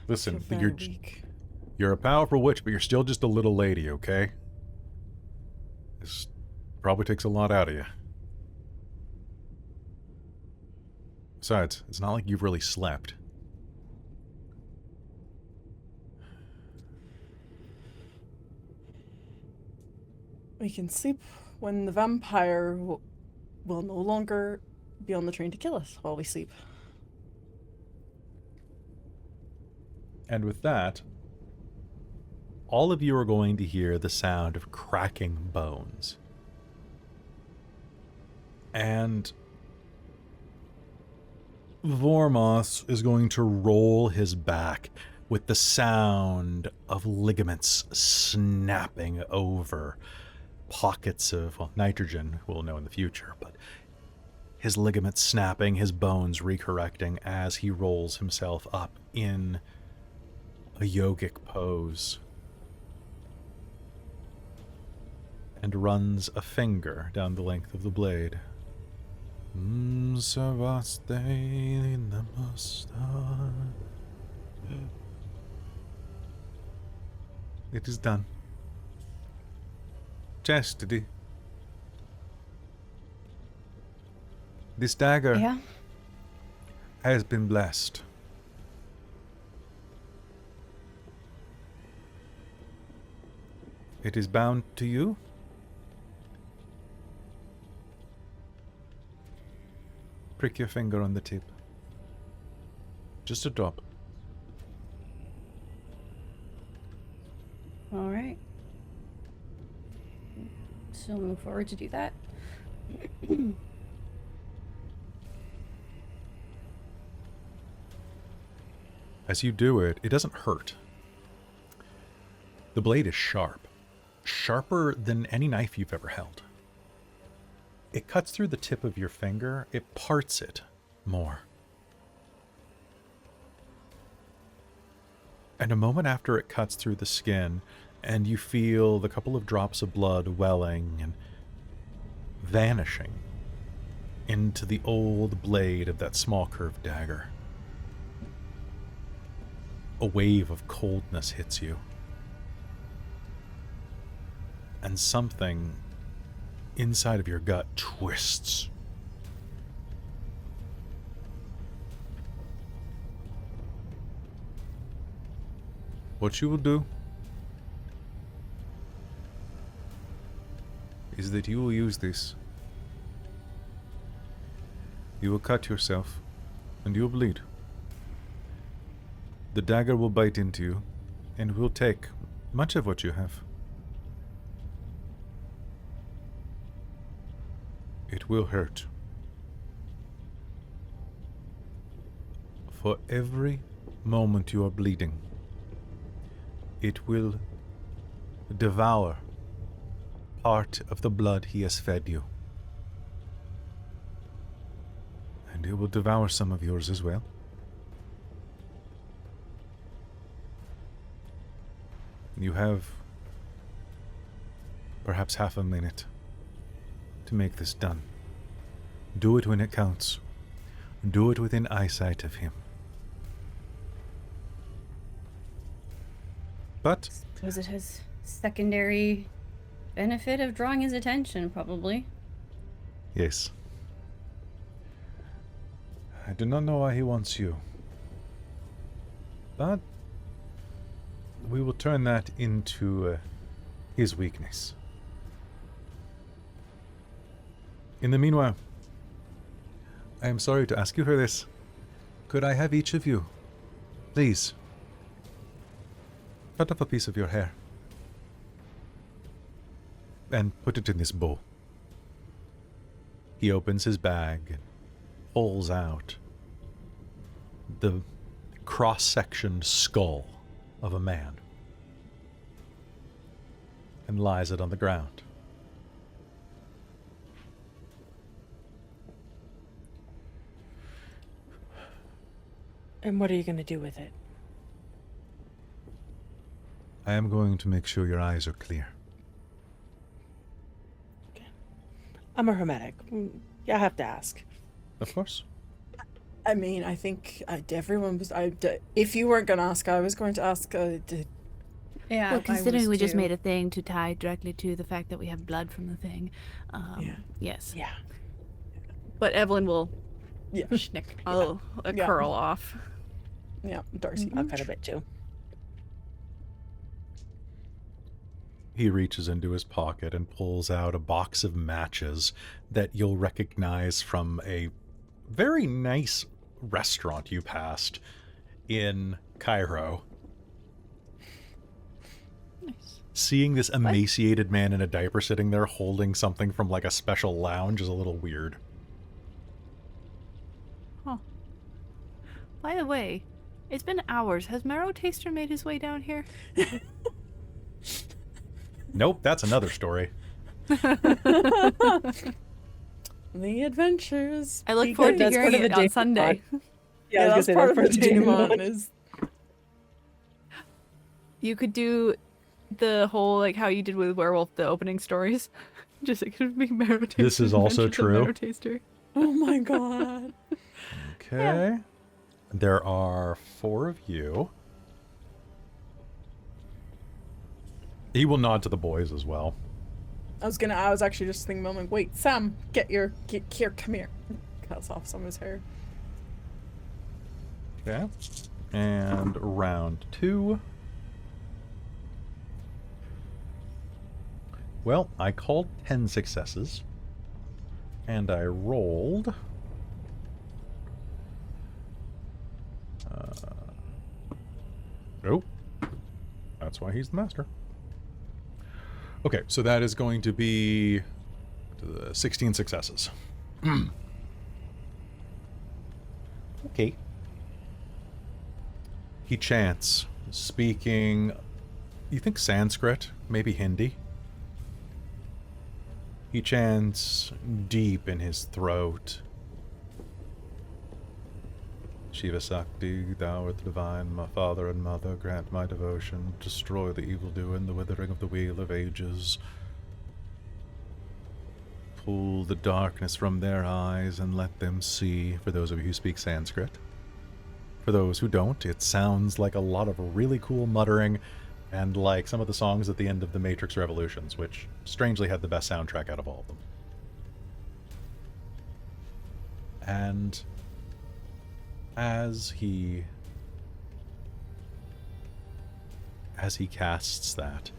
Listen, Feel very weak. you're a powerful witch, but you're still just a little lady, okay? This probably takes a lot out of you. Besides, it's not like you've really slept. We can sleep when the vampire will no longer be on the train to kill us while we sleep. And with that, all of you are going to hear the sound of cracking bones. And Vormoth is going to roll his back with the sound of ligaments snapping over pockets of, well, nitrogen, we'll know in the future, but his ligaments snapping, his bones recorrecting as he rolls himself up in a yogic pose and runs a finger down the length of the blade. It is done. Chastity. This dagger has been blessed. It is bound to you. Prick your finger on the tip. Just a drop. All right. So I'll move forward to do that. As you do it, it doesn't hurt. The blade is sharp. Sharper than any knife you've ever held. It cuts through the tip of your finger. It parts it more. And a moment after it cuts through the skin, and you feel the couple of drops of blood welling and vanishing into the old blade of that small curved dagger. A wave of coldness hits you. And something inside of your gut twists. What you will do is that you will use this. You will cut yourself, and you will bleed. The dagger will bite into you, and will take much of what you have. It will hurt. For every moment you are bleeding, it will devour part of the blood he has fed you. And it will devour some of yours as well. You have perhaps half a minute to make this done. Do it when it counts. Do it within eyesight of him. But Suppose it has secondary benefit of drawing his attention, probably. yes, I do not know why he wants you. But we will turn that into his weakness. In the meanwhile, I am sorry to ask you for this. Could I have each of you, please, cut off a piece of your hair and put it in this bowl? He opens his bag and pulls out the cross-sectioned skull of a man and lies it on the ground. And what are you going to do with it? I am going to make sure your eyes are clear. Okay. I'm a hermetic. I have to ask. Of course. I mean, I think everyone was. If you weren't going to ask, I was going to ask. Yeah, Well, I considering was we just too. made a thing to tie directly to the fact that we have blood from the thing. Yeah. Yes. Yeah. But Evelyn will Yeah. schnick a Yeah. curl off. Yeah, Darcie. I'll cut a bit too. He reaches into his pocket and pulls out a box of matches that you'll recognize from a very nice restaurant you passed in Cairo. Nice. Seeing this emaciated man in a diaper sitting there holding something from like a special lounge is a little weird. Huh. By the way, it's been hours. Has Marrow Taster made his way down here? Nope, that's another story. The adventures. I look begin. forward to That's hearing part of it the on day Sunday. Yeah, that's part of the Daemon is. You could do the whole, like, how you did with Werewolf, the opening stories. Just, it could be Marrow Taster. This is also Adventures of true. Marrow Taster. Oh my god. Okay. There are 4 of you. He will nod to the boys as well. I was actually just thinking, I'm like, wait, Sam, get here, come here. Cuts off some of his hair. Okay. And round 2. Well, I called 10 successes. And I rolled... Nope. That's why he's the master. Okay, so that is going to be 16 successes. Okay. He chants, speaking, you think Sanskrit, maybe Hindi. He chants deep in his throat. Shiva Sakti, thou art divine, my father and mother, grant my devotion, destroy the evildoer and the withering of the wheel of ages. Pull the darkness from their eyes and let them see, for those of you who speak Sanskrit. For those who don't, it sounds like a lot of really cool muttering, and like some of the songs at the end of the Matrix Revolutions, which strangely had the best soundtrack out of all of them. And as he casts that,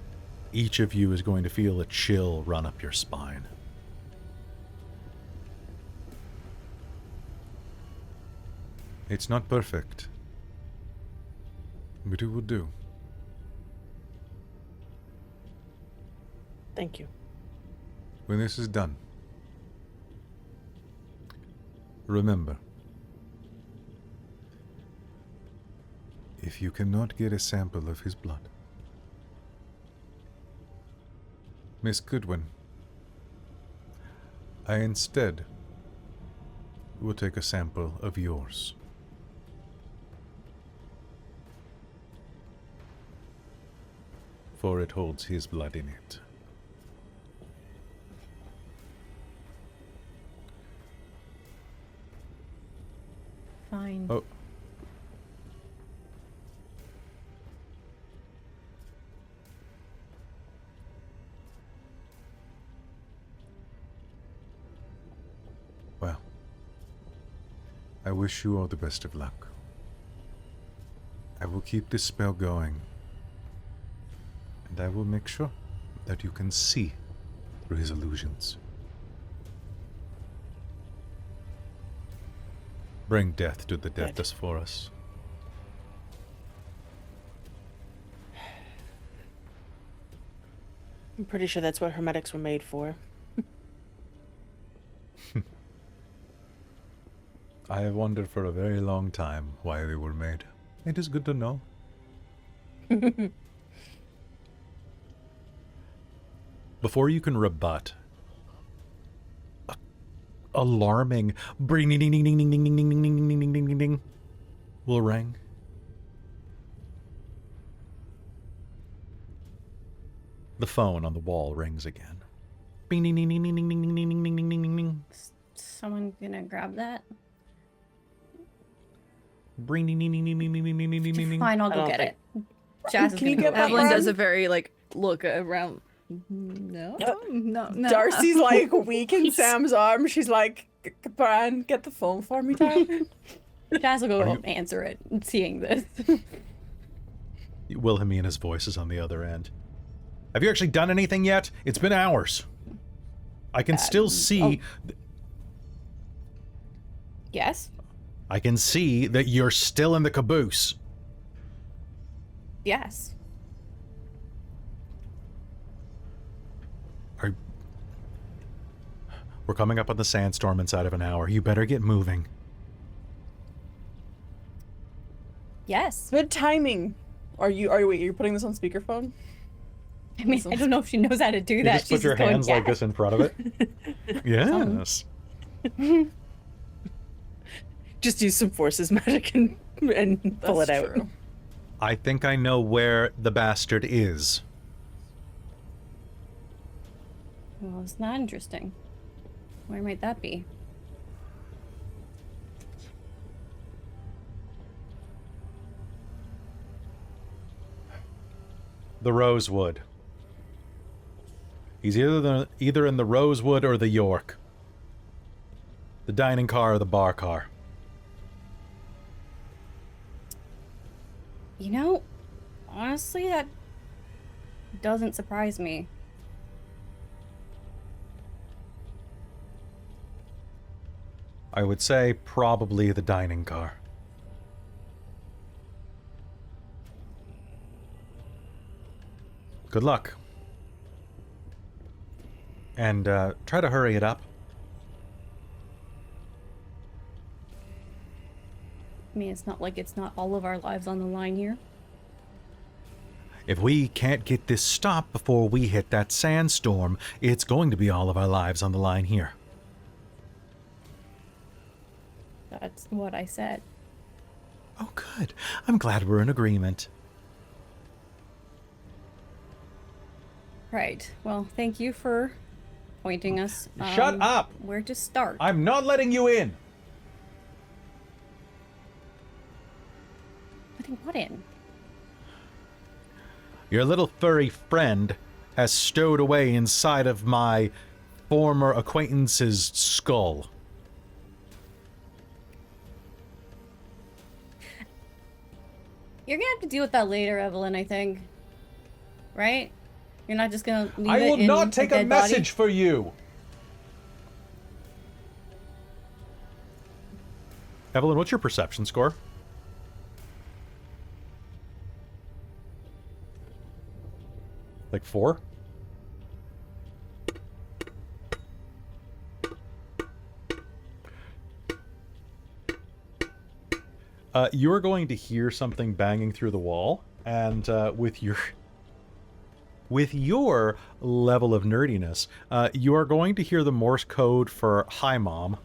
each of you is going to feel a chill run up your spine. It's not perfect, but it will do. Thank you. When this is done, remember, if you cannot get a sample of his blood, Miss Goodwin, I instead will take a sample of yours. For it holds his blood in it. Fine. Oh. Well, I wish you all the best of luck. I will keep this spell going. And I will make sure that you can see through his illusions. Bring death to the deathless for us. I'm pretty sure that's what hermetics were made for. I have wondered for a very long time why they were made. It is good to know. Before you can rebut, alarming ding ding ding ding ding ding ding ding ding ding ding ding ding ding will ring. The phone on the wall rings again. Ding ding ding ding ding ding ding ding ding ding ding ding ding. Someone gonna grab that? Ding ding ding ding ding ding ding ding ding ding ding. Fine, I'll go get it. Jazz is Can you gonna get go that get Evelyn it. does a very like look around. No, no. Darcie's like weak in Sam's arm. She's like, Brian, get the phone for me, darling. Jazz will go answer it, seeing this. Wilhelmina's voice is on the other end. Have you actually done anything yet? It's been hours. I can still see... Yes? I can see that you're still in the caboose. Yes. We're coming up on the sandstorm inside of an hour. You better get moving. Yes. Good timing. Are you wait, you're putting this on speakerphone? I mean, I don't know if she knows how to do You that. just put She's your going, hands like this in front of it. Yes. Just use some forces magic and pull it That's out. true. I think I know where the bastard is. Well, it's not interesting. Where might that be? The Rosewood. He's either in the Rosewood or the York. The dining car or the bar car. You know, honestly, that doesn't surprise me. I would say probably the dining car. Good luck. And try to hurry it up. I mean, it's not like it's not all of our lives on the line here. If we can't get this stopped before we hit that sandstorm, it's going to be all of our lives on the line here. That's what I said. Oh, good. I'm glad we're in agreement. Right. Well, thank you for pointing us. Shut up! Where to start? I'm not letting you in! Putting what in? Your little furry friend has stowed away inside of my former acquaintance's skull. You're gonna have to deal with that later, Evelyn, I think. Right? You're not just gonna leave I it will in not take a dead body? message for you! Evelyn, what's your perception score? Like 4? You're going to hear something banging through the wall, and with your level of nerdiness, you are going to hear the Morse code for "Hi, Mom."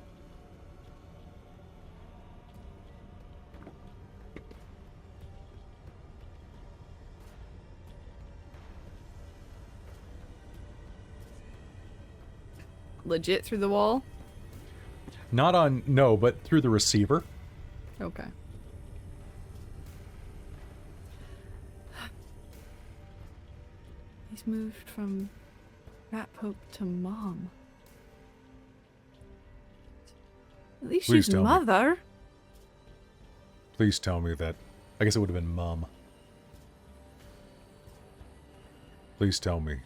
Legit through the wall? Not on, no, but through the receiver. Okay. He's moved from Rat Pope to Mom. At least Please she's tell me. mother. Please tell me that... I guess it would have been Mum. Please tell me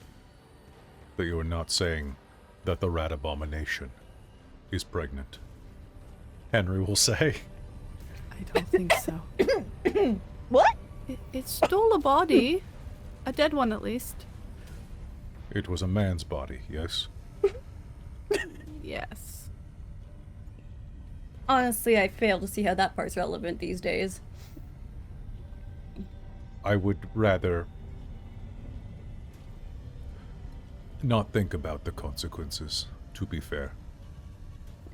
that you are not saying that the rat abomination is pregnant. Henry will say. I don't think so. What? It stole a body. A dead one, at least. It was a man's body, yes? Yes. Honestly, I fail to see how that part's relevant these days. I would rather not think about the consequences, to be fair.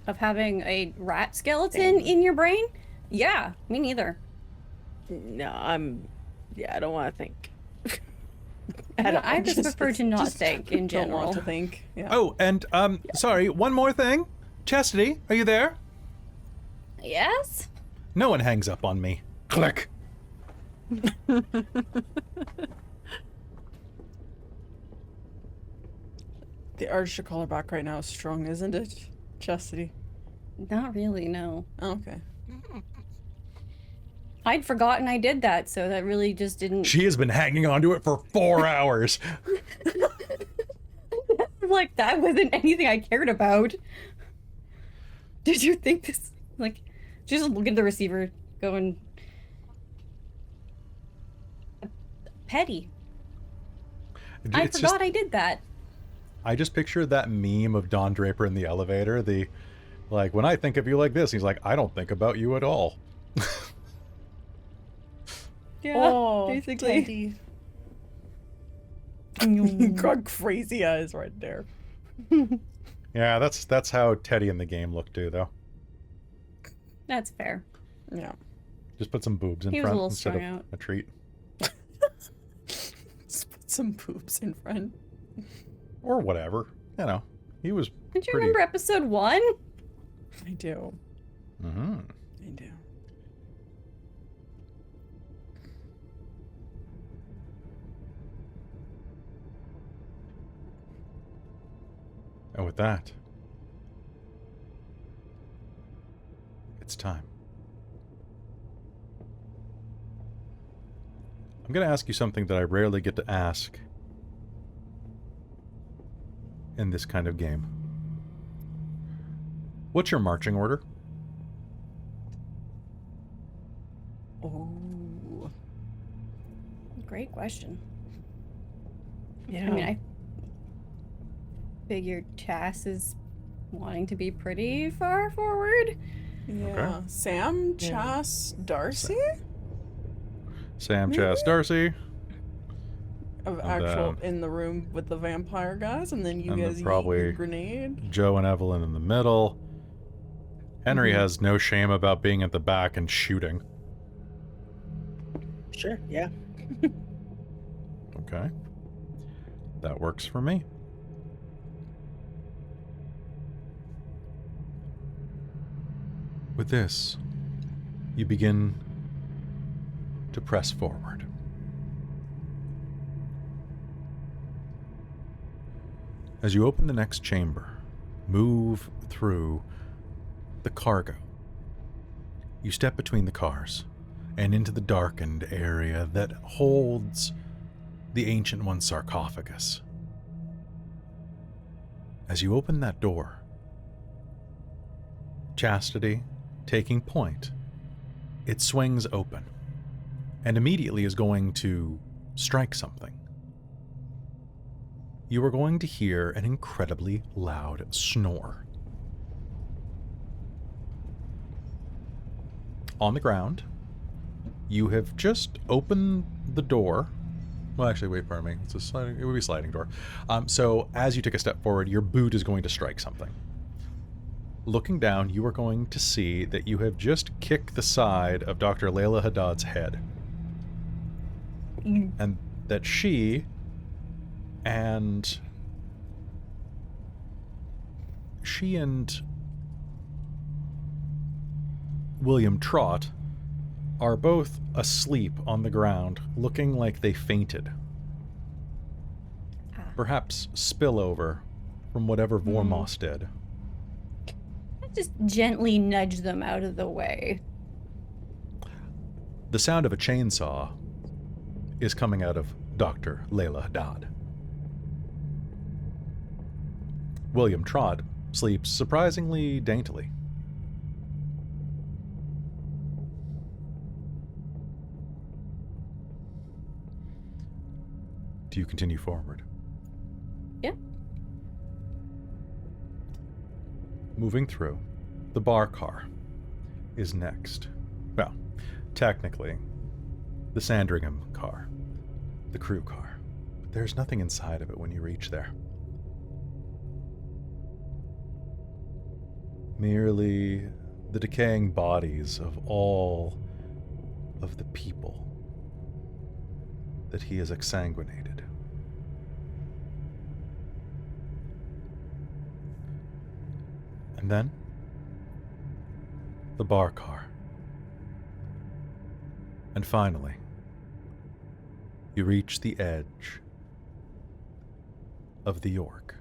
Of having a rat skeleton in your brain? Yeah, me neither. No, I don't want to think. I just prefer to not think in Don't general. want to think. Yeah. Oh, and, sorry, one more thing. Chastity, are you there? Yes? No one hangs up on me. Click. The urge to call her back right now is strong, isn't it, Chastity? Not really, no. Oh, okay. I'd forgotten I did that, so that really just didn't... She has been hanging on to it for 4 hours. Like, that wasn't anything I cared about. Did you think this... Like, just look at the receiver going... Petty. I forgot I did that. I just picture that meme of Don Draper in the elevator. Like, when I think of you like this, he's like, I don't think about you at all. Yeah, basically. Got crazy eyes right there. Yeah, that's how Teddy in the game looked too, though. That's fair. Yeah. Just put some boobs in He was a front little instead strung of out. a treat. Just put some boobs in front. Or whatever. You know, he was Did you pretty... remember episode 1? I do. Mm-hmm. I do. And with that, it's time. I'm going to ask you something that I rarely get to ask in this kind of game. What's your marching order? Oh. Great question. Yeah. I mean, I figured Chas is wanting to be pretty far forward. Yeah. Okay. Sam, Yeah. Chas, Darcie? Sam, Chas, Darcie. Of And actual then- in the room with the vampire guys, and then you And then guys probably- eat your grenade. Joe and Evelyn in the middle. Henry has no shame about being at the back and shooting. Sure, yeah. Okay. That works for me. With this, you begin to press forward. As you open the next chamber, move through the cargo. You step between the cars and into the darkened area that holds the Ancient One's sarcophagus. As you open that door, Chastity taking point, it swings open and immediately is going to strike something. You are going to hear an incredibly loud snore. On the ground, you have just opened the door. Well, actually, wait, pardon me. It's a sliding, it would be a sliding door. So as you take a step forward, your boot is going to strike something. Looking down, you are going to see that you have just kicked the side of Dr. Layla Haddad's head. And that she and William Trott are both asleep on the ground, looking like they fainted. Perhaps spillover from whatever Vormos did. Just gently nudge them out of the way. The sound of a chainsaw is coming out of Dr. Layla Haddad. William Trott sleeps surprisingly daintily. Do you continue forward? Yeah. Moving through, the bar car is next. Well, technically, the Sandringham car, the crew car. But there's nothing inside of it when you reach there. Merely the decaying bodies of all of the people that he has exsanguinated. And then, the bar car. And finally, you reach the edge of the York.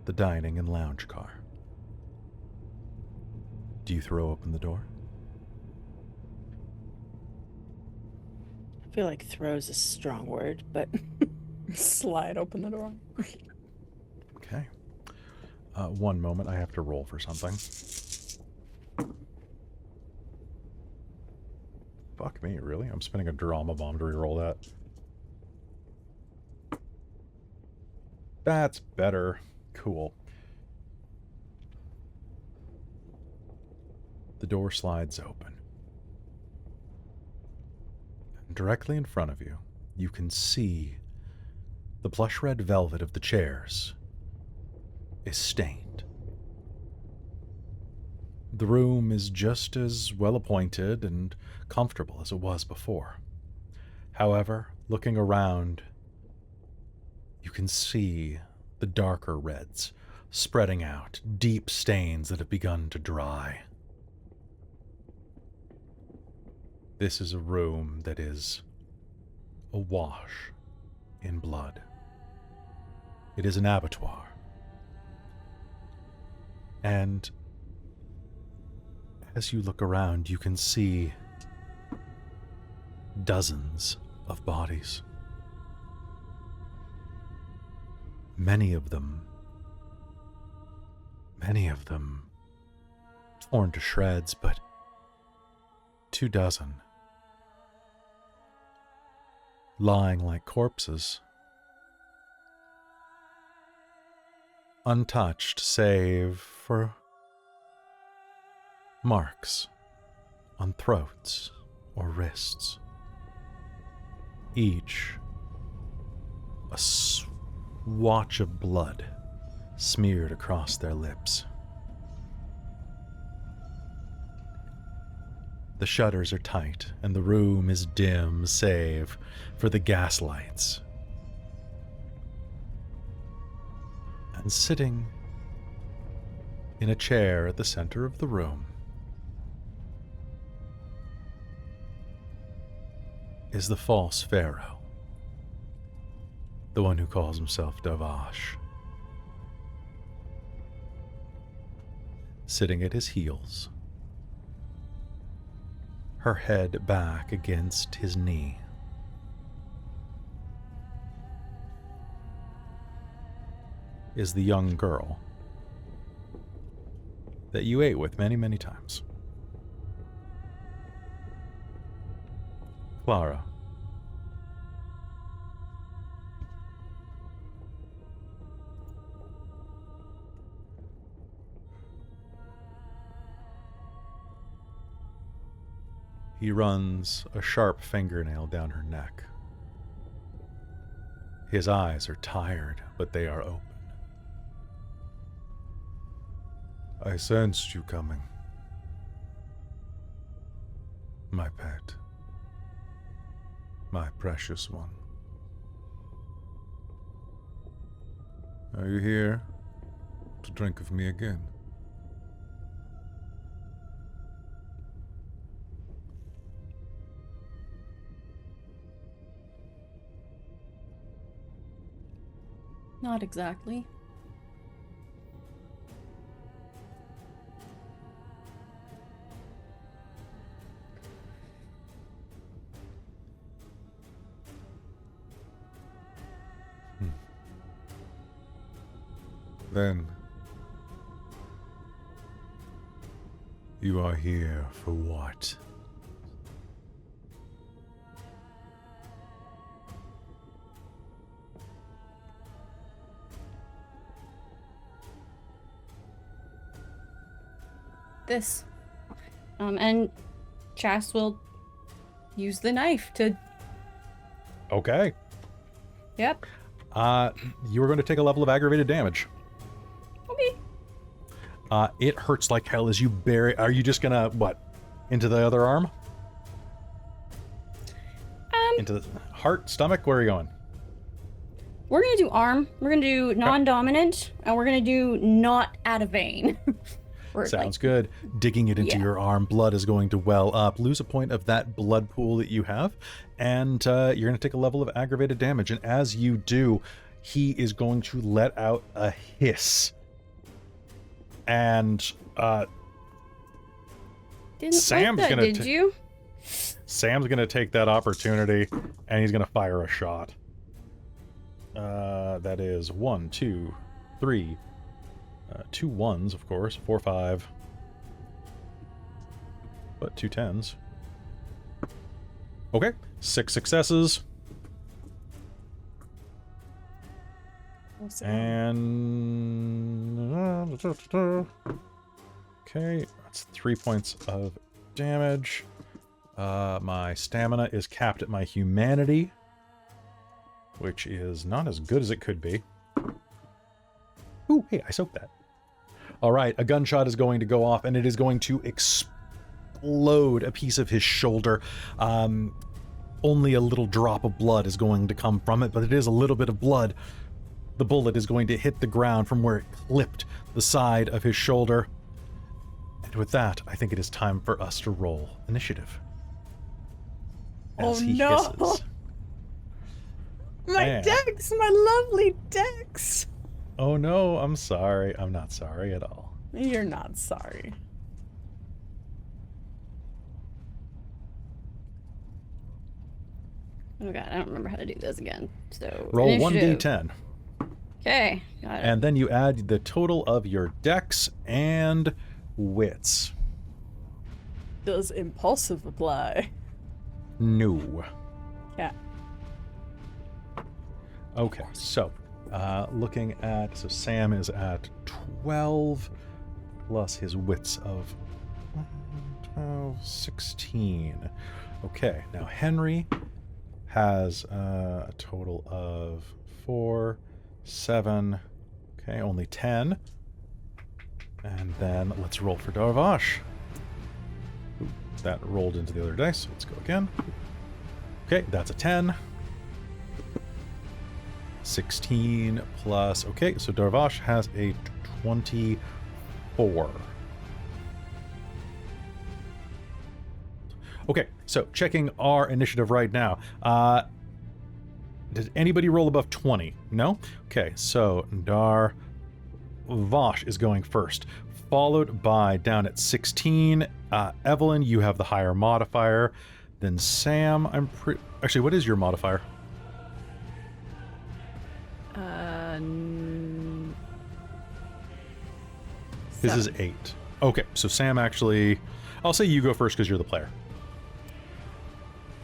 The dining and lounge car. Do you throw open the door? I feel like throws a strong word, but Slide open the door. Okay. One moment, I have to roll for something. Fuck me, really? I'm spending a drama bomb to reroll that. That's better. Cool. The door slides open. And directly in front of you, you can see the plush red velvet of the chairs is stained. The room is just as well appointed and comfortable as it was before. However, looking around, you can see the darker reds spreading out, deep stains that have begun to dry. This is a room that is awash in blood. It is an abattoir. And as you look around, you can see dozens of bodies. Many of them torn to shreds, but 24 lying like corpses, untouched save for marks on throats or wrists, each a swatch of blood smeared across their lips. The shutters are tight, and the room is dim save for the gas lights. And sitting in a chair at the center of the room is the false pharaoh, the one who calls himself Davash. Sitting at his heels, her head back against his knee. Is the young girl that you ate with many, many times. Clara. He runs a sharp fingernail down her neck. His eyes are tired, but they are open. I sensed you coming, my pet, my precious one. Are you here to drink of me again? Not exactly. Then you are here for what? This. And Chas will use the knife to... Okay. Yep. You are going to take a level of aggravated damage. Okay. It hurts like hell as you bury... Are you just gonna, what? Into the other arm? Into the heart, stomach? Where are you going? We're gonna do arm. We're gonna do non-dominant, and we're gonna do not at a vein. Sounds good. Digging it into your arm, blood is going to well up. Lose a point of that blood pool that you have, and you're going to take a level of aggravated damage. And as you do, he is going to let out a hiss. And Didn't Sam's like that, gonna did you? Sam's going to take that opportunity, and he's going to fire a shot. That is 1, 2, 3. 2 1s, of course. 4, 5. But 2 10s. Okay. 6 successes. And... Okay. That's 3 points of damage. My stamina is capped at my humanity, which is not as good as it could be. Ooh, hey, I soaked that. All right, a gunshot is going to go off, and it is going to explode a piece of his shoulder. Only a little drop of blood is going to come from it, but it is a little bit of blood. The bullet is going to hit the ground from where it clipped the side of his shoulder. And with that, I think it is time for us to roll initiative. As he hisses. My Dex, my lovely Dex. Oh no, I'm sorry. I'm not sorry at all. You're not sorry. Oh god, I don't remember how to do this again. So roll initiative. 1d10. Okay, got it. And then you add the total of your dex and wits. Does impulsive apply? No. Yeah. Okay, so looking at, so Sam is at 12 plus his wits of 12, 16. Okay, now Henry has a total of 4, 7, okay, only 10. And then let's roll for Darvash. Ooh, that rolled into the other dice, so let's go again. Okay, that's a 10. 16 plus... Okay, so Darvash has a 24. Okay, so checking our initiative right now. Did anybody roll above 20? No? Okay, so Darvash is going first, followed by, down at 16, Evelyn, you have the higher modifier. Then Sam, actually, what is your modifier? His is 8. Okay, so Sam actually... I'll say you go first because you're the player.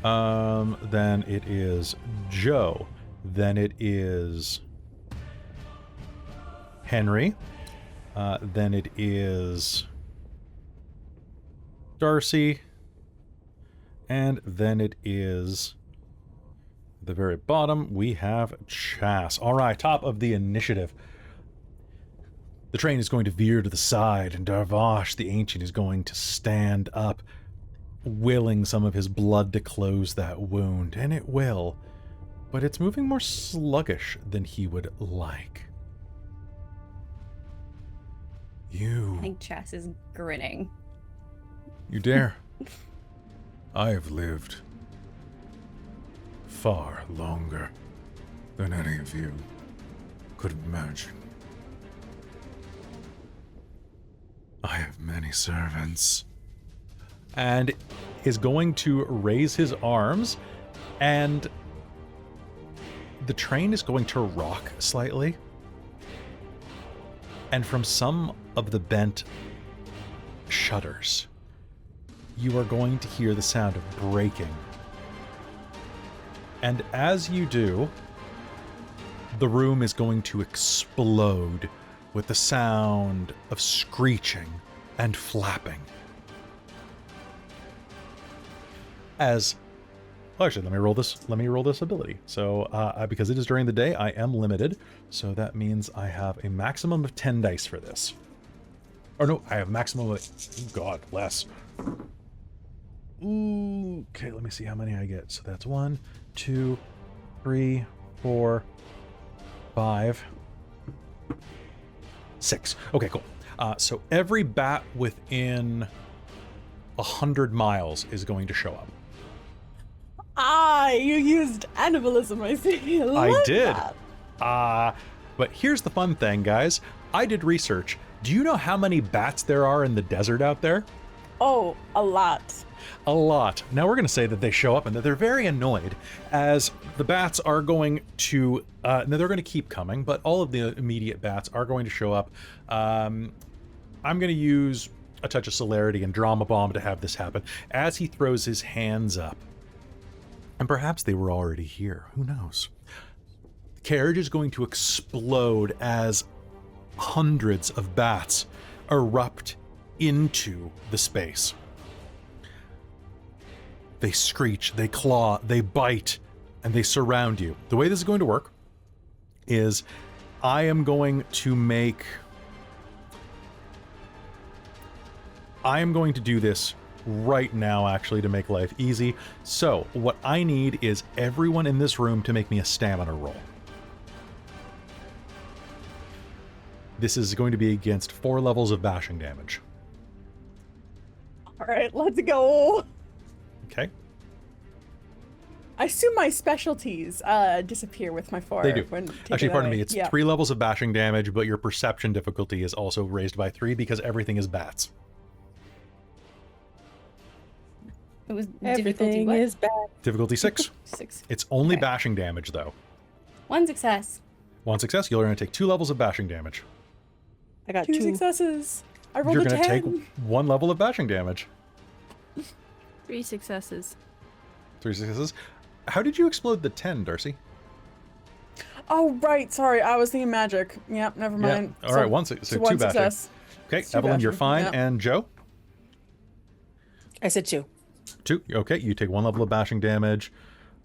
Then it is Joe. Then it is Henry. Then it is Darcie. And then it is... At the very bottom, we have Chas. All right, top of the initiative. The train is going to veer to the side, and Darvash, the Ancient, is going to stand up, willing some of his blood to close that wound. And it will, but it's moving more sluggish than he would like. I think Chas is grinning. You dare? I have lived far longer than any of you could imagine. I have many servants. And is going to raise his arms, and the train is going to rock slightly. And from some of the bent shutters, you are going to hear the sound of breaking. And as you do, the room is going to explode with the sound of screeching and flapping. Actually, let me roll this ability. So, because it is during the day, I am limited. So that means I have a maximum of 10 dice for this. Or no, I have maximum of, God, less. Ooh, okay, let me see how many I get. So that's 1, 2, 3, 4, 5, 6. Okay, cool. So every bat within 100 miles is going to show up. You used animalism, I see. I did. That. But here's the fun thing, guys. I did research. Do you know how many bats there are in the desert out there? Oh, a lot. A lot. Now we're going to say that they show up and that they're very annoyed as the bats are going to, they're going to keep coming, but all of the immediate bats are going to show up. I'm going to use a touch of celerity and drama bomb to have this happen as he throws his hands up. And perhaps they were already here. Who knows? The carriage is going to explode as hundreds of bats erupt into the space. They screech, they claw, they bite, and they surround you. The way this is going to work is I am going to do this right now, actually, to make life easy. So what I need is everyone in this room to make me a stamina roll. This is going to be against 4 levels of bashing damage. All right, let's go. Okay. I assume my specialties disappear with my 4. They do. When Actually, pardon me, it's 3 levels of bashing damage, but your perception difficulty is also raised by 3 because everything is bats. It was Everything is bad. Difficulty 6. 6. It's only Okay. bashing damage, though. 1 success. 1 success, you're going to take 2 levels of bashing damage. I got 2 2. successes. I rolled You're a going 10. to take 1 level of bashing damage. 3 successes. 3 successes. How did you explode the 10, Darcie? Oh, right. Sorry, I was thinking magic. Yep, never mind. All right, 1 so 2 1 bashing. success. Okay, Two Evelyn, you're bashing, fine. yep. And Joe? I said 2. 2. Okay, you take 1 level of bashing damage.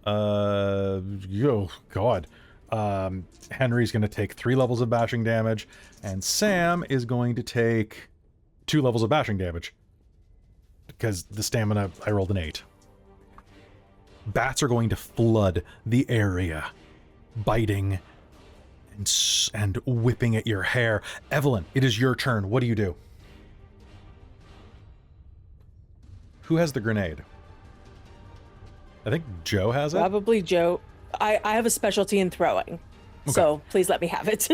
Oh, God. Henry's going to take 3 levels of bashing damage. And Sam is going to take 2 levels of bashing damage. Because the stamina, I rolled an 8. Bats are going to flood the area, biting and whipping at your hair. Evelyn, it is your turn. What do you do? Who has the grenade? I think Joe has it. Probably Joe. I have a specialty in throwing. Okay. So please let me have it.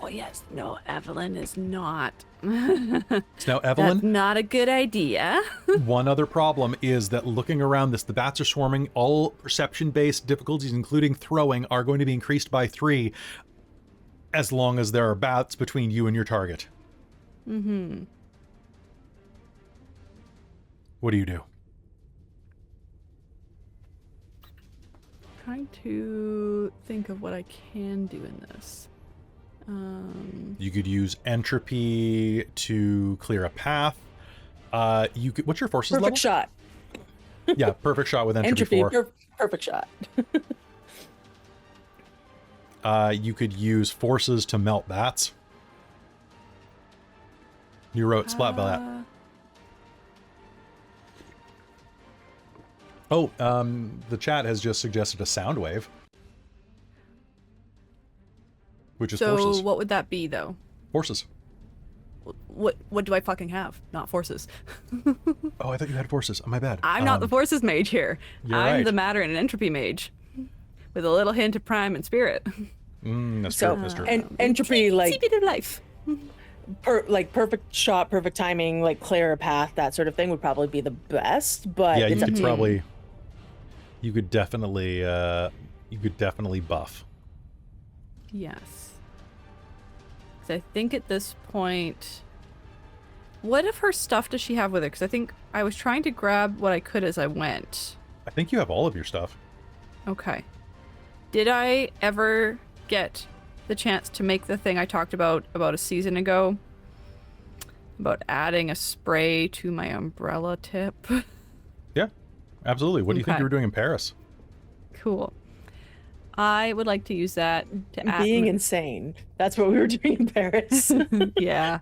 Oh, yes. No, Evelyn is not. Now, Evelyn, That's not a good idea. one other problem is that looking around this, the bats are swarming. All perception-based difficulties, including throwing, are going to be increased by 3 as long as there are bats between you and your target. Mm-hmm. What do you do? Trying to think of what I can do in this. You could use entropy to clear a path. You could. What's your forces level? Perfect shot. Yeah, perfect shot with entropy, 4. Perfect shot. You could use forces to melt bats. You wrote splat bat. Oh, the chat has just suggested a sound wave, which is So forces. what would that be though? Forces. What do I fucking have? Not forces. Oh, I thought you had forces. Oh, my bad. I'm not the forces mage here. You're I'm right. the matter and entropy mage, with a little hint of prime and spirit. That's So, true. That's true. and entropy, like Bit of life. perfect shot, perfect timing, like clear a path, that sort of thing would probably be the best. But Yeah, you it's up could to probably. You could definitely. You could definitely buff. Yes. 'Cause I think at this point... What of her stuff does she have with her? Because I think I was trying to grab what I could as I went. I think you have all of your stuff. Okay. Did I ever get the chance to make the thing I talked about a season ago? About adding a spray to my umbrella tip? Yeah, absolutely. What do you think Okay. you were doing in Paris? Cool. I would like to use that to add... Being insane. That's what we were doing in Paris. Yeah.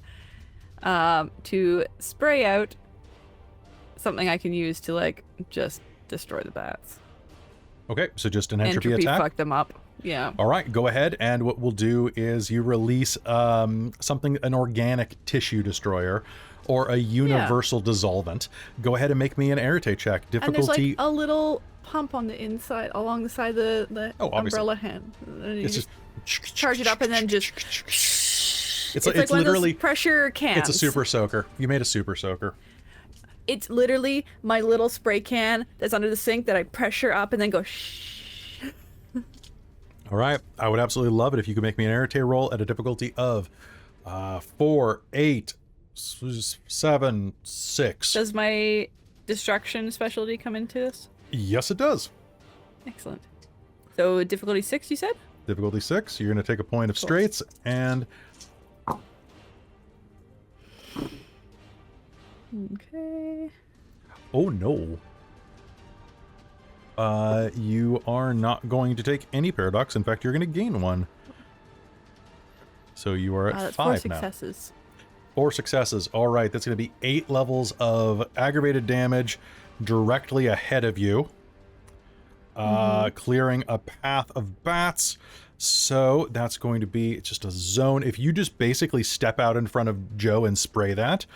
To spray out something I can use to, like, just destroy the bats. Okay, so just an entropy attack. Fuck them up. Yeah. All right, go ahead, and what we'll do is you release something, an organic tissue destroyer, or a universal dissolvent. Go ahead and make me an irritate check. And there's, Difficulty. like, a little pump on the inside, along the side of the obviously. umbrella hand. And you It's just just charge it up and then just... It's like one literally of those pressure cans. It's a super soaker. You made a super soaker. It's literally my little spray can that's under the sink that I pressure up and then go shh. All right, I would absolutely love it if you could make me an irritate roll at a difficulty of 4, 8, 7, 6. Does my destruction specialty come into this? Yes, it does. Excellent. So difficulty 6, you said? Difficulty 6. You're going to take a point of straights and... Okay. Oh, no. You are not going to take any paradox. In fact, you're going to gain 1. So you are at That's 5 4 now. successes. 4 successes. All right, that's going to be 8 levels of aggravated damage directly ahead of you. Clearing a path of bats. So that's going to be just a zone. If you just basically step out in front of Joe and spray that,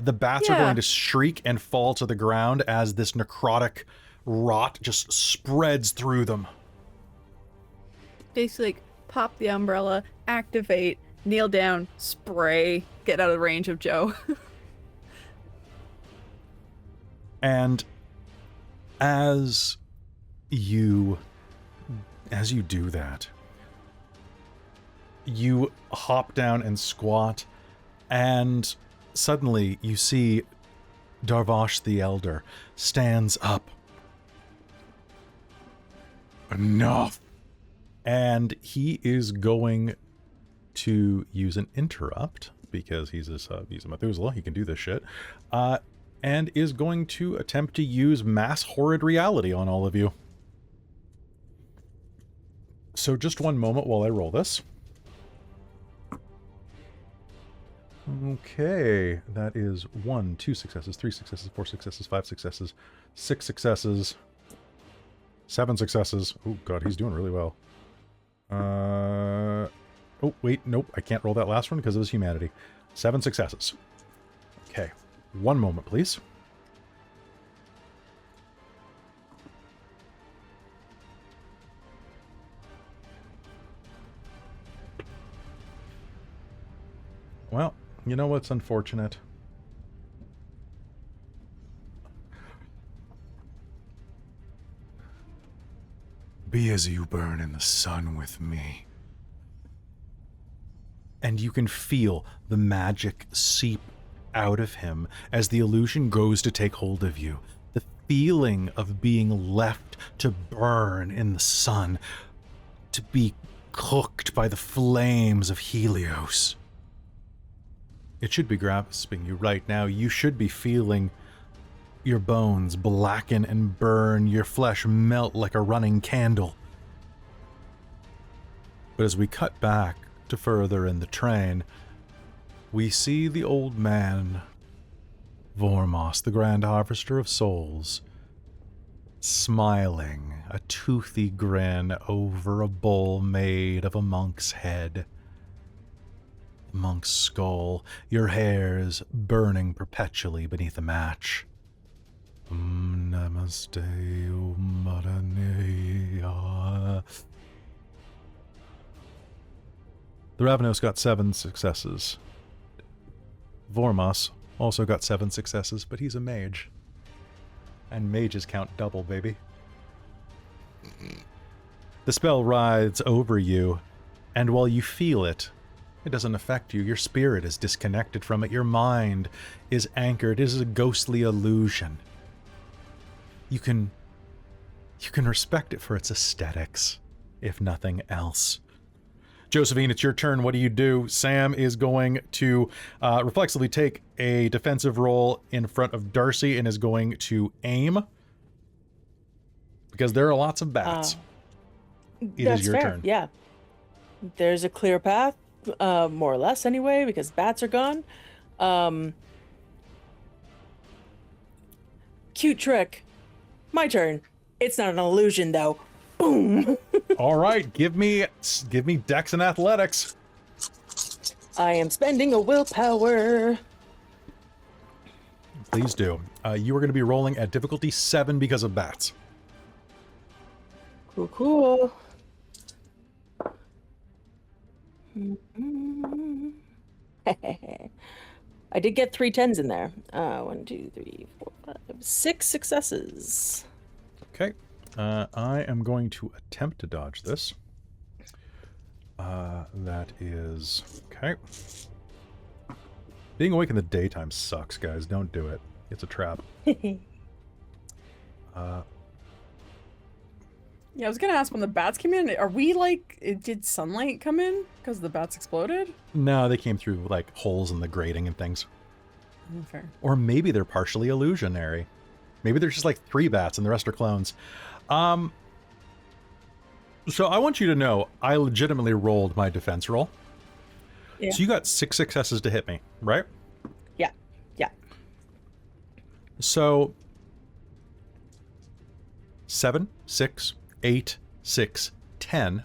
the bats are going to shriek and fall to the ground as this necrotic rot just spreads through them. Basically, like, pop the umbrella, activate, kneel down, spray, get out of range of Joe. And as you do that, you hop down and squat, and suddenly you see Darvash the Elder stands up. Enough! And he is going to use an interrupt, because he's a Methuselah, he can do this shit, and is going to attempt to use mass horrid reality on all of you. So just one moment while I roll this. Okay, that is 1, 2 successes, 3 successes, 4 successes, 5 successes, 6 successes, 7 successes. Oh god, he's doing really well. Oh wait, nope, I can't roll that last one because of his humanity. 7 successes. Okay, one moment, please. Well, you know what's unfortunate? Be as you burn in the sun with me. And you can feel the magic seep out of him as the illusion goes to take hold of you. The feeling of being left to burn in the sun, to be cooked by the flames of Helios. It should be grasping you right now. You should be feeling your bones blacken and burn, your flesh melt like a running candle. But as we cut back to further in the train, we see the old man, Vormos, the Grand Harvester of Souls, smiling, a toothy grin over a bowl made of a monk's head. Monk's skull, your hairs burning perpetually beneath a match. Namaste, Maranea. The Ravenos got 7 successes. Vormos also got 7 successes, but he's a mage. And mages count double, baby. The spell rides over you, and while you feel it, It doesn't affect you. Your spirit is disconnected from it. Your mind is anchored. It is a ghostly illusion. You can respect it for its aesthetics, if nothing else. Josephine, it's your turn. What do you do? Sam is going to reflexively take a defensive roll in front of Darcie and is going to aim. Because there are lots of bats. It is your turn. Yeah. There's a clear path, more or less anyway, because bats are gone. Cute trick. My turn. It's not an illusion, though. Boom. All right, give me Dex and Athletics. I am spending a willpower. Please do. You are going to be rolling at difficulty 7 because of bats. Cool. I did get 3 10s in there. 1, 2, 3, 4, 5, 6 successes. Okay. I am going to attempt to dodge this. That is... Okay. Being awake in the daytime sucks, guys. Don't do it. It's a trap. Yeah, I was gonna ask when the bats came in, are we like, did sunlight come in because the bats exploded? No, they came through like holes in the grating and things. Fair. Or maybe they're partially illusionary. Maybe there's just like 3 bats and the rest are clones. So I want you to know, I legitimately rolled my defense roll. Yeah. So you got 6 successes to hit me, right? Yeah. So 7, 6, 8, 6, 10.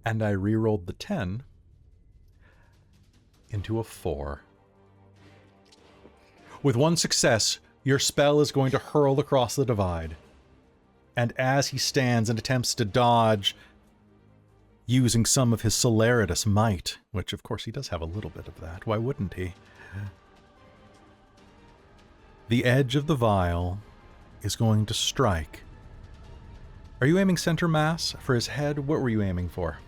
And I re-rolled the 10 into a 4. With 1 success, your spell is going to hurl across the divide. And as he stands and attempts to dodge, using some of his Celeritas might, which of course he does have a little bit of that, why wouldn't he? The edge of the vial is going to strike. Are you aiming center mass for his head? What were you aiming for?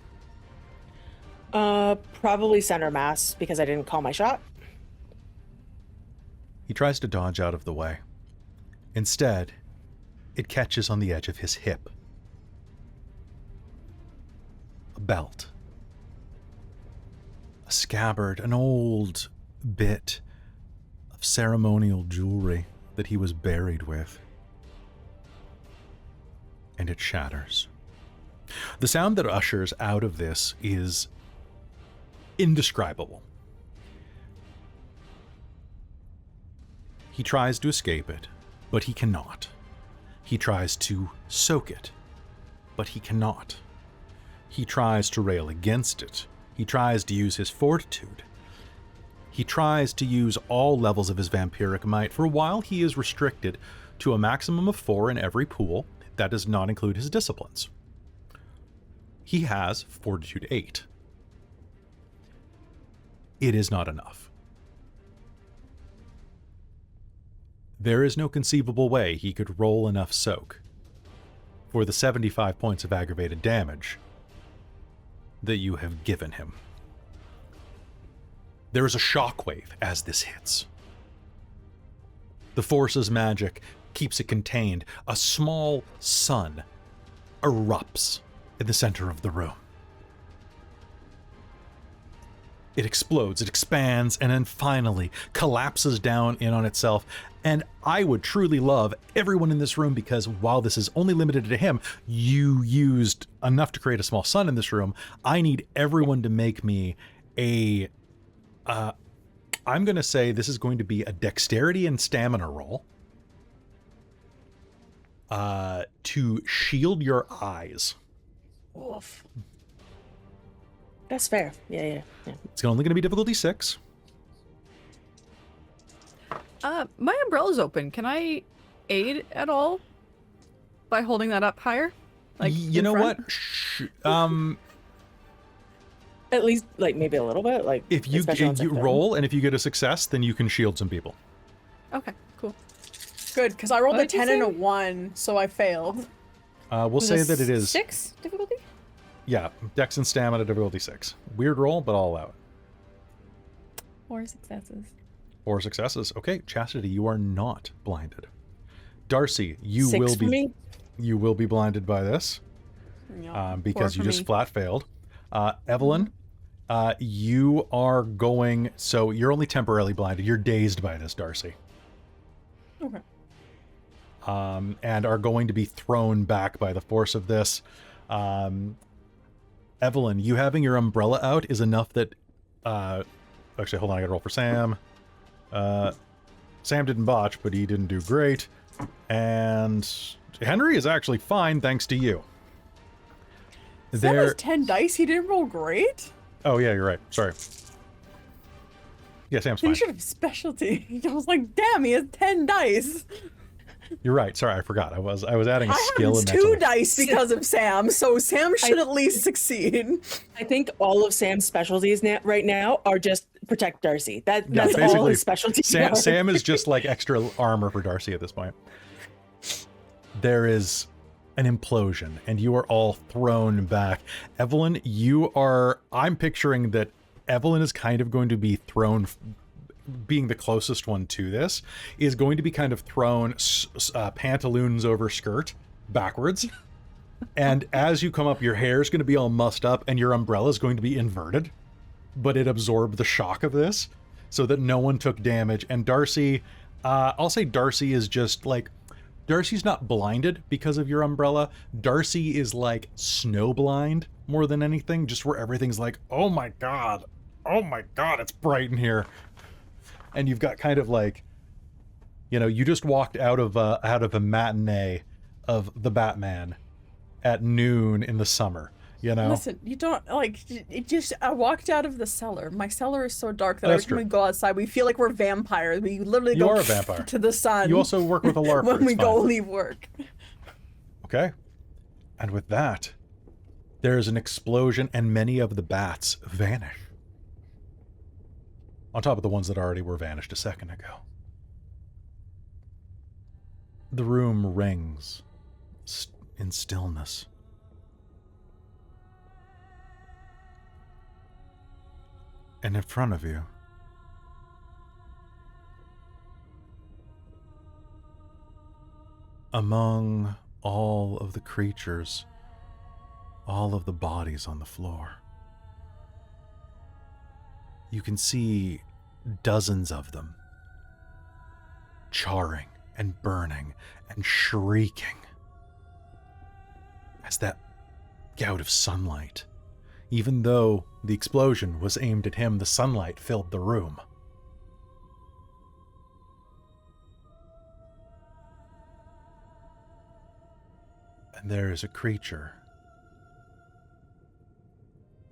Probably center mass, because I didn't call my shot. He tries to dodge out of the way. Instead, it catches on the edge of his hip. A belt. A scabbard, an old bit of ceremonial jewelry that he was buried with. And it shatters. The sound that ushers out of this is indescribable. He tries to escape it, but he cannot. He tries to soak it, but he cannot. He tries to rail against it. He tries to use his fortitude. He tries to use all levels of his vampiric might. For a while, he is restricted to a maximum of 4 in every pool. That does not include his disciplines. He has fortitude 8. It is not enough. There is no conceivable way he could roll enough soak for the 75 points of aggravated damage that you have given him. There is a shockwave as this hits. The Force's magic keeps it contained. A small sun erupts in the center of the room. It explodes, it expands, and then finally collapses down in on itself. And I would truly love everyone in this room, because while this is only limited to him, you used enough to create a small sun in this room. I need everyone to make me a... I'm going to say this is going to be a dexterity and stamina roll to shield your eyes. Oof. That's fair. Yeah. It's only going to be difficulty 6. My umbrella's open. Can I aid at all by holding that up higher? Like, you know front? what? At least, like, maybe a little bit. Like, if you roll, and if you get a success, then you can shield some people. Okay, cool. Good, because I rolled What a did you 10 and a say? 1, so I failed. We'll say that it is 6 difficulty? Yeah, Dex and Stamina difficulty 6. Weird roll, but I'll allow it. 4 successes. 4 successes. Okay, Chastity, you are not blinded. Darcie, you 6 will for be me. you will be blinded by this Yeah. because 4 you for just me. flat failed. Evelyn, you are going. So you're only temporarily blinded. You're dazed by this, Darcie. Okay. And are going to be thrown back by the force of this. Evelyn, you having your umbrella out is enough that. Actually, hold on. I gotta roll for Sam. Sam didn't botch, but he didn't do great. And Henry is actually fine thanks to you. Sam has 10 dice. He didn't roll great. Oh yeah, you're right. Sorry. Yeah, Sam's He fine. should have specialty. I was like, damn, he has 10 dice. You're right. Sorry, I forgot. I was adding a I skill have and 2 dice because of Sam, so Sam should at least succeed. I think all of Sam's specialties right now are just protect Darcie. That's all basically, his specialties Sam, are. Sam is just like extra armor for Darcie at this point. There is an implosion, and you are all thrown back. Evelyn, I'm picturing that Evelyn is kind of going to be thrown, being the closest one to this, is going to be kind of thrown pantaloons over skirt backwards. And as you come up, your hair is going to be all mussed up, and your umbrella is going to be inverted. But it absorbed the shock of this, so that no one took damage. And Darcie, I'll say Darcie is just like, Darcie's not blinded because of your umbrella. Darcie is like snowblind more than anything, just where everything's like, oh my god, it's bright in here. And you've got kind of like, you just walked out of a matinee of the Batman at noon in the summer. Listen, you don't I walked out of the cellar. My cellar is so dark that That's every time true. we go outside, we feel like we're vampires. We literally You go are a vampire. to the sun. You also work with a LARPer. when we it's go fine. leave work. Okay. And with that, there is an explosion and many of the bats vanish. On top of the ones that already were vanished a second ago. The room rings in stillness. And in front of you, among all of the creatures, all of the bodies on the floor, you can see dozens of them charring and burning and shrieking as that gout of sunlight. Even though the explosion was aimed at him, the sunlight filled the room. And there is a creature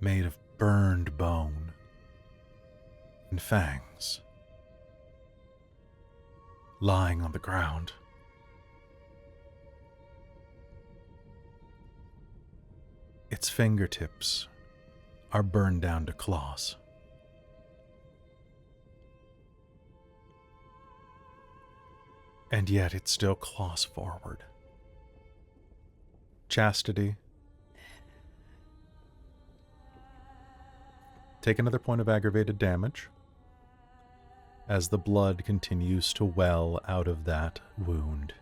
made of burned bone and fangs lying on the ground. Its fingertips are burned down to claws. And yet it still claws forward. Chastity, take another point of aggravated damage as the blood continues to well out of that wound.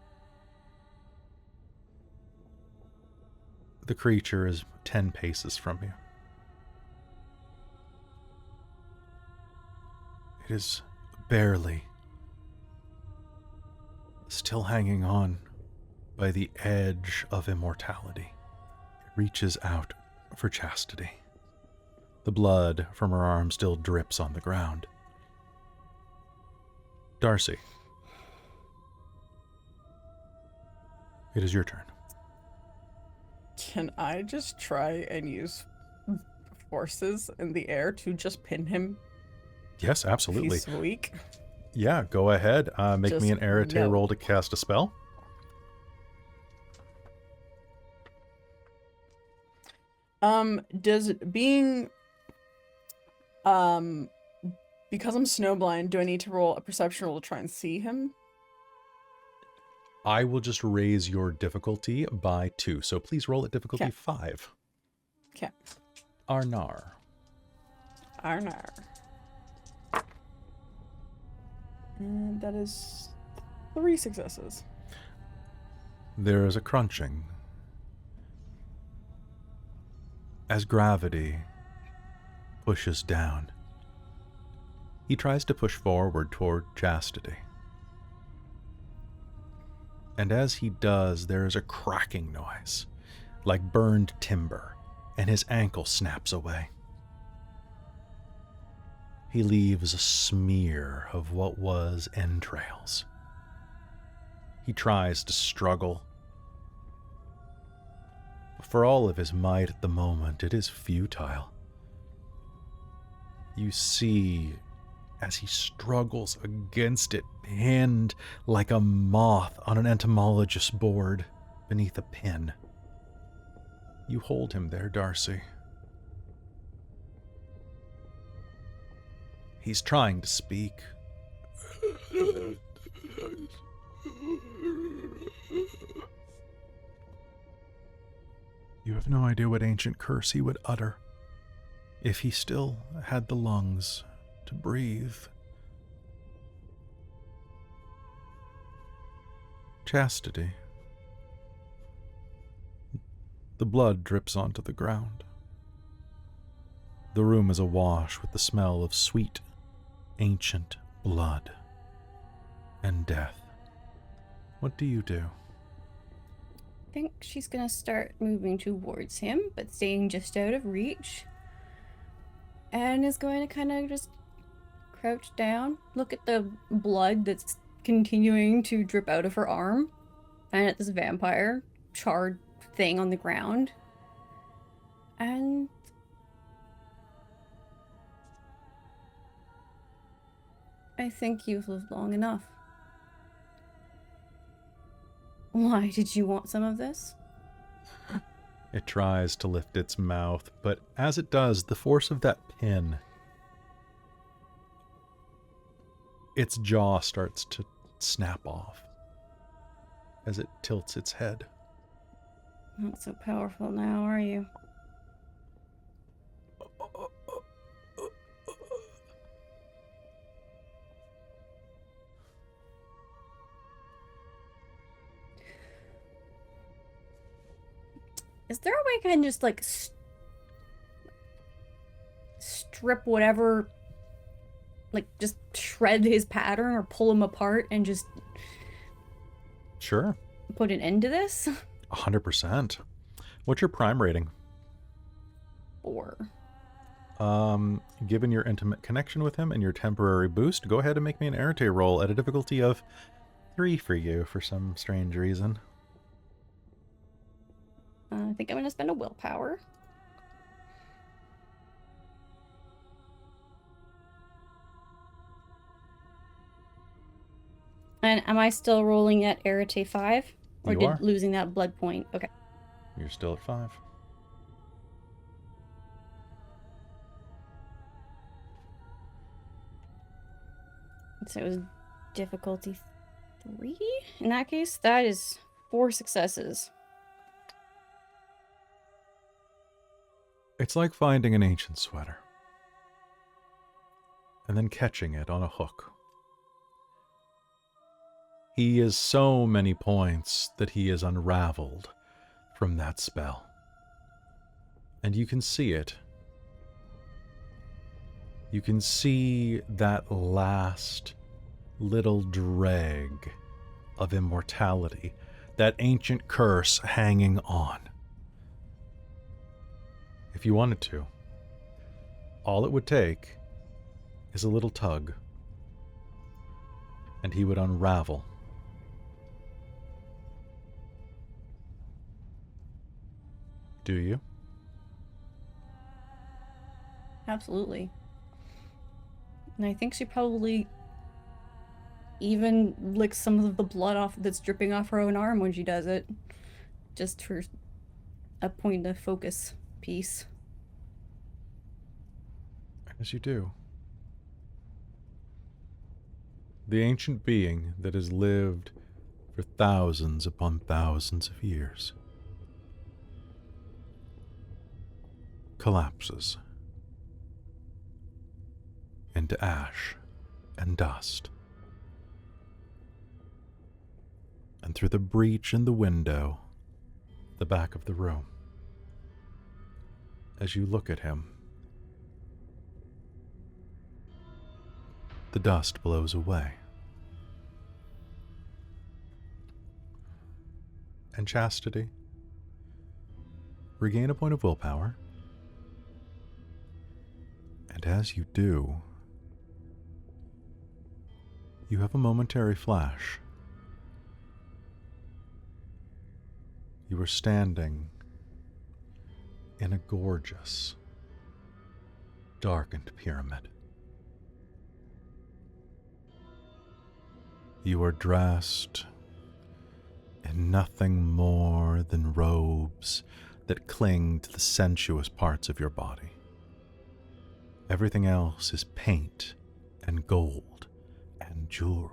The creature is 10 paces from you. It is barely still hanging on by the edge of immortality. It reaches out for Chastity. The blood from her arm still drips on the ground. Darcie, it is your turn. Can I just try and use forces in the air to just pin him? Yes, absolutely. He's weak. Yeah, go ahead. Make me Just an Rattray no. roll to cast a spell. Does being because I'm snowblind, do I need to roll a perception roll to try and see him? I will just raise your difficulty by 2. So please roll at difficulty Okay. 5. Okay. Arnar. Arnar. And that is 3 successes. There is a crunching as gravity pushes down. He tries to push forward toward Chastity. And as he does, there is a cracking noise, like burned timber, and his ankle snaps away. He leaves a smear of what was entrails. He tries to struggle. For all of his might at the moment, it is futile. You see, as he struggles against it, pinned like a moth on an entomologist's board beneath a pin. You hold him there, Darcie. He's trying to speak. You have no idea what ancient curse he would utter if he still had the lungs to breathe. Chastity. The blood drips onto the ground. The room is awash with the smell of sweet, ancient blood and death. What do you do? I think she's gonna start moving towards him, but staying just out of reach. And is going to kind of just crouch down, look at the blood that's continuing to drip out of her arm, and at this vampire charred thing on the ground. And I think you've lived long enough. Why did you want some of this? It tries to lift its mouth, but as it does, the force of that pin, its jaw starts to snap off as it tilts its head. Not so powerful now, are you? Is there a way I can just, like, strip whatever, like, just shred his pattern or pull him apart and just... Sure. Put an end to this? 100%. What's your prime rating? 4. Given your intimate connection with him and your temporary boost, go ahead and make me an Arete roll at a difficulty of 3 for you for some strange reason. I think I'm going to spend a willpower. And am I still rolling at Arete 5? Or You are. losing that blood point? Okay. You're still at 5. So it was difficulty 3? In that case, that is 4 successes. It's like finding an ancient sweater and then catching it on a hook. He is so many points that he is unraveled from that spell. And you can see it. You can see that last little drag of immortality, that ancient curse hanging on. If you wanted to, all it would take is a little tug, and he would unravel. Do you? Absolutely. And I think she probably even licks some of the blood off that's dripping off her own arm when she does it. Just for a point of focus piece. As you do. The ancient being that has lived for thousands upon thousands of years. collapses into ash and dust. And through the breach in the window, the back of the room, as you look at him, the dust blows away. And Chastity, regain a point of willpower. And as you do, you have a momentary flash. You are standing in a gorgeous, darkened pyramid. You are dressed in nothing more than robes that cling to the sensuous parts of your body. Everything else is paint and gold and jewelry.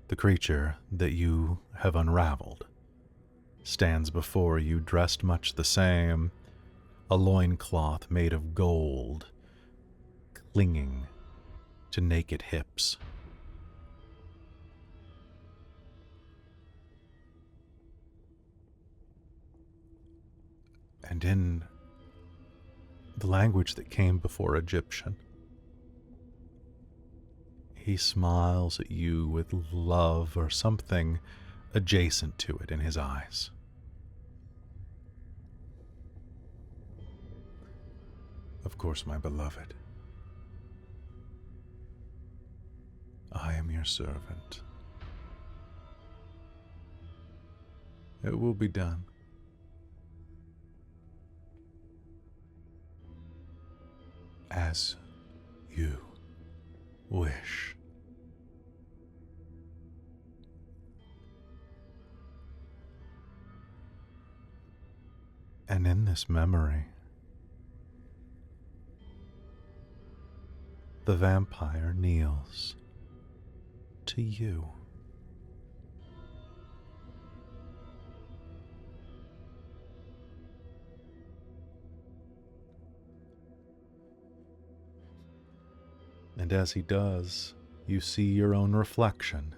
The creature that you have unraveled stands before you dressed much the same, a loincloth made of gold, clinging to naked hips. And in the language that came before Egyptian, he smiles at you with love or something adjacent to it in his eyes. Of course, my beloved, I am your servant. It will be done. As you wish. And in this memory, the vampire kneels to you. And as he does, you see your own reflection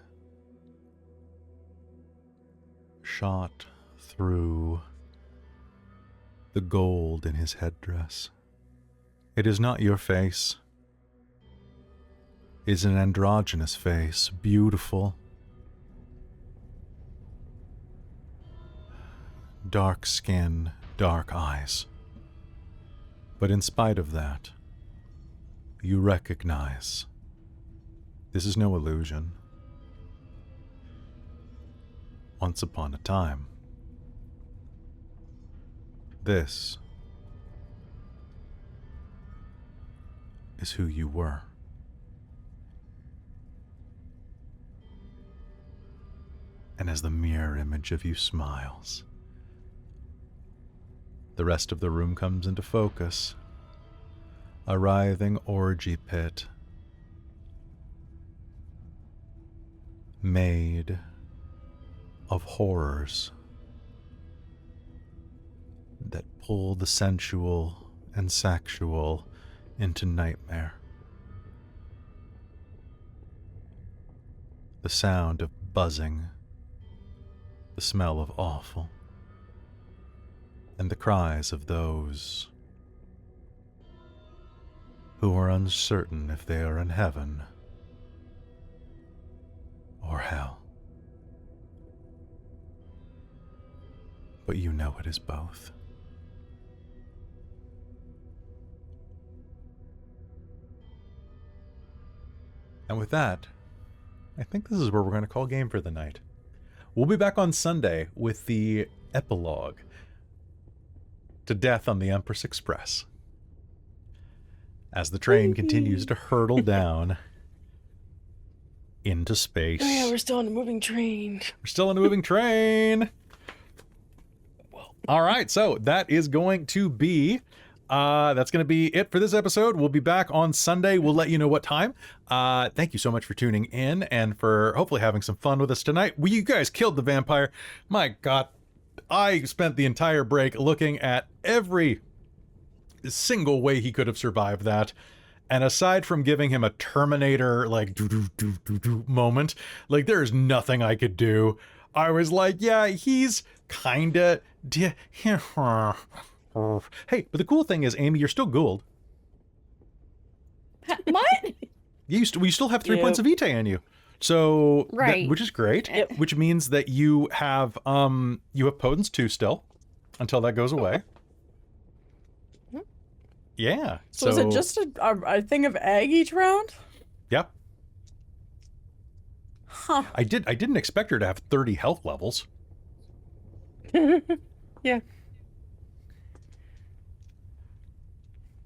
shot through the gold in his headdress. It is not your face. It is an androgynous face, beautiful, dark skin, dark eyes. But in spite of that, you recognize this is no illusion. Once upon a time, this is who you were. And as the mirror image of you smiles, the rest of the room comes into focus. A writhing orgy pit made of horrors that pull the sensual and sexual into nightmare. The sound of buzzing, the smell of awful, and the cries of those who are uncertain if they are in heaven or hell. But you know it is both. And with that, I think this is where we're going to call game for the night. We'll be back on Sunday with the epilogue to Death on the Empress Express, as the train continues to hurtle down into space. Oh yeah, we're still on a moving train. We're still on a moving train. All right, so that is going to be That's going to be it for this episode. We'll be back on Sunday. We'll let you know what time. Thank you so much for tuning in and for hopefully having some fun with us tonight. You guys killed the vampire. My God, I spent the entire break looking at every single way he could have survived that. And aside from giving him a Terminator, like, do moment, like, there's nothing I could do. I was like, yeah, he's kinda... Hey, but the cool thing is, Amy, you're still Gould. What? You still have 3 points of Vitae in you. So, right. which is great. Yep. Which means that you have Potence 2 still, until that goes away. Yeah. So is it just a thing of egg each round? Yep. Huh. I didn't expect her to have 30 health levels. Yeah.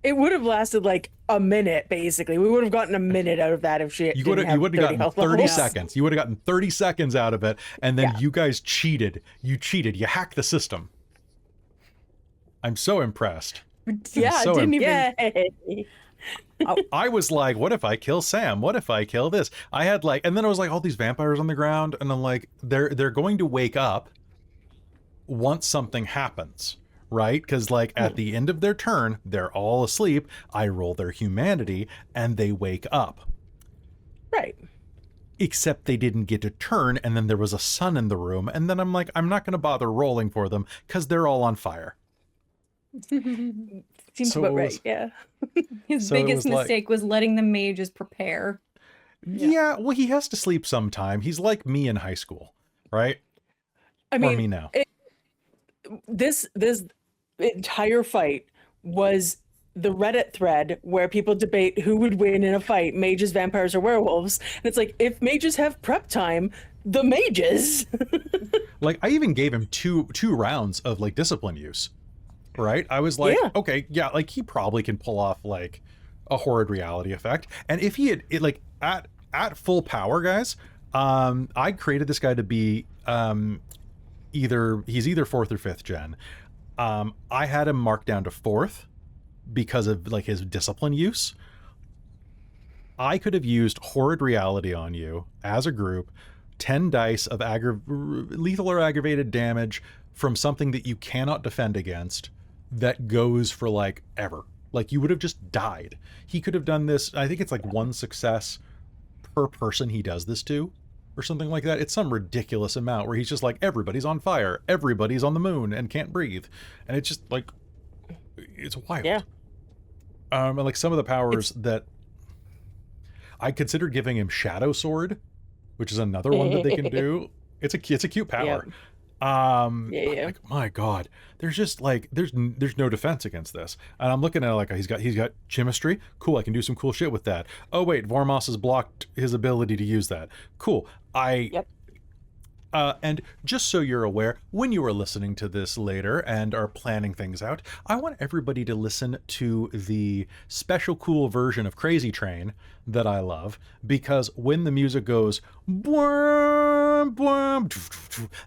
It would have lasted like a minute, basically. We would have gotten a minute out of that if she You would have gotten 30 seconds. You would have gotten 30 seconds out of it, and then you guys cheated. You cheated. You hacked the system. I'm so impressed. Yeah, so didn't even. Yay. I was like, what if I kill Sam? What if I kill this? I had like, and then I was like, all these vampires on the ground, and I'm like, they're going to wake up once something happens, right? Because like at the end of their turn, they're all asleep. I roll their humanity, and they wake up. Right. Except they didn't get a turn, and then there was a sun in the room, and then I'm like, I'm not going to bother rolling for them because they're all on fire. Seems about right, yeah. His So it biggest was like- mistake was letting the mages prepare. Yeah, well, he has to sleep sometime. He's like me in high school, right? I Or mean, me now. this entire fight was the Reddit thread where people debate who would win in a fight, mages, vampires, or werewolves. And it's like, if mages have prep time, the mages. Like, I even gave him two rounds of like discipline use, right? I was like, Yeah. okay, yeah, like he probably can pull off like a horrid reality effect. And if he had it like at full power, guys, I created this guy to be he's either 4th or 5th gen. I had him marked down to 4th because of like his discipline use. I could have used horrid reality on you as a group, 10 dice of lethal or aggravated damage from something that you cannot defend against that goes for like ever. Like you would have just died. He could have done this. I think it's like 1 success per person he does this to, or something like that. It's some ridiculous amount where he's just like, everybody's on fire, everybody's on the moon and can't breathe. And it's just like, it's wild. Yeah. And like some of the powers that I consider giving him Shadow Sword, which is another one that they can do. It's a cute power. Yeah. Like, my God, there's just like there's no defense against this. And I'm looking at it like he's got chemistry. Cool, I can do some cool shit with that. Oh wait, Vormos has blocked his ability to use that. Cool. And just so you're aware, when you are listening to this later and are planning things out, I want everybody to listen to the special cool version of Crazy Train that I love, because when the music goes, boom, boom,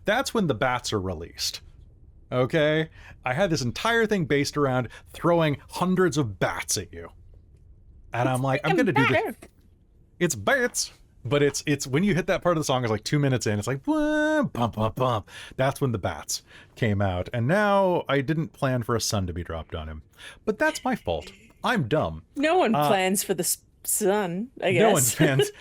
that's when the bats are released. Okay? I had this entire thing based around throwing hundreds of bats at you. And I'm like, I'm going to do this. It's bats. But it's when you hit that part of the song, it's like 2 minutes in, it's like, bump, bump, bump. That's when the bats came out. And now I didn't plan for a sun to be dropped on him. But that's my fault. I'm dumb. No one plans for the sun, I guess. No one plans.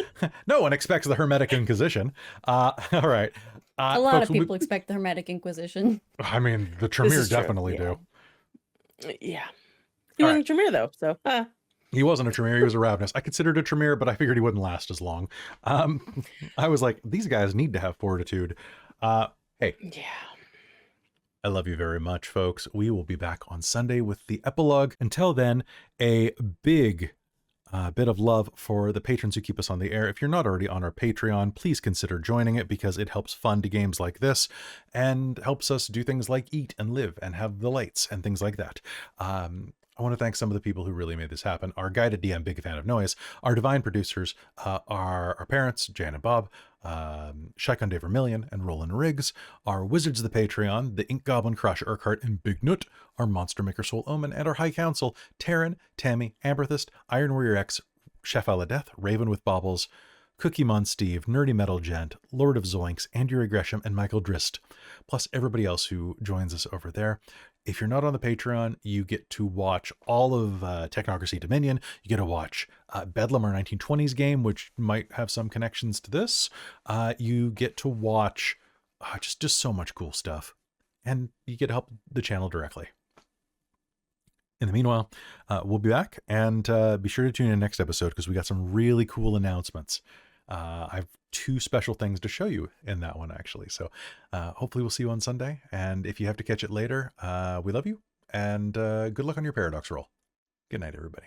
No one expects the Hermetic Inquisition. All right. A lot folks, of people expect the Hermetic Inquisition. I mean, the Tremere is true, definitely yeah. do. Yeah. He wasn't Tremere, though, so... He wasn't a Tremere, he was a Ravenous. I considered a Tremere, but I figured he wouldn't last as long. I was like, these guys need to have fortitude. Hey. Yeah. I love you very much, folks. We will be back on Sunday with the epilogue. Until then, a big bit of love for the patrons who keep us on the air. If you're not already on our Patreon, please consider joining it, because it helps fund games like this and helps us do things like eat and live and have the lights and things like that. I want to thank some of the people who really made this happen. Our guided DM, big fan of noise. Our divine producers are our parents, Jan and Bob, Shikon De Vermillion and Roland Riggs. Our wizards of the Patreon, the Ink Goblin, Crush Urquhart, and Big Nut. Our monster maker, Soul Omen, and our High Council, Taryn, Tammy, Amberthist, Iron Warrior X, Chef Aladeth, Raven with Baubles, Cookie Mon Steve, Nerdy Metal Gent, Lord of Zoinks, Andrew Gresham, and Michael Drist, plus everybody else who joins us over there. If you're not on the Patreon, you get to watch all of Technocracy Dominion. You get to watch Bedlam, our 1920s game, which might have some connections to this. You get to watch just so much cool stuff. And you get to help the channel directly. In the meanwhile, we'll be back, and be sure to tune in next episode because we got some really cool announcements. I have 2 special things to show you in that one, actually. So hopefully we'll see you on Sunday. And if you have to catch it later, we love you. And good luck on your Paradox roll. Good night, everybody.